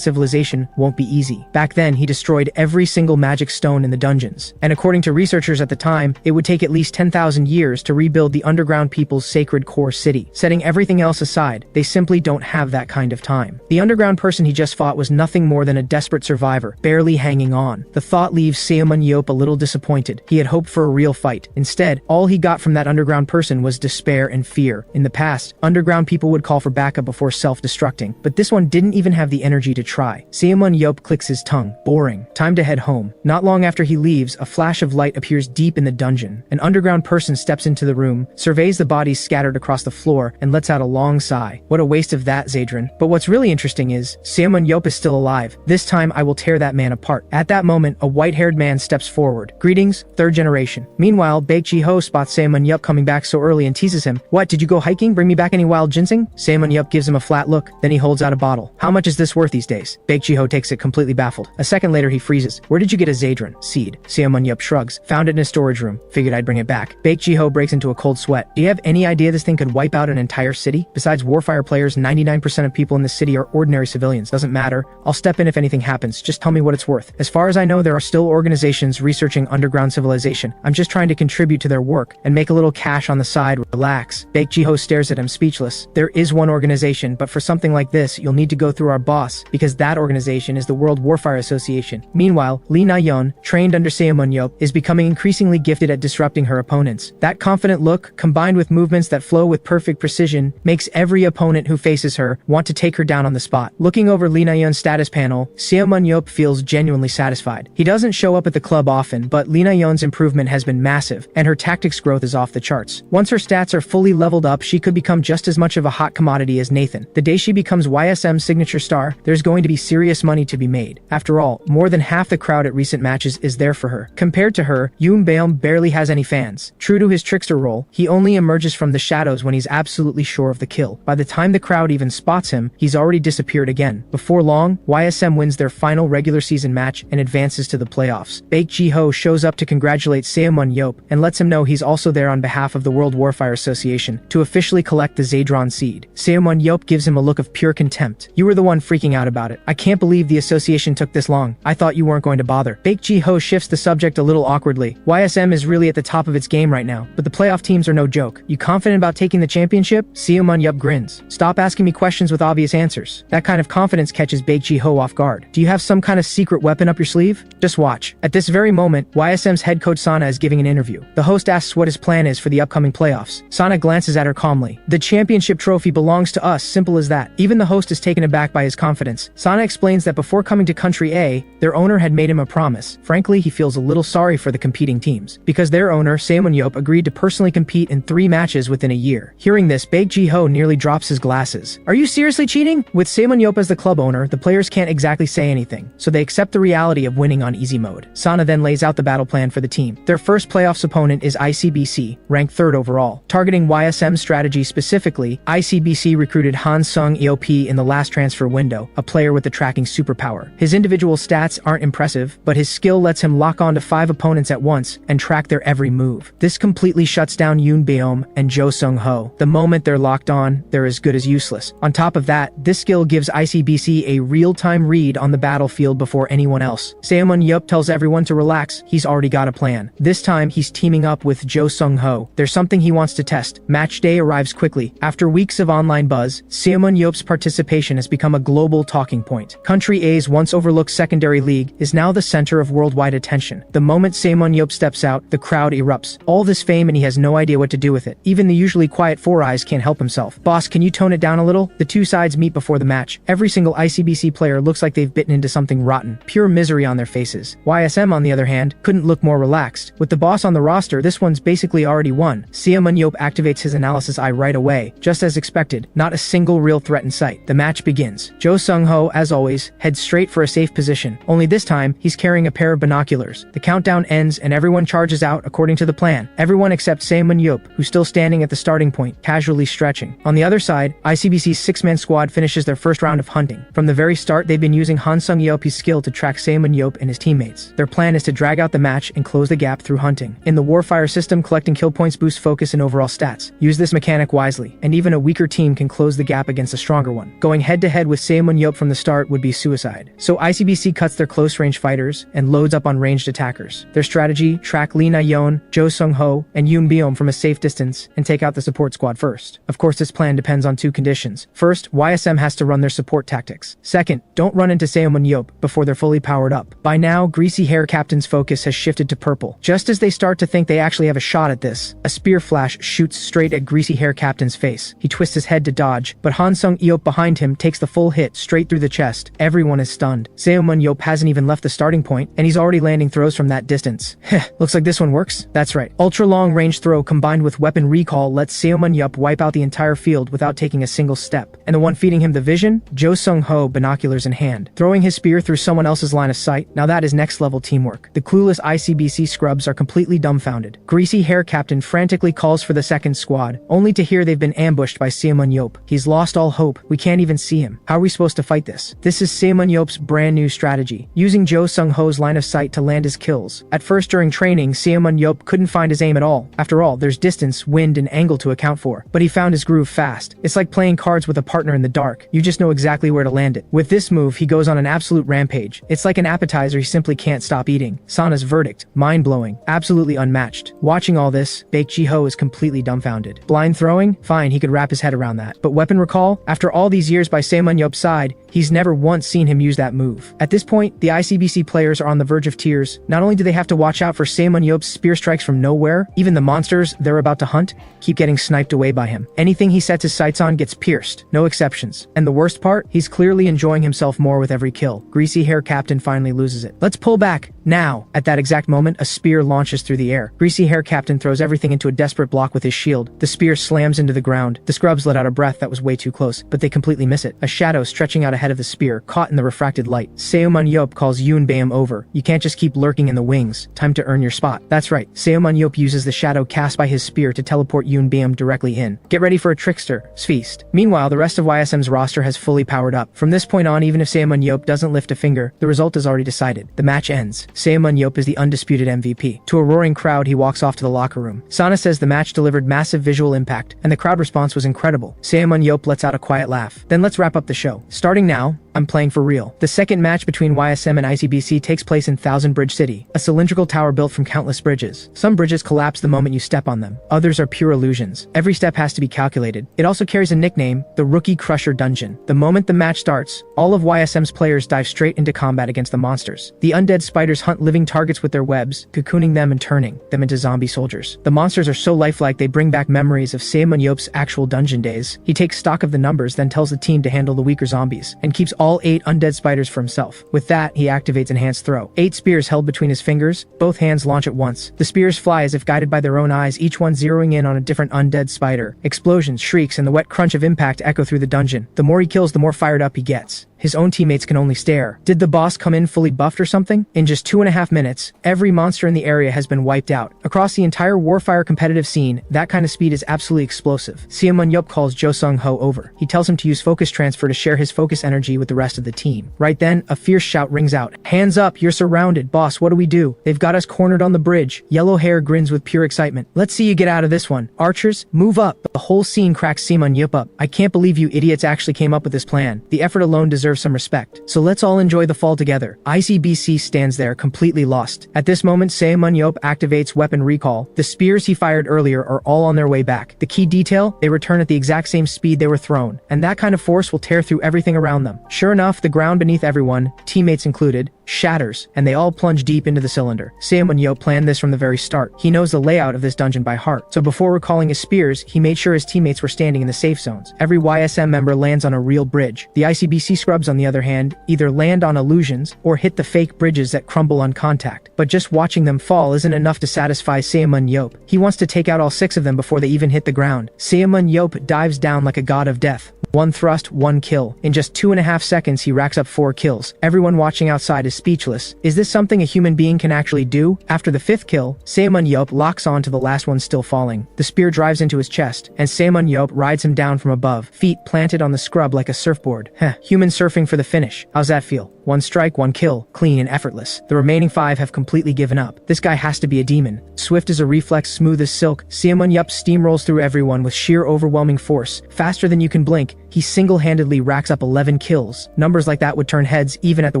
civilization won't be easy. Back then, he destroyed every single magic stone in the dungeons. And according to researchers at the time, it would take at least 10,000 years to rebuild the underground people's sacred core city. Setting everything else aside, they simply don't have that kind of time. The underground person he just fought was nothing more than a desperate survivor, barely hanging on. The thought leaves Ximen Ye a little disappointed. He had hoped for a real fight. Instead, all he got from that underground person was despair and fear. In the past, underground people would call for backup before self-destructing, but this one didn't even have the energy to try. Ximen Ye clicks his tongue. Boring. Time to head home. Not long after he leaves, a flash of light appears deep in the dungeon. An underground person steps into the room, surveys the bodies scattered across the floor, and lets out a long sigh. What a waste of that, Zadran. But what's really interesting is, Ximen Ye is still alive. This time I will tear that man apart. At that moment, a white-haired man steps forward. Greetings, third generation. Meanwhile, Baek Ji-ho spots Ximen Ye coming back so early and teases him. What, did you go hiking? Bring me back any wild ginseng? Ximen Ye gives him a flat look, then he holds out a bottle. How much is this worth these days? Baek Ji-ho takes it completely baffled. A second later he freezes. Where did you get a Zadran seed? Ximen Ye shrugs. Found it in a storage room. Figured I'd bring it back. Baek Ji-ho breaks into a cold sweat. Do you have any idea this thing could could wipe out an entire city? Besides Warfire players, 99% of people in this city are ordinary civilians. Doesn't matter. I'll step in if anything happens. Just tell me what it's worth. As far as I know, there are still organizations researching underground civilization. I'm just trying to contribute to their work and make a little cash on the side. Relax. Baek Ji-ho stares at him, speechless. There is one organization, but for something like this, you'll need to go through our boss, because that organization is the World Warfare Association. Meanwhile, Lee Na-yeon, trained under Ximen Ye, is becoming increasingly gifted at disrupting her opponents. That confident look, combined with movements that flow with perfect precision, makes every opponent who faces her want to take her down on the spot. Looking over Lee Na-yeon's status panel, Ximen Ye feels genuinely satisfied. He doesn't show up at the club often, but Lee Na-yeon's improvement has been massive, and her tactics growth is off the charts. Once her stats are fully leveled up, she could become just as much of a hot commodity as Nathan. The day she becomes YSM's signature star, there's going to be serious money to be made. After all, more than half the crowd at recent matches is there for her. Compared to her, Yoon Beom barely has any fans. True to his trickster role, he only emerges from the shadows when he's absolutely sure of the kill. By the time the crowd even spots him, he's already disappeared again. Before long, YSM wins their final regular season match and advances to the playoffs. Baek Ji-ho shows up to congratulate Ximen Ye and lets him know he's also there on behalf of the World Warfare Association to officially collect the Zadron seed. Ximen Ye gives him a look of pure contempt. You were the one freaking out about it. I can't believe the association took this long. I thought you weren't going to bother. Baek Ji-ho shifts the subject a little awkwardly. YSM is really at the top of its game right now, but the playoff teams are no joke. You confident about taking the championship? Ximen Ye grins. Stop asking me questions with obvious answers. That kind of confidence catches Baek Ji-ho off guard. Do you have some kind of secret weapon up your sleeve? Just watch. At this very moment, YSM's head coach Sana is giving an interview. The host asks what his plan is for the upcoming playoffs. Sana glances at her calmly. The championship trophy belongs to us, simple as that. Even the host is taken aback by his confidence. Sana explains that before coming to Country A, their owner had made him a promise. Frankly, he feels a little sorry for the competing teams, because their owner, Ximen Ye, agreed to personally compete in 3 matches within a year. Hearing this, Baek Ji-ho nearly drops his glasses. Are you seriously cheating? With Ximen Ye as the club owner, the players can't exactly say anything, so they accept the reality of winning on easy mode. Sana then lays out the battle plan for the team. Their first playoffs opponent is ICBC, ranked 3rd overall. Targeting YSM's strategy specifically, ICBC recruited Han Sung-eop in the last transfer window, a player with the tracking superpower. His individual stats aren't impressive, but his skill lets him lock on to 5 opponents at once and track their every move. This completely shuts down Yoon Beom and Jo Sung-ho. The moment they're locked on, they're as good as useless. On top of that, this skill gives ICBC a real-time read on the battlefield before anyone else. Ximen Ye tells everyone to relax, he's already got a plan. This time, he's teaming up with Jo Sung-ho. There's something he wants to test. Match day arrives quickly. After weeks of online buzz, Ximen Ye's participation has become a global talking point. Country A's once overlooked secondary league is now the center of worldwide attention. The moment Ximen Ye steps out, the crowd erupts. All this fame and he has no idea what to do with it. Even the usually quiet Four Eyes can't help himself. Boss, can you tone it down a little? The two sides meet before the match. Every single ICBC player looks like they've bitten into something rotten. Pure misery on their faces. YSM, on the other hand, couldn't look more relaxed. With the boss on the roster, this one's basically already won. Ximen Ye activates his analysis eye right away. Just as expected, not a single real threat in sight. The match begins. Jo Sung-ho, as always, heads straight for a safe position. Only this time, he's carrying a pair of binoculars. The countdown ends and everyone charges out according to the plan. Everyone except Ximen Ye, who's still standing at the starting point, casually stretching. On the other side, ICBC's 6-man squad finishes their first round of hunting. From the very start, they've been using Han Sung-yeop's skill to track Ximen Ye and his teammates. Their plan is to drag out the match and close the gap through hunting. In the Warfire system, collecting kill points boosts focus and overall stats. Use this mechanic wisely, and even a weaker team can close the gap against a stronger one. Going head-to-head with Ximen Ye from the start would be suicide. So ICBC cuts their close-range fighters and loads up on ranged attackers. Their strategy, track Lee Na-yeon, Jo Sung-ho, and Yoon Beom from a safe distance and take out the support squad first. Of course, this plan depends on 2 conditions. First, YSM has to run their support tactics. Second, don't run into Ximen Ye before they're fully powered up. By now, Greasy Hair Captain's focus has shifted to purple. Just as they start to think they actually have a shot at this, a spear flash shoots straight at Greasy Hair Captain's face. He twists his head to dodge, but Han Sung-yeop behind him takes the full hit straight through the chest. Everyone is stunned. Ximen Ye hasn't even left the starting point, and he's already landing throws from that distance. Heh, looks like this one works. That's right. Ultra-long range throw combined with weapon recall lets Ximen Ye wipe out the entire field without taking a single step. And the one feeding him the vision? Jo Sung-ho, binoculars in hand. Throwing his spear through someone else's line of sight, now that is next-level teamwork. The clueless ICBC scrubs are completely dumbfounded. Greasy Hair Captain frantically calls for the second squad, only to hear they've been ambushed by Ximen Ye. He's lost all hope. We can't even see him. How are we supposed to fight this? This is Ximen Ye's brand new strategy, using Jo Sung-ho's line of sight to land his kills. At first during training, Ximen Ye couldn't find his aim at all. After all, there's distance, wind, and angle to account for. But he found his groove fast. It's like playing cards with a partner in the dark. You just know exactly where to land it. With this move, he goes on an absolute rampage. It's like an appetizer he simply can't stop eating. Sana's verdict: mind-blowing, absolutely unmatched. Watching all this, Baek Ji-ho is completely dumbfounded. Blind throwing? Fine, he could wrap his head around that. But weapon recall? After all these years by Ximen Ye's side, he's never once seen him use that move. At this point, the ICBC players are on the verge of tears. Not only do they have to watch out for Ximen Ye's spear strikes from nowhere, even the monsters they're about to hunt keep getting sniped away by him. Anything he sets his sights on gets pierced, no exceptions. And the worst part? He's clearly enjoying himself more with every kill. Greasy hair captain finally loses it. Let's pull back. Now! At that exact moment, a spear launches through the air. Greasy hair captain throws everything into a desperate block with his shield. The spear slams into the ground. The scrubs let out a breath that was way too close, but they completely miss it. A shadow stretching out ahead of the spear, caught in the refracted light. Ximen Ye calls Yoon Baem over. You can't just keep lurking in the wings. Time to earn your spot. That's right. Ximen Ye uses the shadow cast by his spear to teleport Yoon Baem directly in. Get ready for a trickster, feast. Meanwhile, the rest of YSM's roster has fully powered up. From this point on, even if Ximen Ye doesn't lift a finger, the result is already decided. The match ends. Ximen Ye is the undisputed MVP. To a roaring crowd, he walks off to the locker room. Sana says the match delivered massive visual impact, and the crowd response was incredible. Ximen Ye lets out a quiet laugh. Then let's wrap up the show. Starting now, I'm playing for real. The second match between YSM and ICBC takes place in Thousand Bridge City, a cylindrical tower built from countless bridges. Some bridges collapse the moment you step on them. Others are pure illusions. Every step has to be calculated. It also carries a nickname, the Rookie Crusher Dungeon. The moment the match starts, all of YSM's players dive straight into combat against the monsters. The undead spiders hunt living targets with their webs, cocooning them and turning them into zombie soldiers. The monsters are so lifelike they bring back memories of Ximen Ye's actual dungeon days. He takes stock of the numbers, then tells the team to handle the weaker zombies, and keeps all 8 undead spiders for himself. With that, he activates Enhanced Throw. 8 spears held between his fingers, both hands launch at once. The spears fly as if guided by their own eyes, each one zeroing in on a different undead spider. Explosions, shrieks, and the wet crunch of impact echo through the dungeon. The more he kills, the more fired up he gets. His own teammates can only stare. Did the boss come in fully buffed or something? In just 2.5 minutes, every monster in the area has been wiped out. Across the entire Warfire competitive scene, that kind of speed is absolutely explosive. Ximen Ye calls Jo Sung-ho over. He tells him to use focus transfer to share his focus energy with the rest of the team. Right then, a fierce shout rings out. Hands up, you're surrounded. Boss, what do we do? They've got us cornered on the bridge. Yellow hair grins with pure excitement. Let's see you get out of this one. Archers, move up. The whole scene cracks Ximen Ye up. I can't believe you idiots actually came up with this plan. The effort alone deserves some respect. So let's all enjoy the fall together. ICBC stands there completely lost. At this moment, Ximen Ye activates weapon recall. The spears he fired earlier are all on their way back. The key detail, they return at the exact same speed they were thrown. And that kind of force will tear through everything around them. Sure enough, the ground beneath everyone, teammates included, shatters, and they all plunge deep into the cylinder. Ximen Ye planned this from the very start. He knows the layout of this dungeon by heart. So before recalling his spears, he made sure his teammates were standing in the safe zones. Every YSM member lands on a real bridge. The ICBC scrubs, on the other hand, either land on illusions or hit the fake bridges that crumble on contact. But just watching them fall isn't enough to satisfy Ximen Ye. He wants to take out all 6 of them before they even hit the ground. Ximen Ye dives down like a god of death. 1 thrust, 1 kill. In just 2.5 seconds, he racks up 4 kills. Everyone watching outside is speechless. Is this something a human being can actually do? After the 5th kill, Ximen Ye locks on to the last one still falling. The spear drives into his chest, and Ximen Ye rides him down from above, feet planted on the scrub like a surfboard. Heh, human surfing for the finish. How's that feel? 1 strike, 1 kill, clean and effortless. The remaining 5 have completely given up. This guy has to be a demon. Swift as a reflex, smooth as silk, Ximen Ye steamrolls through everyone with sheer overwhelming force. Faster than you can blink, he single-handedly racks up 11 kills. Numbers like that would turn heads even at the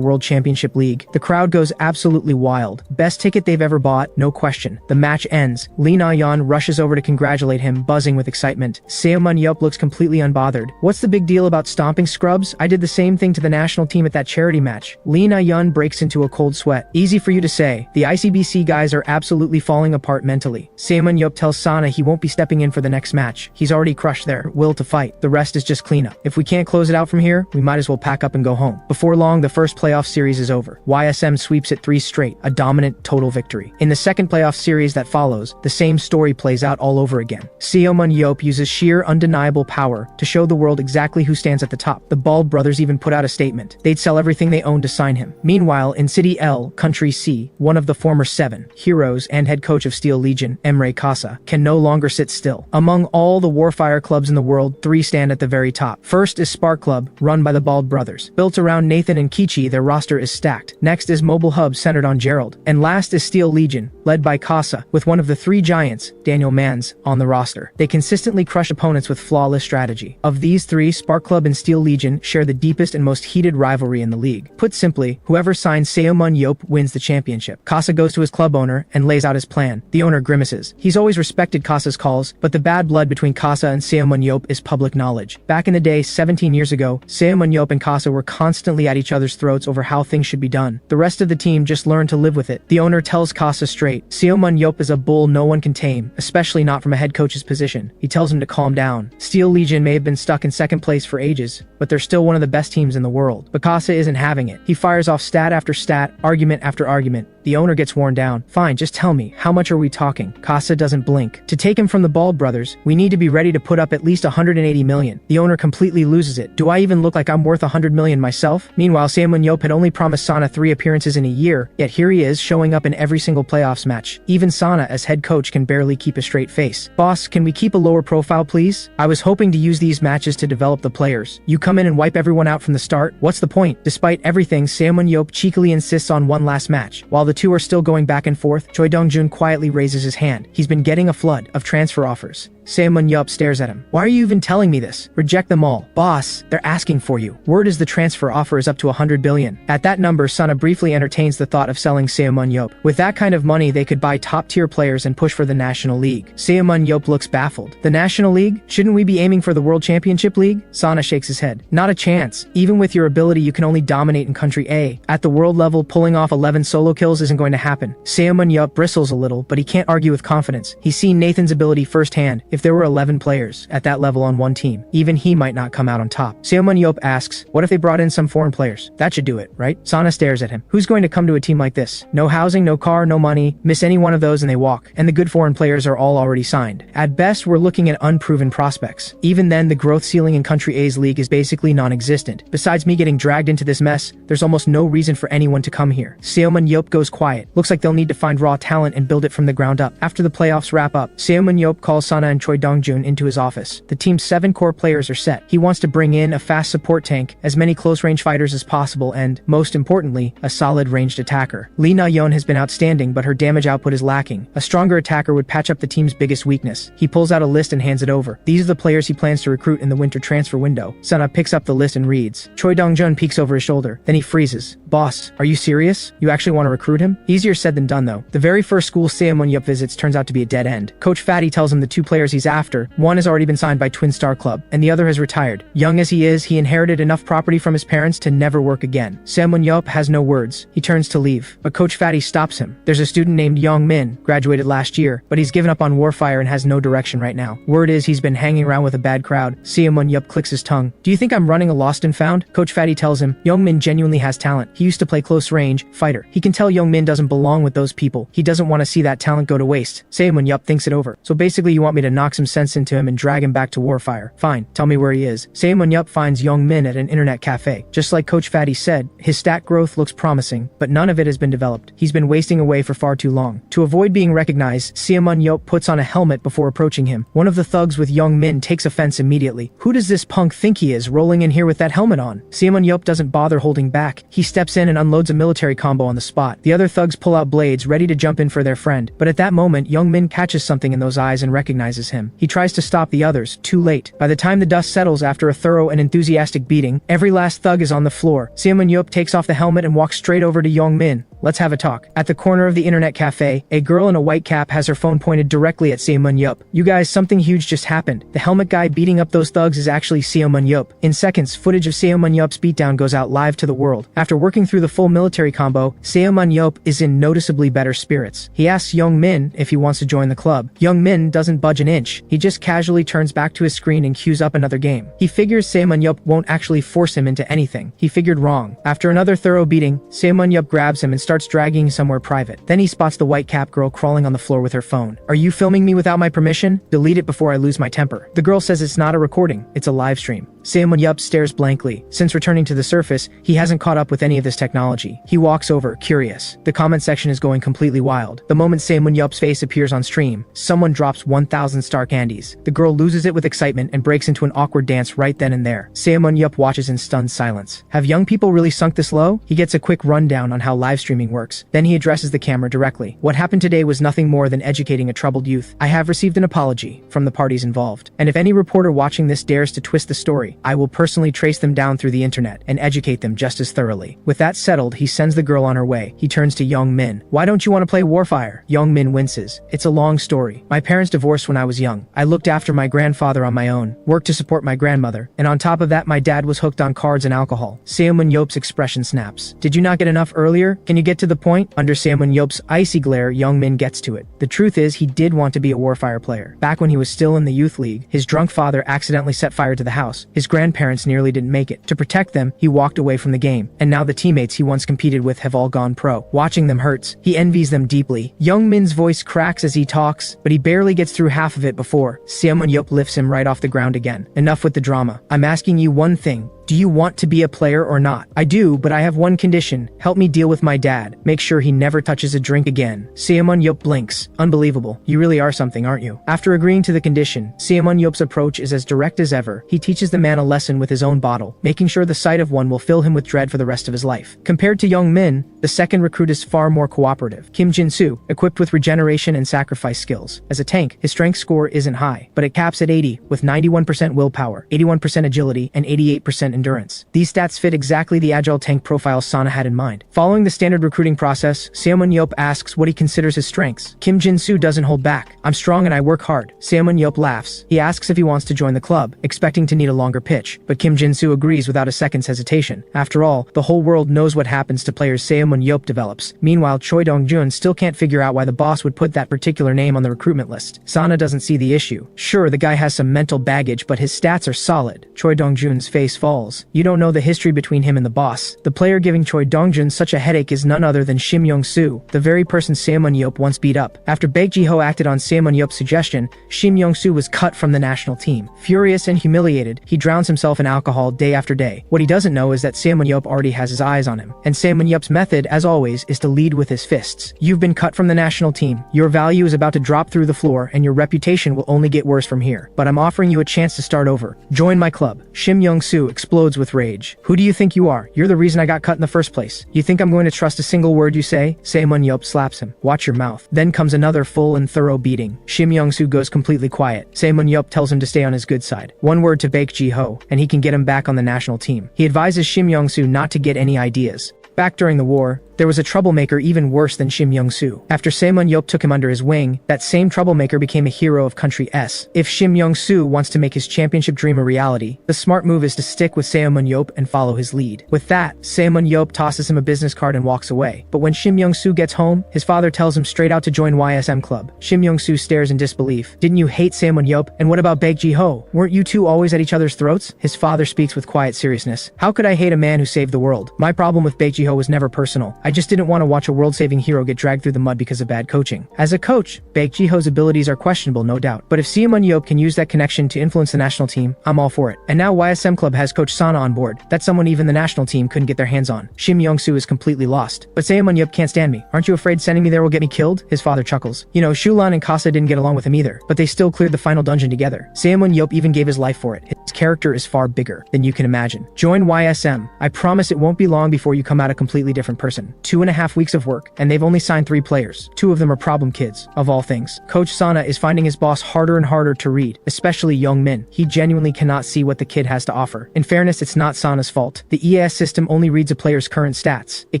World Championship League. The crowd goes absolutely wild. Best ticket they've ever bought, no question. The match ends. Lee Na-yeon rushes over to congratulate him, buzzing with excitement. Ximen Ye looks completely unbothered. What's the big deal about stomping scrubs? I did the same thing to the national team at that charity match. Lee Na-yeon breaks into a cold sweat. Easy for you to say. The ICBC guys are absolutely falling apart mentally. Ximen Ye tells Sana he won't be stepping in for the next match. He's already crushed their will to fight. The rest is just cleanup. If we can't close it out from here, we might as well pack up and go home. Before long, the first playoff series is over. YSM sweeps it 3 straight, a dominant total victory. In the second playoff series that follows, the same story plays out all over again. Ximen Ye uses sheer undeniable power to show the world exactly who stands at the top. The Bald brothers even put out a statement. They'd sell everything they owned to sign him. Meanwhile, in City L, Country C, one of the former 7 heroes and head coach of Steel Legion, Emre Casa, can no longer sit still. Among all the Warfire clubs in the world, 3 stand at the very top. top. First is Spark Club, run by the Bald brothers. Built around Nathan and Kichi, their roster is stacked. Next is Mobile Hub, centered on Gerald. And last is Steel Legion, led by Casa, with one of the three giants, Daniel Manz, on the roster. They consistently crush opponents with flawless strategy. Of these three, Spark Club and Steel Legion share the deepest and most heated rivalry in the league. Put simply, whoever signs Ximen Ye wins the championship. Casa goes to his club owner and lays out his plan. The owner grimaces. He's always respected Casa's calls, but the bad blood between Casa and Ximen Ye is public knowledge. Back in the day, 17 years ago, Ximen Ye and Casa were constantly at each other's throats over how things should be done. The rest of the team just learned to live with it. The owner tells Casa straight, Ximen Ye is a bull no one can tame, especially not from a head coach's position. He tells him to calm down. Steel Legion may have been stuck in second place for ages, but they're still one of the best teams in the world. But Casa isn't having it. He fires off stat after stat, argument after argument. The owner gets worn down. Fine, just tell me, how much are we talking? Casa doesn't blink. To take him from the Bald brothers, we need to be ready to put up at least 180 million. The owner completely loses it. Do I even look like I'm worth 100 million myself? Meanwhile, Ximen Ye had only promised Sana 3 appearances in a year, yet here he is showing up in every single playoffs match. Even Sana, as head coach, can barely keep a straight face. Boss, can we keep a lower profile, please? I was hoping to use these matches to develop the players. You come in and wipe everyone out from the start? What's the point? Despite everything, Ximen Ye cheekily insists on one last match. While the two are still going back and forth, Choi Dong-jun quietly raises his hand. He's been getting a flood of transfer offers. Ximen Ye stares at him. Why are you even telling me this? Reject them all. Boss, they're asking for you. Word is the transfer offer is up to 100 billion. At that number, Sana briefly entertains the thought of selling Ximen Ye. With that kind of money, they could buy top-tier players and push for the National League. Ximen Ye looks baffled. The National League? Shouldn't we be aiming for the World Championship League? Sana shakes his head. Not a chance. Even with your ability, you can only dominate in Country A. At the world level, pulling off 11 solo kills isn't going to happen. Ximen Ye bristles a little, but he can't argue with confidence. He's seen Nathan's ability firsthand. If there were 11 players at that level on one team, even he might not come out on top. Ximen Ye asks, what if they brought in some foreign players? That should do it, right? Sana stares at him. Who's going to come to a team like this? No housing, no car, no money. Miss any one of those and they walk. And the good foreign players are all already signed. At best, we're looking at unproven prospects. Even then, the growth ceiling in Country A's league is basically non-existent. Besides me getting dragged into this mess, there's almost no reason for anyone to come here. Ximen Ye goes quiet. Looks like they'll need to find raw talent and build it from the ground up. After the playoffs wrap up, Ximen Ye calls Sana and Choi Dong-jun into his office. The team's 7 core players are set. He wants to bring in a fast support tank, as many close-range fighters as possible, and, most importantly, a solid ranged attacker. Lee Na-yeon has been outstanding, but her damage output is lacking. A stronger attacker would patch up the team's biggest weakness. He pulls out a list and hands it over. These are the players he plans to recruit in the winter transfer window. Sana picks up the list and reads. Choi Dong-jun peeks over his shoulder. Then he freezes. Boss, are you serious? You actually want to recruit him? Easier said than done, though. The very first school Ximen Ye visits turns out to be a dead end. Coach Fatty tells him the 2 players he's after, one has already been signed by Twin Star Club, and the other has retired. Young as he is, he inherited enough property from his parents to never work again. Ximen Ye has no words. He turns to leave, but Coach Fatty stops him. There's a student named Young Min, graduated last year, but he's given up on Warfire and has no direction right now. Word is he's been hanging around with a bad crowd. Ximen Ye clicks his tongue. Do you think I'm running a lost and found? Coach Fatty tells him, Young Min genuinely has talent. He used to play close range, fighter. He can tell Young Min doesn't belong with those people. He doesn't want to see that talent go to waste. Ximen Ye thinks it over. So basically you want me to knock some sense into him and drag him back to Warfire. Fine, tell me where he is. Ximen Ye finds Young Min at an internet cafe. Just like Coach Fatty said, his stat growth looks promising, but none of it has been developed. He's been wasting away for far too long. To avoid being recognized, Ximen Ye puts on a helmet before approaching him. One of the thugs with Young Min takes offense immediately. Who does this punk think he is, rolling in here with that helmet on? Ximen Ye doesn't bother holding back. He steps in and unloads a military combo on the spot. The other thugs pull out blades, ready to jump in for their friend. But at that moment, Young Min catches something in those eyes and recognizes him. He tries to stop the others, too late. By the time the dust settles after a thorough and enthusiastic beating, every last thug is on the floor. Ximen Ye takes off the helmet and walks straight over to Young Min. Let's have a talk. At the corner of the internet cafe, a girl in a white cap has her phone pointed directly at Ximen Ye. You guys, something huge just happened. The helmet guy beating up those thugs is actually Ximen Ye. In seconds, footage of Ximen Ye's beatdown goes out live to the world. After working through the full military combo, Ximen Ye is in noticeably better spirits. He asks Young Min if he wants to join the club. Young Min doesn't budge an inch. He just casually turns back to his screen and queues up another game. He figures Ximen Ye won't actually force him into anything. He figured wrong. After another thorough beating, Ximen Ye grabs him and starts starts dragging somewhere private. Then he spots the white cap girl crawling on the floor with her phone. "Are you filming me without my permission? Delete it before I lose my temper." The girl says it's not a recording, it's a live stream. Ximen Ye stares blankly. Since returning to the surface, he hasn't caught up with any of this technology. He walks over, curious. The comment section is going completely wild. The moment Ximen Ye's face appears on stream, someone drops 1,000 star candies. The girl loses it with excitement and breaks into an awkward dance right then and there. Ximen Ye watches in stunned silence. Have young people really sunk this low? He gets a quick rundown on how live streaming works. Then he addresses the camera directly. "What happened today was nothing more than educating a troubled youth. I have received an apology from the parties involved. And if any reporter watching this dares to twist the story, I will personally trace them down through the internet and educate them just as thoroughly." With that settled, he sends the girl on her way. He turns to Young Min. "Why don't you want to play Warfire?" Young Min winces. "It's a long story. My parents divorced when I was young. I looked after my grandfather on my own, worked to support my grandmother, and on top of that my dad was hooked on cards and alcohol." Ximen Ye's expression snaps. "Did you not get enough earlier? Can you get to the point?" Under Ximen Ye's icy glare, Young Min gets to it. The truth is, he did want to be a Warfire player. Back when he was still in the youth league, his drunk father accidentally set fire to the house. His grandparents nearly didn't make it. To protect them, he walked away from the game, and now the teammates he once competed with have all gone pro. Watching them hurts. He envies them deeply. Young Min's voice cracks as he talks, but he barely gets through half of it before Ximen Ye lifts him right off the ground again. "Enough with the drama. I'm asking you one thing. Do you want to be a player or not?" "I do, but I have one condition. Help me deal with my dad. Make sure he never touches a drink again." Ximen Ye blinks. Unbelievable. You really are something, aren't you? After agreeing to the condition, Ximen Ye's approach is as direct as ever. He teaches the man a lesson with his own bottle, making sure the sight of one will fill him with dread for the rest of his life. Compared to Young Min, the second recruit is far more cooperative. Kim Jin-soo, equipped with regeneration and sacrifice skills. As a tank, his strength score isn't high, but it caps at 80, with 91% willpower, 81% agility, and 88% endurance. These stats fit exactly the agile tank profile Sana had in mind. Following the standard recruiting process, Ximen Ye asks what he considers his strengths. Kim Jin-soo doesn't hold back. "I'm strong and I work hard." Ximen Ye laughs. He asks if he wants to join the club, expecting to need a longer pitch, but Kim Jin-soo agrees without a second's hesitation. After all, the whole world knows what happens to players Ximen Ye develops. Meanwhile, Choi Dong-jun still can't figure out why the boss would put that particular name on the recruitment list. Sana doesn't see the issue. Sure, the guy has some mental baggage, but his stats are solid. Choi Dong-jun's face falls. You don't know the history between him and the boss. The player giving Choi Dong-jun such a headache is none other than Shim Young-soo, the very person Ximen Ye once beat up. After Baek Ji-ho acted on Ximen Ye's suggestion, Shim Young-soo was cut from the national team. Furious and humiliated, he drowns himself in alcohol day after day. What he doesn't know is that Ximen Ye already has his eyes on him. And Ximen Ye's method, as always, is to lead with his fists. You've been cut from the national team. Your value is about to drop through the floor, and your reputation will only get worse from here. But I'm offering you a chance to start over. Join my club. Shim Young-soo explodes with rage. "Who do you think you are? You're the reason I got cut in the first place. You think I'm going to trust a single word you say?" Ximen Ye slaps him. "Watch your mouth." Then comes another full and thorough beating. Shim Young-soo goes completely quiet. Ximen Ye tells him to stay on his good side. One word to Baek Ji-ho, and he can get him back on the national team. He advises Shim Young-soo not to get any ideas. Back during the war, there was a troublemaker even worse than Shim Young-soo. After Ximen Ye took him under his wing, that same troublemaker became a hero of Country S. If Shim Young-soo wants to make his championship dream a reality, the smart move is to stick with Ximen Ye and follow his lead. With that, Ximen Ye tosses him a business card and walks away. But when Shim Young-soo gets home, his father tells him straight out to join YSM Club. Shim Young-soo stares in disbelief. "Didn't you hate Ximen Ye? And what about Baek Ji-ho? Weren't you two always at each other's throats?" His father speaks with quiet seriousness. "How could I hate a man who saved the world? My problem with Baek Ji-ho was never personal. I just didn't want to watch a world-saving hero get dragged through the mud because of bad coaching. As a coach, Baek Ji-ho's abilities are questionable, no doubt. But if Ximen Ye can use that connection to influence the national team, I'm all for it. And now YSM Club has Coach Sana on board. That's someone even the national team couldn't get their hands on." Shim Young-soo is completely lost. "But Ximen Ye can't stand me. Aren't you afraid sending me there will get me killed?" His father chuckles. "You know, Shulan and Kasa didn't get along with him either, but they still cleared the final dungeon together. Ximen Ye even gave his life for it. His character is far bigger than you can imagine. Join YSM. I promise it won't be long before you come out a completely different person." 2.5 weeks of work, and they've only signed 3 players. 2 of them are problem kids, of all things. Coach Sana is finding his boss harder and harder to read, especially Young Min. He genuinely cannot see what the kid has to offer. In fairness, it's not Sana's fault. The EAS system only reads a player's current stats. It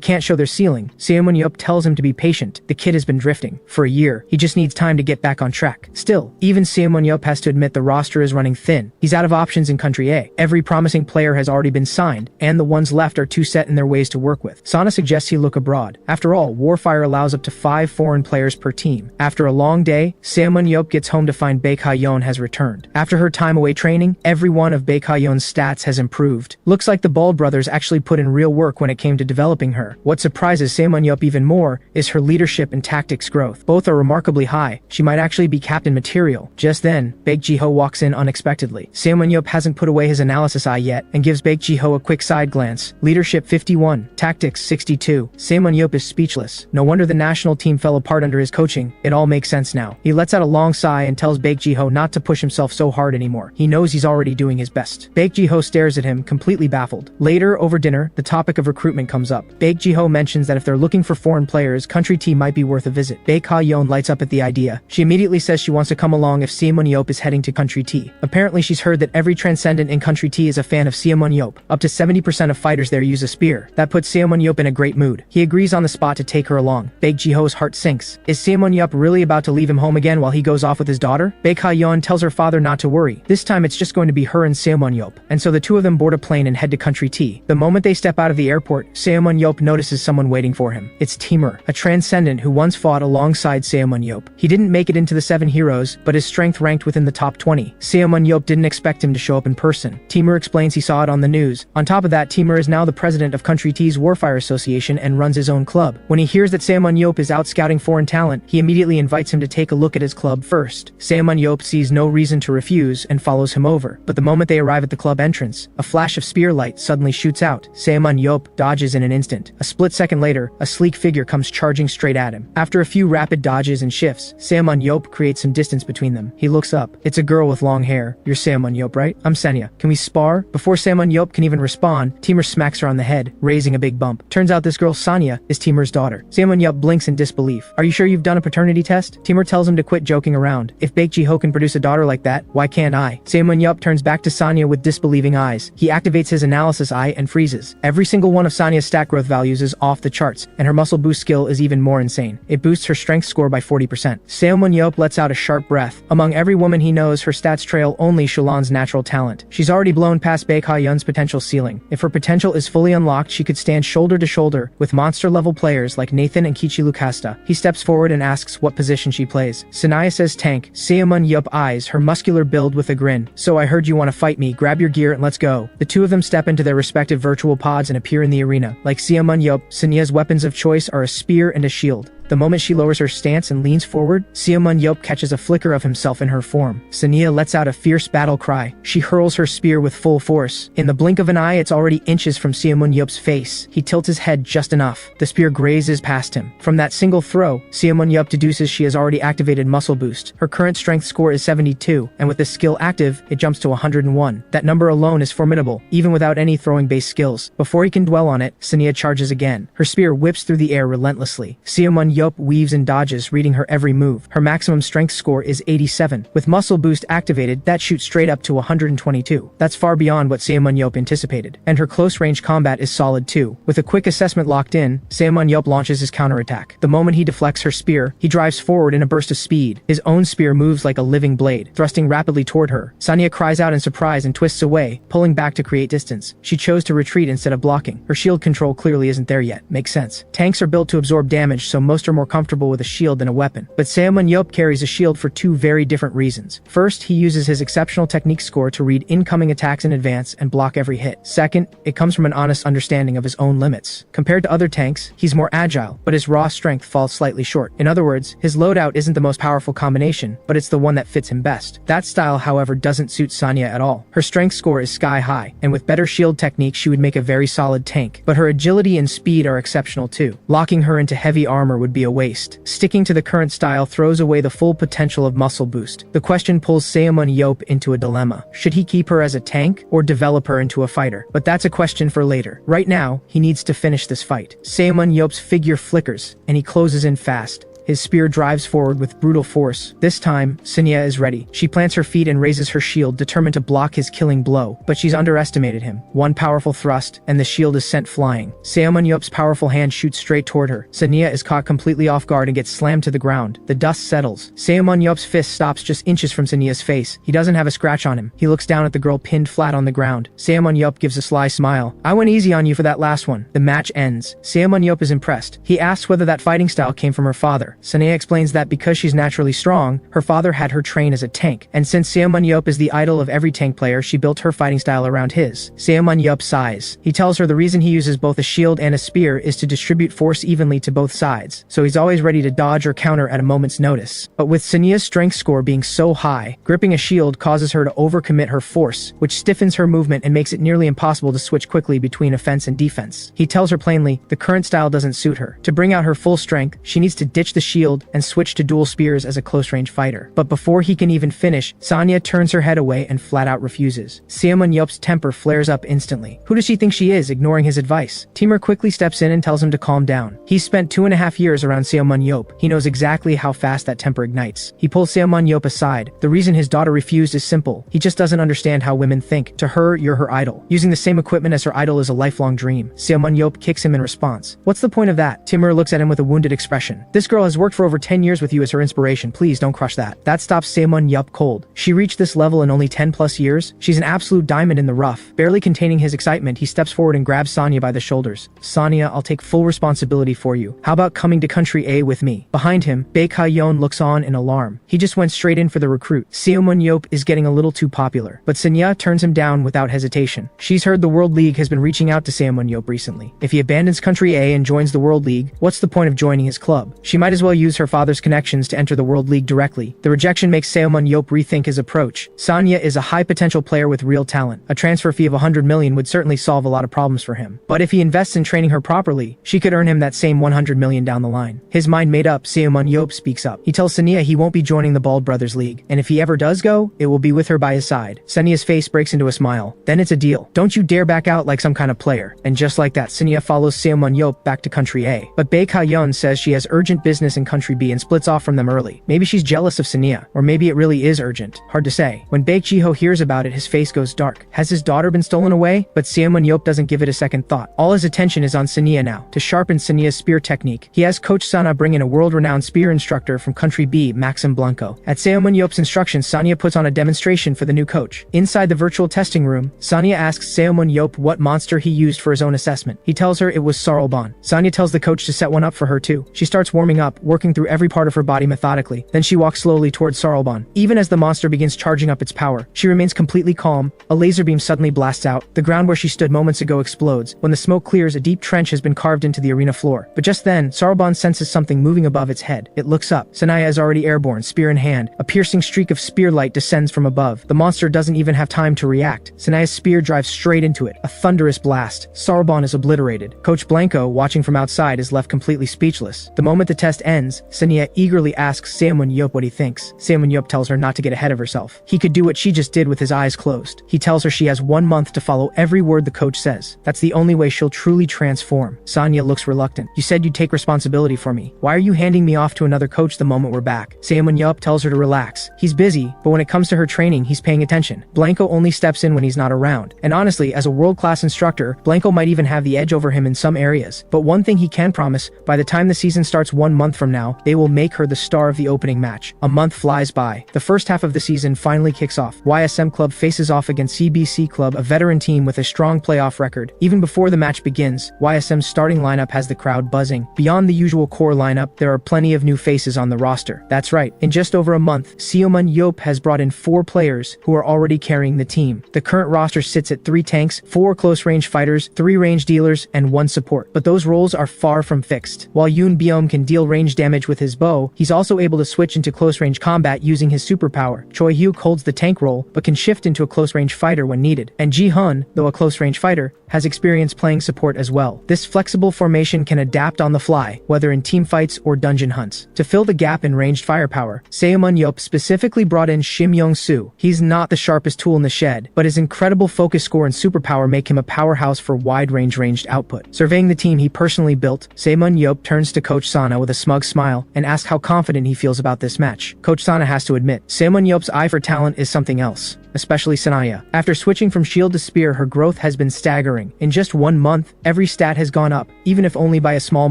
can't show their ceiling. Ximen Ye tells him to be patient. The kid has been drifting. For a year, he just needs time to get back on track. Still, even Ximen Ye has to admit the roster is running thin. He's out of options in Country A. Every promising player has already been signed, and the ones left are too set in their ways to work with. Sana suggests he look abroad. After all, Warfire allows up to 5 foreign players per team. After a long day, Ximen Ye gets home to find Baek Ha-yeon has returned. After her time away training, every one of Baek Ha-yeon's stats has improved. Looks like the Bald brothers actually put in real work when it came to developing her. What surprises Ximen Ye even more is her leadership and tactics growth. Both are remarkably high. She might actually be captain material. Just then, Baek Ji-ho walks in unexpectedly. Ximen Ye hasn't put away his analysis eye yet and gives Baek Ji-ho a quick side glance. Leadership 51, tactics 62. Ximen Ye is speechless. No wonder the national team fell apart under his coaching. It all makes sense now. He lets out a long sigh and tells Baek Ji-ho not to push himself so hard anymore. He knows he's already doing his best. Baek Ji-ho stares at him, completely baffled. Later, over dinner, the topic of recruitment comes up. Baek Ji-ho mentions that if they're looking for foreign players, Country T might be worth a visit. Baek Ha-yeon lights up at the idea. She immediately says she wants to come along if Ximen Ye is heading to Country T. Apparently she's heard that every transcendent in Country T is a fan of Ximen Ye. Up to 70% of fighters there use a spear. That puts Ximen Ye in a great mood. He agrees on the spot to take her along. Baek Ji-ho's heart sinks. Is Ximen Ye really about to leave him home again while he goes off with his daughter? Baek Ha-yeon tells her father not to worry. This time it's just going to be her and Ximen Ye. And so the two of them board a plane and head to Country T. The moment they step out of the airport, Ximen Ye notices someone waiting for him. It's Timur, a transcendent who once fought alongside Ximen Ye. He didn't make it into the 7 heroes, but his strength ranked within the top 20. Ximen Ye didn't expect him to show up in person. Timur explains he saw it on the news. On top of that, Timur is now the president of Country T's Warfire Association and runs his own club. When he hears that Ximen Ye is out scouting foreign talent, he immediately invites him to take a look at his club first. Ximen Ye sees no reason to refuse and follows him over. But the moment they arrive at the club entrance, a flash of spear light suddenly shoots out. Ximen Ye dodges in an instant. A split second later, a sleek figure comes charging straight at him. After a few rapid dodges and shifts, Ximen Ye creates some distance between them. He looks up. It's a girl with long hair. You're Ximen Ye, right? I'm Senya. Can we spar? Before Ximen Ye can even respond, Timur smacks her on the head, raising a big bump. Turns out this girl, Sanya, is Timur's daughter. Ximen Ye blinks in disbelief. Are you sure you've done a paternity test? Timur tells him to quit joking around. If Baek Ji-ho can produce a daughter like that, why can't I? Ximen Ye turns back to Sanya with disbelieving eyes. He activates his analysis eye and freezes. Every single one of Sanya's stat growth values is off the charts, and her muscle boost skill is even more insane. It boosts her strength score by 40%. Ximen Ye lets out a sharp breath. Among every woman he knows, her stats trail only Shulan's natural talent. She's already blown past Baek Ha-yeon's potential ceiling. If her potential is fully unlocked, she could stand shoulder to shoulder with monster-level players like Nathan and Kichi Lucasta. He steps forward and asks what position she plays. Sanaya says tank. Ximen Ye eyes her muscular build with a grin. So I heard you want to fight me. Grab your gear and let's go. The two of them step into their respective virtual pods and appear in the arena. Like Ximen Ye, Sanya's weapons of choice are a spear and a shield. The moment she lowers her stance and leans forward, Ximen Ye catches a flicker of himself in her form. Sanya lets out a fierce battle cry. She hurls her spear with full force. In the blink of an eye, it's already inches from Ximen Ye's face. He tilts his head just enough. The spear grazes past him. From that single throw, Ximen Ye deduces she has already activated muscle boost. Her current strength score is 72, and with this skill active, it jumps to 101. That number alone is formidable, even without any throwing-based skills. Before he can dwell on it, Sanya charges again. Her spear whips through the air relentlessly. Ximen Ye weaves and dodges, reading her every move. Her maximum strength score is 87. With muscle boost activated, that shoots straight up to 122. That's far beyond what Ximen Ye anticipated. And her close-range combat is solid too. With a quick assessment locked in, Ximen Ye launches his counterattack. The moment he deflects her spear, he drives forward in a burst of speed. His own spear moves like a living blade, thrusting rapidly toward her. Sanya cries out in surprise and twists away, pulling back to create distance. She chose to retreat instead of blocking. Her shield control clearly isn't there yet. Makes sense. Tanks are built to absorb damage, so most are more comfortable with a shield than a weapon. But Ximen Ye carries a shield for two very different reasons. First, he uses his exceptional technique score to read incoming attacks in advance and block every hit. Second, it comes from an honest understanding of his own limits. Compared to other tanks, he's more agile, but his raw strength falls slightly short. In other words, his loadout isn't the most powerful combination, but it's the one that fits him best. That style, however, doesn't suit Sanya at all. Her strength score is sky high, and with better shield technique, she would make a very solid tank. But her agility and speed are exceptional too. Locking her into heavy armor would be a waste. Sticking to the current style throws away the full potential of muscle boost. The question pulls Ximen Ye into a dilemma. Should he keep her as a tank or develop her into a fighter? But that's a question for later. Right now, he needs to finish this fight. Ximen Ye's figure flickers, and he closes in fast. His spear drives forward with brutal force. This time, Ximen Ye is ready. She plants her feet and raises her shield, determined to block his killing blow. But she's underestimated him. One powerful thrust, and the shield is sent flying. Ximen Ye's powerful hand shoots straight toward her. Ximen Ye is caught completely off guard and gets slammed to the ground. The dust settles. Ximen Ye's fist stops just inches from Ximen Ye's face. He doesn't have a scratch on him. He looks down at the girl pinned flat on the ground. Ximen Ye gives a sly smile. I went easy on you for that last one. The match ends. Ximen Ye is impressed. He asks whether that fighting style came from her father. Ximen Ye explains that because she's naturally strong, her father had her train as a tank, and since Ximen Ye is the idol of every tank player, she built her fighting style around his. Ximen Ye sighs. He tells her the reason he uses both a shield and a spear is to distribute force evenly to both sides, so he's always ready to dodge or counter at a moment's notice. But with Ximen Ye's strength score being so high, gripping a shield causes her to overcommit her force, which stiffens her movement and makes it nearly impossible to switch quickly between offense and defense. He tells her plainly, the current style doesn't suit her. To bring out her full strength, she needs to ditch the shield and switch to dual spears as a close-range fighter. But before he can even finish, Ximen Ye turns her head away and flat-out refuses. Ximen Ye's temper flares up instantly. Who does she think she is, ignoring his advice? Timur quickly steps in and tells him to calm down. He's spent 2.5 years around Ximen Ye. He knows exactly how fast that temper ignites. He pulls Ximen Ye aside. The reason his daughter refused is simple. He just doesn't understand how women think. To her, you're her idol. Using the same equipment as her idol is a lifelong dream. Ximen Ye kicks him in response. What's the point of that? Timur looks at him with a wounded expression. This girl has worked for over 10 years with you as her inspiration. Please don't crush that. That stops Ximen Ye cold. She reached this level in only 10+ years. She's an absolute diamond in the rough. Barely containing his excitement, he steps forward and grabs Ximen Ye by the shoulders. Ximen Ye, I'll take full responsibility for you. How about coming to country A with me? Behind him, Baekha-yeon looks on in alarm. He just went straight in for the recruit. Ximen Ye is getting a little too popular. But Ximen Ye turns him down without hesitation. She's heard the World League has been reaching out to Ximen Ye recently. If he abandons country A and joins the World League, what's the point of joining his club? She might as well use her father's connections to enter the World League directly. The rejection makes Ximen Ye rethink his approach. Ximen Ye is a high-potential player with real talent. A transfer fee of 100 million would certainly solve a lot of problems for him. But if he invests in training her properly, she could earn him that same 100 million down the line. His mind made up, Ximen Ye speaks up. He tells Ximen Ye he won't be joining the Bald Brothers League, and if he ever does go, it will be with her by his side. Ximen Ye's face breaks into a smile. Then it's a deal. Don't you dare back out like some kind of player. And just like that, Ximen Ye follows Ximen Ye back to country A. But Baekha-yeon says she has urgent business in country B and splits off from them early. Maybe she's jealous of Ximen Ye, or maybe it really is urgent. Hard to say. When Baek Ji-ho hears about it, his face goes dark. Has his daughter been stolen away? But Ximen Ye doesn't give it a second thought. All his attention is on Ximen Ye now. To sharpen Ximen Ye's spear technique, he has Coach Sana bring in a world-renowned spear instructor from country B, Maxim Blanco. At Ximen Ye's instructions, Ximen Ye puts on a demonstration for the new coach. Inside the virtual testing room, Ximen Ye asks Ximen Ye what monster he used for his own assessment. He tells her it was Sarlban. Ximen Ye tells the coach to set one up for her too. She starts warming up, working through every part of her body methodically. Then she walks slowly towards Sarlban. Even as the monster begins charging up its power, she remains completely calm. A laser beam suddenly blasts out. The ground where she stood moments ago explodes. When the smoke clears, a deep trench has been carved into the arena floor. But just then, Sarlban senses something moving above its head. It looks up. Ximen Ye is already airborne, spear in hand. A piercing streak of spear light descends from above. The monster doesn't even have time to react. Ximen Ye's spear drives straight into it. A thunderous blast. Sarlban is obliterated. Coach Blanco, watching from outside, is left completely speechless. The moment the test ends, Ximen Ye eagerly asks Ximen Ye what he thinks. Ximen Ye tells her not to get ahead of herself. He could do what she just did with his eyes closed. He tells her she has 1 month to follow every word the coach says. That's the only way she'll truly transform. Ximen Ye looks reluctant. You said you'd take responsibility for me. Why are you handing me off to another coach the moment we're back? Ximen Ye tells her to relax. He's busy, but when it comes to her training, he's paying attention. Blanco only steps in when he's not around. And honestly, as a world-class instructor, Blanco might even have the edge over him in some areas. But one thing he can promise, by the time the season starts 1 month from now, they will make her the star of the opening match. A month flies by. The first half of the season finally kicks off. YSM Club faces off against CBC Club, a veteran team with a strong playoff record. Even before the match begins, YSM's starting lineup has the crowd buzzing. Beyond the usual core lineup, there are plenty of new faces on the roster. That's right, in just over a month, Ximen Ye has brought in 4 players who are already carrying the team. The current roster sits at 3 tanks, 4 close-range fighters, 3 range dealers, and 1 support. But those roles are far from fixed. While Yoon Byum can deal range damage with his bow, he's also able to switch into close-range combat using his superpower. Choi Hyuk holds the tank role, but can shift into a close-range fighter when needed. And Ji Hun, though a close-range fighter, has experience playing support as well. This flexible formation can adapt on the fly, whether in teamfights or dungeon hunts. To fill the gap in ranged firepower, Ximen Ye specifically brought in Shim Yong-soo. He's not the sharpest tool in the shed, but his incredible focus score and superpower make him a powerhouse for wide-range ranged output. Surveying the team he personally built, Ximen Ye turns to Coach Sana with a smile. smug smile and asks how confident he feels about this match. Coach Sana has to admit, Ximen Ye's eye for talent is something else, especially Sanaya. After switching from shield to spear, her growth has been staggering. In just 1 month, every stat has gone up, even if only by a small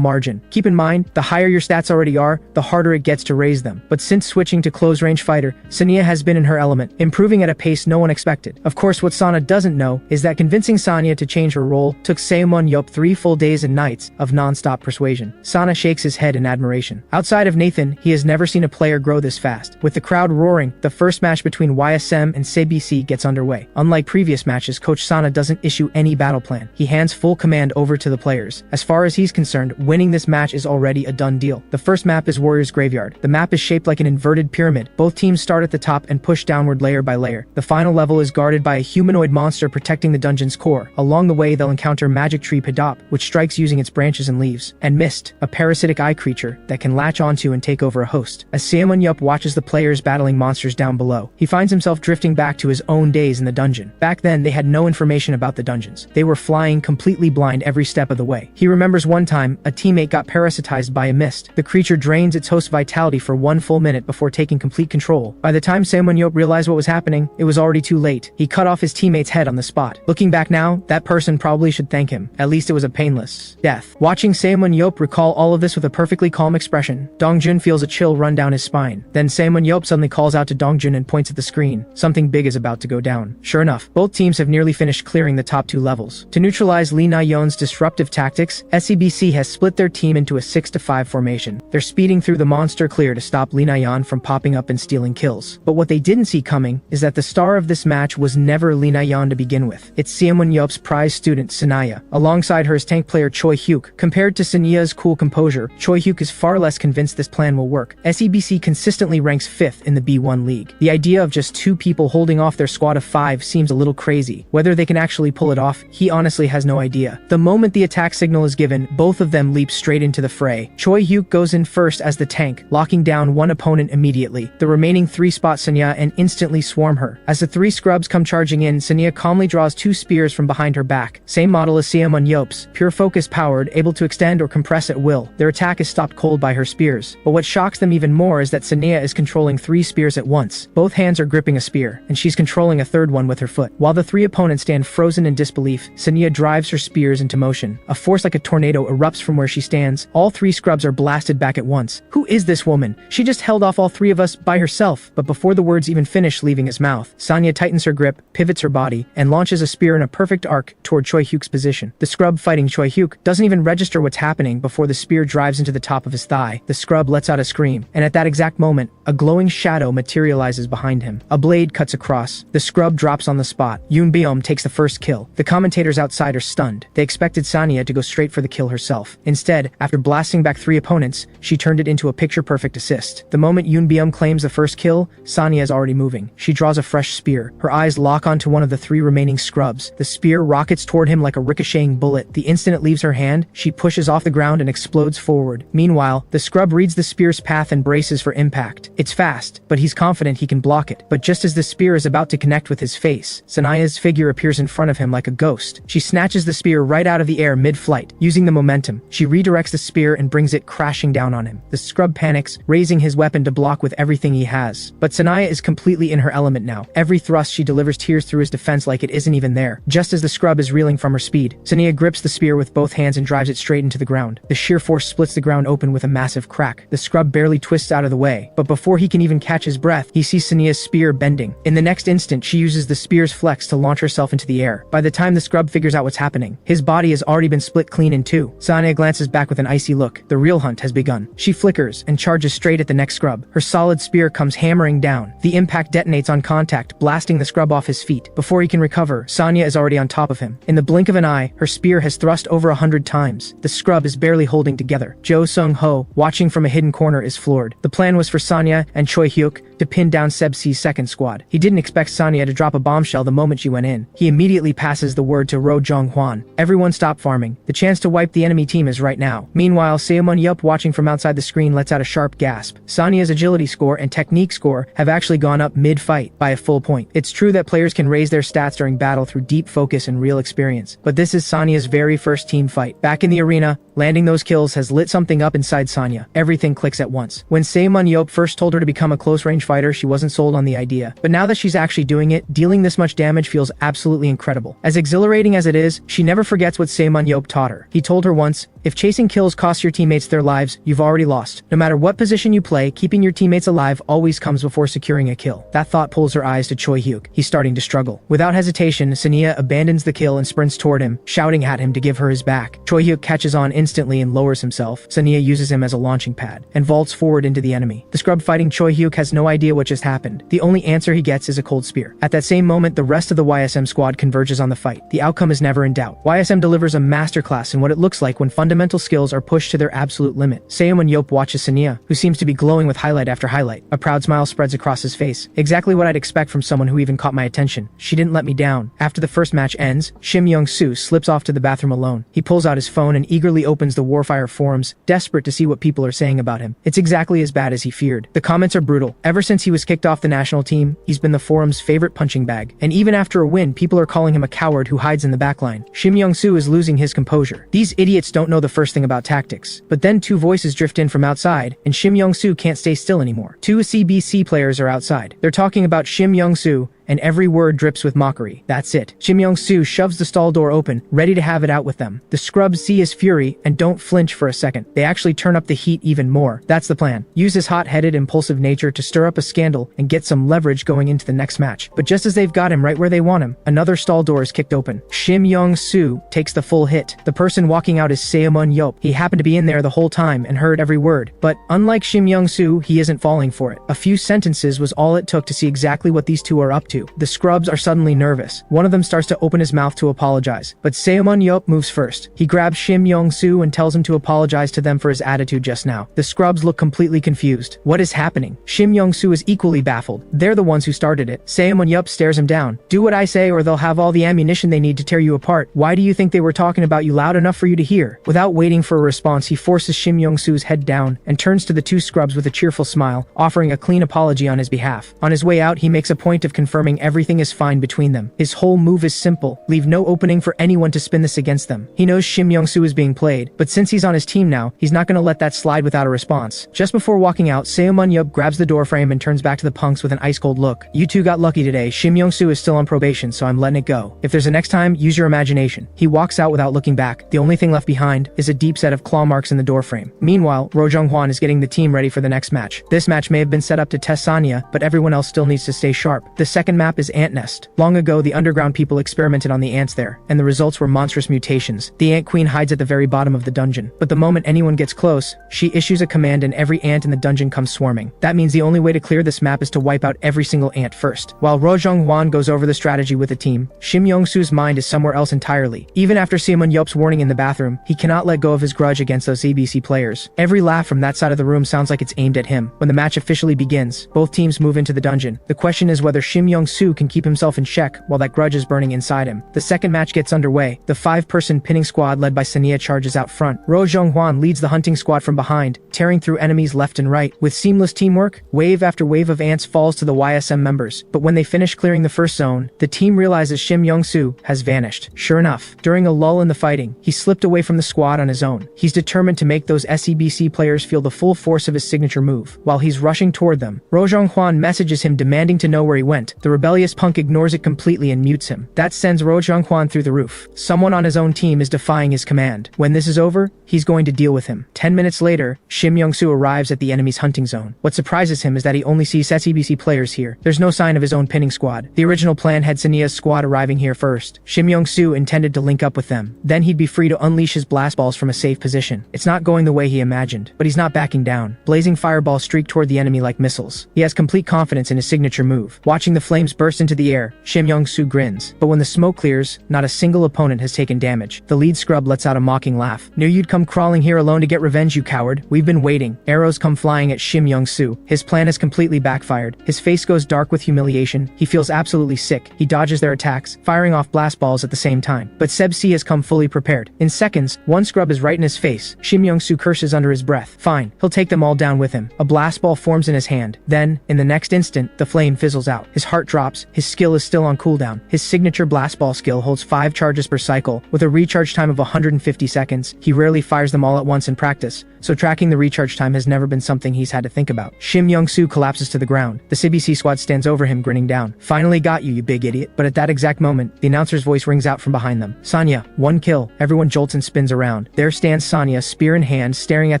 margin. Keep in mind, the higher your stats already are, the harder it gets to raise them. But since switching to close-range fighter, Sania has been in her element, improving at a pace no one expected. Of course, what Sana doesn't know is that convincing Sania to change her role took Ximen Ye 3 full days and nights of non-stop persuasion. Sana shakes his head in admiration. Outside of Nathan, he has never seen a player grow this fast. With the crowd roaring, the first match between YSM and CBC gets underway. Unlike previous matches, Coach Sana doesn't issue any battle plan. He hands full command over to the players. As far as he's concerned, winning this match is already a done deal. The first map is Warrior's Graveyard. The map is shaped like an inverted pyramid. Both teams start at the top and push downward layer by layer. The final level is guarded by a humanoid monster protecting the dungeon's core. Along the way, they'll encounter Magic Tree Padop, which strikes using its branches and leaves, and Mist, a parasitic eye creature that can latch onto and take over a host. As Ximen Ye watches the players battling monsters down below, he finds himself drifting back to his own days in the dungeon. Back then, they had no information about the dungeons. They were flying completely blind every step of the way. He remembers one time, a teammate got parasitized by a mist. The creature drains its host's vitality for 1 full minute before taking complete control. By the time Ximen Ye realized what was happening, it was already too late. He cut off his teammate's head on the spot. Looking back now, that person probably should thank him. At least it was a painless death. Watching Ximen Ye recall all of this with a perfectly calm expression, Dongjun feels a chill run down his spine. Then Ximen Ye suddenly calls out to Dongjun and points at the screen. Something big is about to go down. Sure enough, both teams have nearly finished clearing the top 2 levels. To neutralize Lee Na-yeon's disruptive tactics, SEBC has split their team into a 6-5 formation. They're speeding through the monster clear to stop Lee Na-yeon from popping up and stealing kills. But what they didn't see coming is that the star of this match was never Lee Na-yeon to begin with. It's Ximen Ye's prize student, Sanaya. Alongside her is tank player Choi Hyuk. Compared to Sanaya's cool composure, Choi Hyuk is far less convinced this plan will work. SEBC consistently ranks 5th in the B1 league. The idea of just 2 people holding off their squad of 5 seems a little crazy. Whether they can actually pull it off, he honestly has no idea. The moment the attack signal is given, both of them leap straight into the fray. Choi Hyuk goes in first as the tank, locking down one opponent immediately. The remaining 3 spot Sanya and instantly swarm her. As the 3 scrubs come charging in, Sanya calmly draws 2 spears from behind her back. Same model as Ximen Ye's, pure focus powered, able to extend or compress at will. Their attack is stopped cold by her spears. But what shocks them even more is that Sanya is controlling 3 spears at once. Both hands are gripping a spear, and she's controlling a third one with her foot. While the 3 opponents stand frozen in disbelief, Sanya drives her spears into motion. A force like a tornado erupts from where she stands. All 3 scrubs are blasted back at once. Who is this woman? She just held off all 3 of us by herself. But before the words even finish leaving his mouth, Sanya tightens her grip, pivots her body, and launches a spear in a perfect arc toward Choi Hyuk's position. The scrub fighting Choi Hyuk doesn't even register what's happening before the spear drives into the top of his thigh. The scrub lets out a scream, and at that exact moment, a glowing shadow materializes behind him. A blade cuts across. The scrub drops on the spot. Yoon Byum takes the first kill. The commentators outside are stunned. They expected Sanya to go straight for the kill herself. Instead, after blasting back 3 opponents, she turned it into a picture-perfect assist. The moment Yoon Byum claims the first kill, Sanya is already moving. She draws a fresh spear. Her eyes lock onto one of the 3 remaining scrubs. The spear rockets toward him like a ricocheting bullet. The instant it leaves her hand, she pushes off the ground and explodes forward. Meanwhile, the scrub reads the spear's path and braces for impact. It's fast, but he's confident he can block it. But just as the spear is about to connect with his face, Sanaya's figure appears in front of him like a ghost. She snatches the spear right out of the air mid-flight. Using the momentum, she redirects the spear and brings it crashing down on him. The scrub panics, raising his weapon to block with everything he has. But Sanaya is completely in her element now. Every thrust she delivers tears through his defense like it isn't even there. Just as the scrub is reeling from her speed, Sanaya grips the spear with both hands and drives it straight into the ground. The sheer force splits the ground open with a massive crack. The scrub barely twists out of the way, but before he can even catch his breath, he sees Sanaya's spear bending. In the next instant, she uses the spear's flex to launch herself into the air. By the time the scrub figures out what's happening, his body has already been split clean in 2. Sanaya glances back with an icy look. The real hunt has begun. She flickers and charges straight at the next scrub. Her solid spear comes hammering down. The impact detonates on contact, blasting the scrub off his feet. Before he can recover, Sanya is already on top of him. In the blink of an eye, her spear has thrust over 100 times. The scrub is barely holding together. Jo Sung-ho, watching from a hidden corner, is floored. The plan was for Sanya and Choi Hyuk to pin down Seb's second squad. He didn't expect Sanya to drop a bombshell the moment she went in. He immediately passes the word to Ro Jong-hwan. Everyone stop farming. The chance to wipe the enemy team is right now. Meanwhile, Ximen Ye, watching from outside the screen, lets out a sharp gasp. Sanya's agility score and technique score have actually gone up mid-fight by a full point. It's true that players can raise their stats during battle through deep focus and real experience, but this is Sanya's very first team fight. Back in the arena, Landing those kills has lit something up inside Sanya. Everything clicks at once. When Ximen Ye first told her to become a close-range fighter, she wasn't sold on the idea. But now that she's actually doing it, dealing this much damage feels absolutely incredible. As exhilarating as it is, she never forgets what Ximen Ye taught her. He told her once, if chasing kills costs your teammates their lives, you've already lost. No matter what position you play, keeping your teammates alive always comes before securing a kill. That thought pulls her eyes to Choi Hyuk. He's starting to struggle. Without hesitation, Sanya abandons the kill and sprints toward him, shouting at him to give her his back. Choi Hyuk catches on instantly and lowers himself. Sanya uses him as a launching pad and vaults forward into the enemy. The scrub fighting Choi Hyuk has no idea what just happened. The only answer he gets is a cold spear. At that same moment, the rest of the YSM squad converges on the fight. The outcome is never in doubt. YSM delivers a masterclass in what it looks like when fundamental skills are pushed to their absolute limit. Ximen Ye watches Sanya, who seems to be glowing with highlight after highlight. A proud smile spreads across his face. Exactly what I'd expect from someone who even caught my attention. She didn't let me down. After the first match ends, Ximen Ye slips off to the bathroom alone. He pulls out his phone and eagerly opens the Warfire forums, desperate to see what people are saying about him. It's exactly as bad as he feared. The comments are brutal. Ever since he was kicked off the national team, he's been the forum's favorite punching bag. And even after a win, people are calling him a coward who hides in the backline. Ximen Ye is losing his composure. These idiots don't know the first thing about tactics. But then two voices drift in from outside, and Ximen Ye can't stay still anymore. Two CBC players are outside. They're talking about Ximen Ye, and every word drips with mockery. That's it. Ximen Ye shoves the stall door open, ready to have it out with them. The scrubs see his fury and don't flinch for a second. They actually turn up the heat even more. That's the plan. Use his hot-headed, impulsive nature to stir up a scandal and get some leverage going into the next match. But just as they've got him right where they want him, another stall door is kicked open. Ximen Ye takes the full hit. The person walking out is Ximen Ye. He happened to be in there the whole time and heard every word. But unlike Ximen Ye, he isn't falling for it. A few sentences was all it took to see exactly what these two are up to. The scrubs are suddenly nervous. One of them starts to open his mouth to apologize, but Ximen Ye moves first. He grabs Ximen Ye and tells him to apologize to them for his attitude just now. The scrubs look completely confused. What is happening? Ximen Ye is equally baffled. They're the ones who started it. Ximen Ye stares him down. Do what I say or they'll have all the ammunition they need to tear you apart. Why do you think they were talking about you loud enough for you to hear? Without waiting for a response, he forces Ximen Ye's head down and turns to the two scrubs with a cheerful smile, offering a clean apology on his behalf. On his way out, he makes a point of confirming everything is fine between them. His whole move is simple. Leave no opening for anyone to spin this against them. He knows Ximen Ye is being played, but since he's on his team now, he's not going to let that slide without a response. Just before walking out, Ximen Ye grabs the doorframe and turns back to the punks with an ice-cold look. You two got lucky today. Ximen Ye is still on probation, so I'm letting it go. If there's a next time, use your imagination. He walks out without looking back. The only thing left behind is a deep set of claw marks in the doorframe. Meanwhile, Ro Jung-hwan is getting the team ready for the next match. This match may have been set up to test Sanya, but everyone else still needs to stay sharp. The second map is Ant Nest. Long ago, the underground people experimented on the ants there, and the results were monstrous mutations. The ant queen hides at the very bottom of the dungeon, but the moment anyone gets close, she issues a command and every ant in the dungeon comes swarming. That means the only way to clear this map is to wipe out every single ant first. While Ro Jung-hwan goes over the strategy with the team, Ximen Ye's mind is somewhere else entirely. Even after Ximen Ye's warning in the bathroom, he cannot let go of his grudge against those ABC players. Every laugh from that side of the room sounds like it's aimed at him. When the match officially begins, both teams move into the dungeon. The question is whether Ximen Ye can keep himself in check while that grudge is burning inside him. The second match gets underway. The 5-person pinning squad led by Sanya charges out front. Ro Jung-hwan leads the hunting squad from behind, tearing through enemies left and right. With seamless teamwork, wave after wave of ants falls to the YSM members. But when they finish clearing the first zone, the team realizes Ximen Ye has vanished. Sure enough, during a lull in the fighting, he slipped away from the squad on his own. He's determined to make those SEBC players feel the full force of his signature move. While he's rushing toward them, Ro Jung-hwan messages him demanding to know where he went. The rebellious punk ignores it completely and mutes him. That sends Ro Jung-hwan through the roof. Someone on his own team is defying his command. When this is over, he's going to deal with him. 10 minutes later, Ximen Ye arrives at the enemy's hunting zone. What surprises him is that he only sees SEBC players here. There's no sign of his own pinning squad. The original plan had Sanya's squad arriving here first. Ximen Ye intended to link up with them. Then he'd be free to unleash his blast balls from a safe position. It's not going the way he imagined, but he's not backing down. Blazing fireballs streak toward the enemy like missiles. He has complete confidence in his signature move. Watching the flames burst into the air, Ximen Ye grins. But when the smoke clears, not a single opponent has taken damage. The lead scrub lets out a mocking laugh. Knew you'd come crawling here alone to get revenge, you coward. We've been waiting. Arrows come flying at Ximen Ye. His plan has completely backfired. His face goes dark with humiliation. He feels absolutely sick. He dodges their attacks, firing off blast balls at the same time. But Seb C has come fully prepared. In seconds, one scrub is right in his face. Ximen Ye curses under his breath. Fine, he'll take them all down with him. A blast ball forms in his hand. Then, in the next instant, the flame fizzles out. His heart drops, his skill is still on cooldown. His signature blast ball skill holds 5 charges per cycle, with a recharge time of 150 seconds. He rarely fires them all at once in practice, so tracking the recharge time has never been something he's had to think about. Ximen Ye collapses to the ground. The CBC squad stands over him, grinning down. "Finally got you, you big idiot." But at that exact moment, the announcer's voice rings out from behind them. "Sanya, 1 kill." Everyone jolts and spins around. There stands Sanya, spear in hand, staring at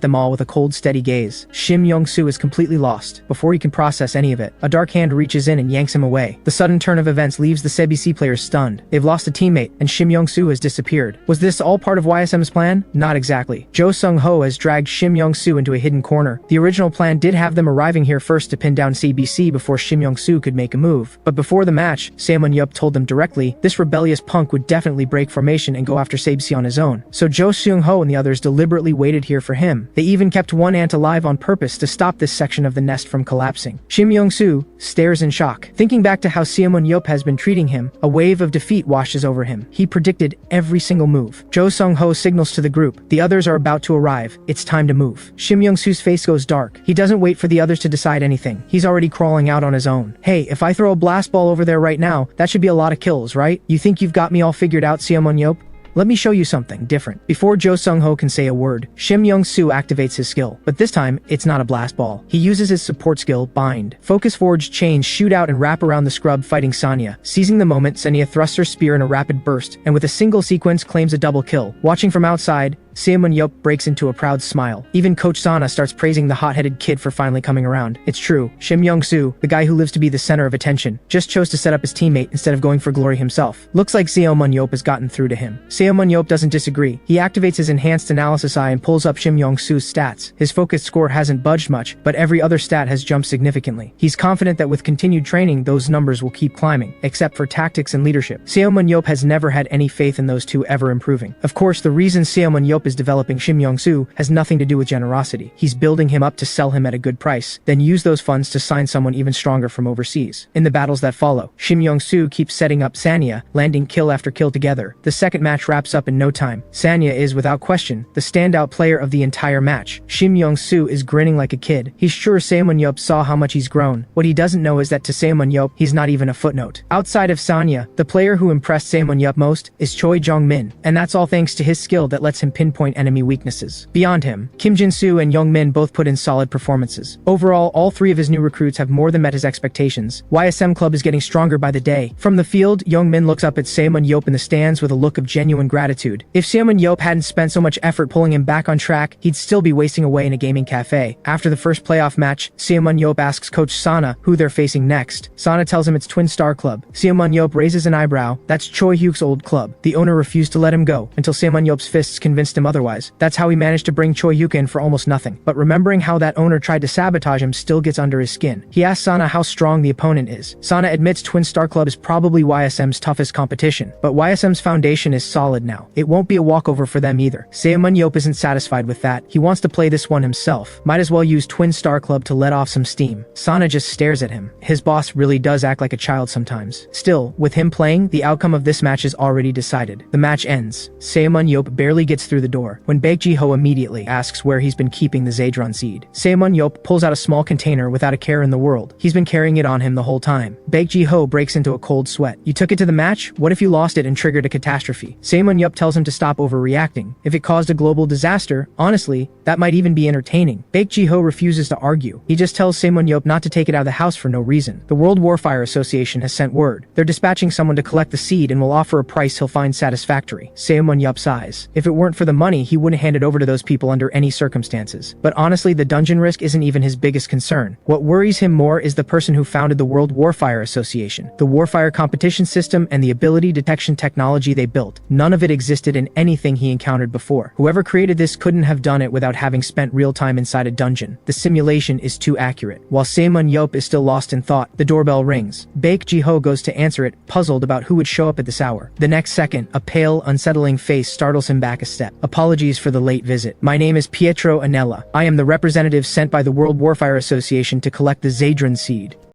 them all with a cold, steady gaze. Ximen Ye is completely lost. Before he can process any of it, a dark hand reaches in and yanks him away. The sudden turn of events leaves the CBC players stunned. They've lost a teammate, and Ximen Ye has disappeared. Was this all part of YSM's plan? Not exactly. Jo Sung-ho has dragged Ximen Ye into a hidden corner. The original plan did have them arriving here first to pin down CBC before Ximen Ye could make a move. But before the match, Ximen Ye told them directly this rebellious punk would definitely break formation and go after CBC on his own. So Jo Sung-ho and the others deliberately waited here for him. They even kept one ant alive on purpose to stop this section of the nest from collapsing. Ximen Ye stares in shock. Thinking back to how Ximen Ye has been treating him, a wave of defeat washes over him. He predicted every single move. Jo Sung-ho signals to the group. The others are about to arrive. It's time to move. Ximen Ye's face goes dark. He doesn't wait for the others to decide anything. He's already crawling out on his own. "Hey, if I throw a blast ball over there right now, that should be a lot of kills, right? You think you've got me all figured out, Ximen Ye? Let me show you something different." Before Jo Sung-ho can say a word, Ximen Ye activates his skill. But this time, it's not a blast ball. He uses his support skill, Bind. Focus Forged chains shoot out and wrap around the scrub fighting Sanya. Seizing the moment, Sanya thrusts her spear in a rapid burst, and with a single sequence claims a double kill. Watching from outside, Ximen Ye breaks into a proud smile. Even Coach Sana starts praising the hot-headed kid for finally coming around. It's true, Ximen Ye, the guy who lives to be the center of attention, just chose to set up his teammate instead of going for glory himself. Looks like Ximen Ye has gotten through to him. Ximen Ye doesn't disagree. He activates his enhanced analysis eye and pulls up Ximen Ye's stats. His focus score hasn't budged much, but every other stat has jumped significantly. He's confident that with continued training, those numbers will keep climbing, except for tactics and leadership. Ximen Ye has never had any faith in those two ever improving. Of course, the reason Ximen Ye is developing Ximen Ye has nothing to do with generosity. He's building him up to sell him at a good price, then use those funds to sign someone even stronger from overseas. In the battles that follow, Ximen Ye keeps setting up Sanya, landing kill after kill together. The second match wraps up in no time. Sanya is, without question, the standout player of the entire match. Ximen Ye is grinning like a kid. He's sure Ximen Ye saw how much he's grown. What he doesn't know is that to Ximen Ye, he's not even a footnote. Outside of Sanya, the player who impressed Ximen Ye most is Choi Jong-min, and that's all thanks to his skill that lets him pinpoint enemy weaknesses. Beyond him, Kim Jin-soo and Young-min both put in solid performances. Overall, all 3 of his new recruits have more than met his expectations. YSM Club is getting stronger by the day. From the field, Young-min looks up at Ximen Ye in the stands with a look of genuine gratitude. If Ximen Ye hadn't spent so much effort pulling him back on track, he'd still be wasting away in a gaming cafe. After the first playoff match, Ximen Ye asks Coach Sana who they're facing next. Sana tells him it's Twin Star Club. Ximen Ye raises an eyebrow. That's Choi Hyuk's old club. The owner refused to let him go until Ximen Ye's fists convinced him otherwise. That's how he managed to bring Choi Hyuk in for almost nothing. But remembering how that owner tried to sabotage him still gets under his skin. He asks Sana how strong the opponent is. Sana admits Twin Star Club is probably YSM's toughest competition, but YSM's foundation is solid now. It won't be a walkover for them either. Ximen Ye isn't satisfied with that. He wants to play this one himself. Might as well use Twin Star Club to let off some steam. Sana just stares at him. His boss really does act like a child sometimes. Still, with him playing, the outcome of this match is already decided. The match ends. Ximen Ye barely gets through the door when Baek Ji-ho immediately asks where he's been keeping the Zadron seed. Ximen Ye pulls out a small container without a care in the world. He's been carrying it on him the whole time. Baek Ji-ho breaks into a cold sweat. "You took it to the match? What if you lost it and triggered a catastrophe?" Ximen Ye tells him to stop overreacting. If it caused a global disaster, honestly, that might even be entertaining. Baek Ji-ho refuses to argue. He just tells Ximen Ye not to take it out of the house for no reason. The World Warfire Association has sent word. They're dispatching someone to collect the seed and will offer a price he'll find satisfactory. Ximen Ye sighs. If it weren't for the money, he wouldn't hand it over to those people under any circumstances. But honestly, the dungeon risk isn't even his biggest concern. What worries him more is the person who founded the World Warfire Association. The Warfire competition system and the ability detection technology they built. None of it existed in anything he encountered before. Whoever created this couldn't have done it without having spent real time inside a dungeon. The simulation is too accurate. While Ximen Ye is still lost in thought, the doorbell rings. Baek Ji-ho goes to answer it, puzzled about who would show up at this hour. The next second, a pale, unsettling face startles him back a step. "Apologies for the late visit. My name is Pietro Anella. I am the representative sent by the World Warfare Association to collect the Zadron seed."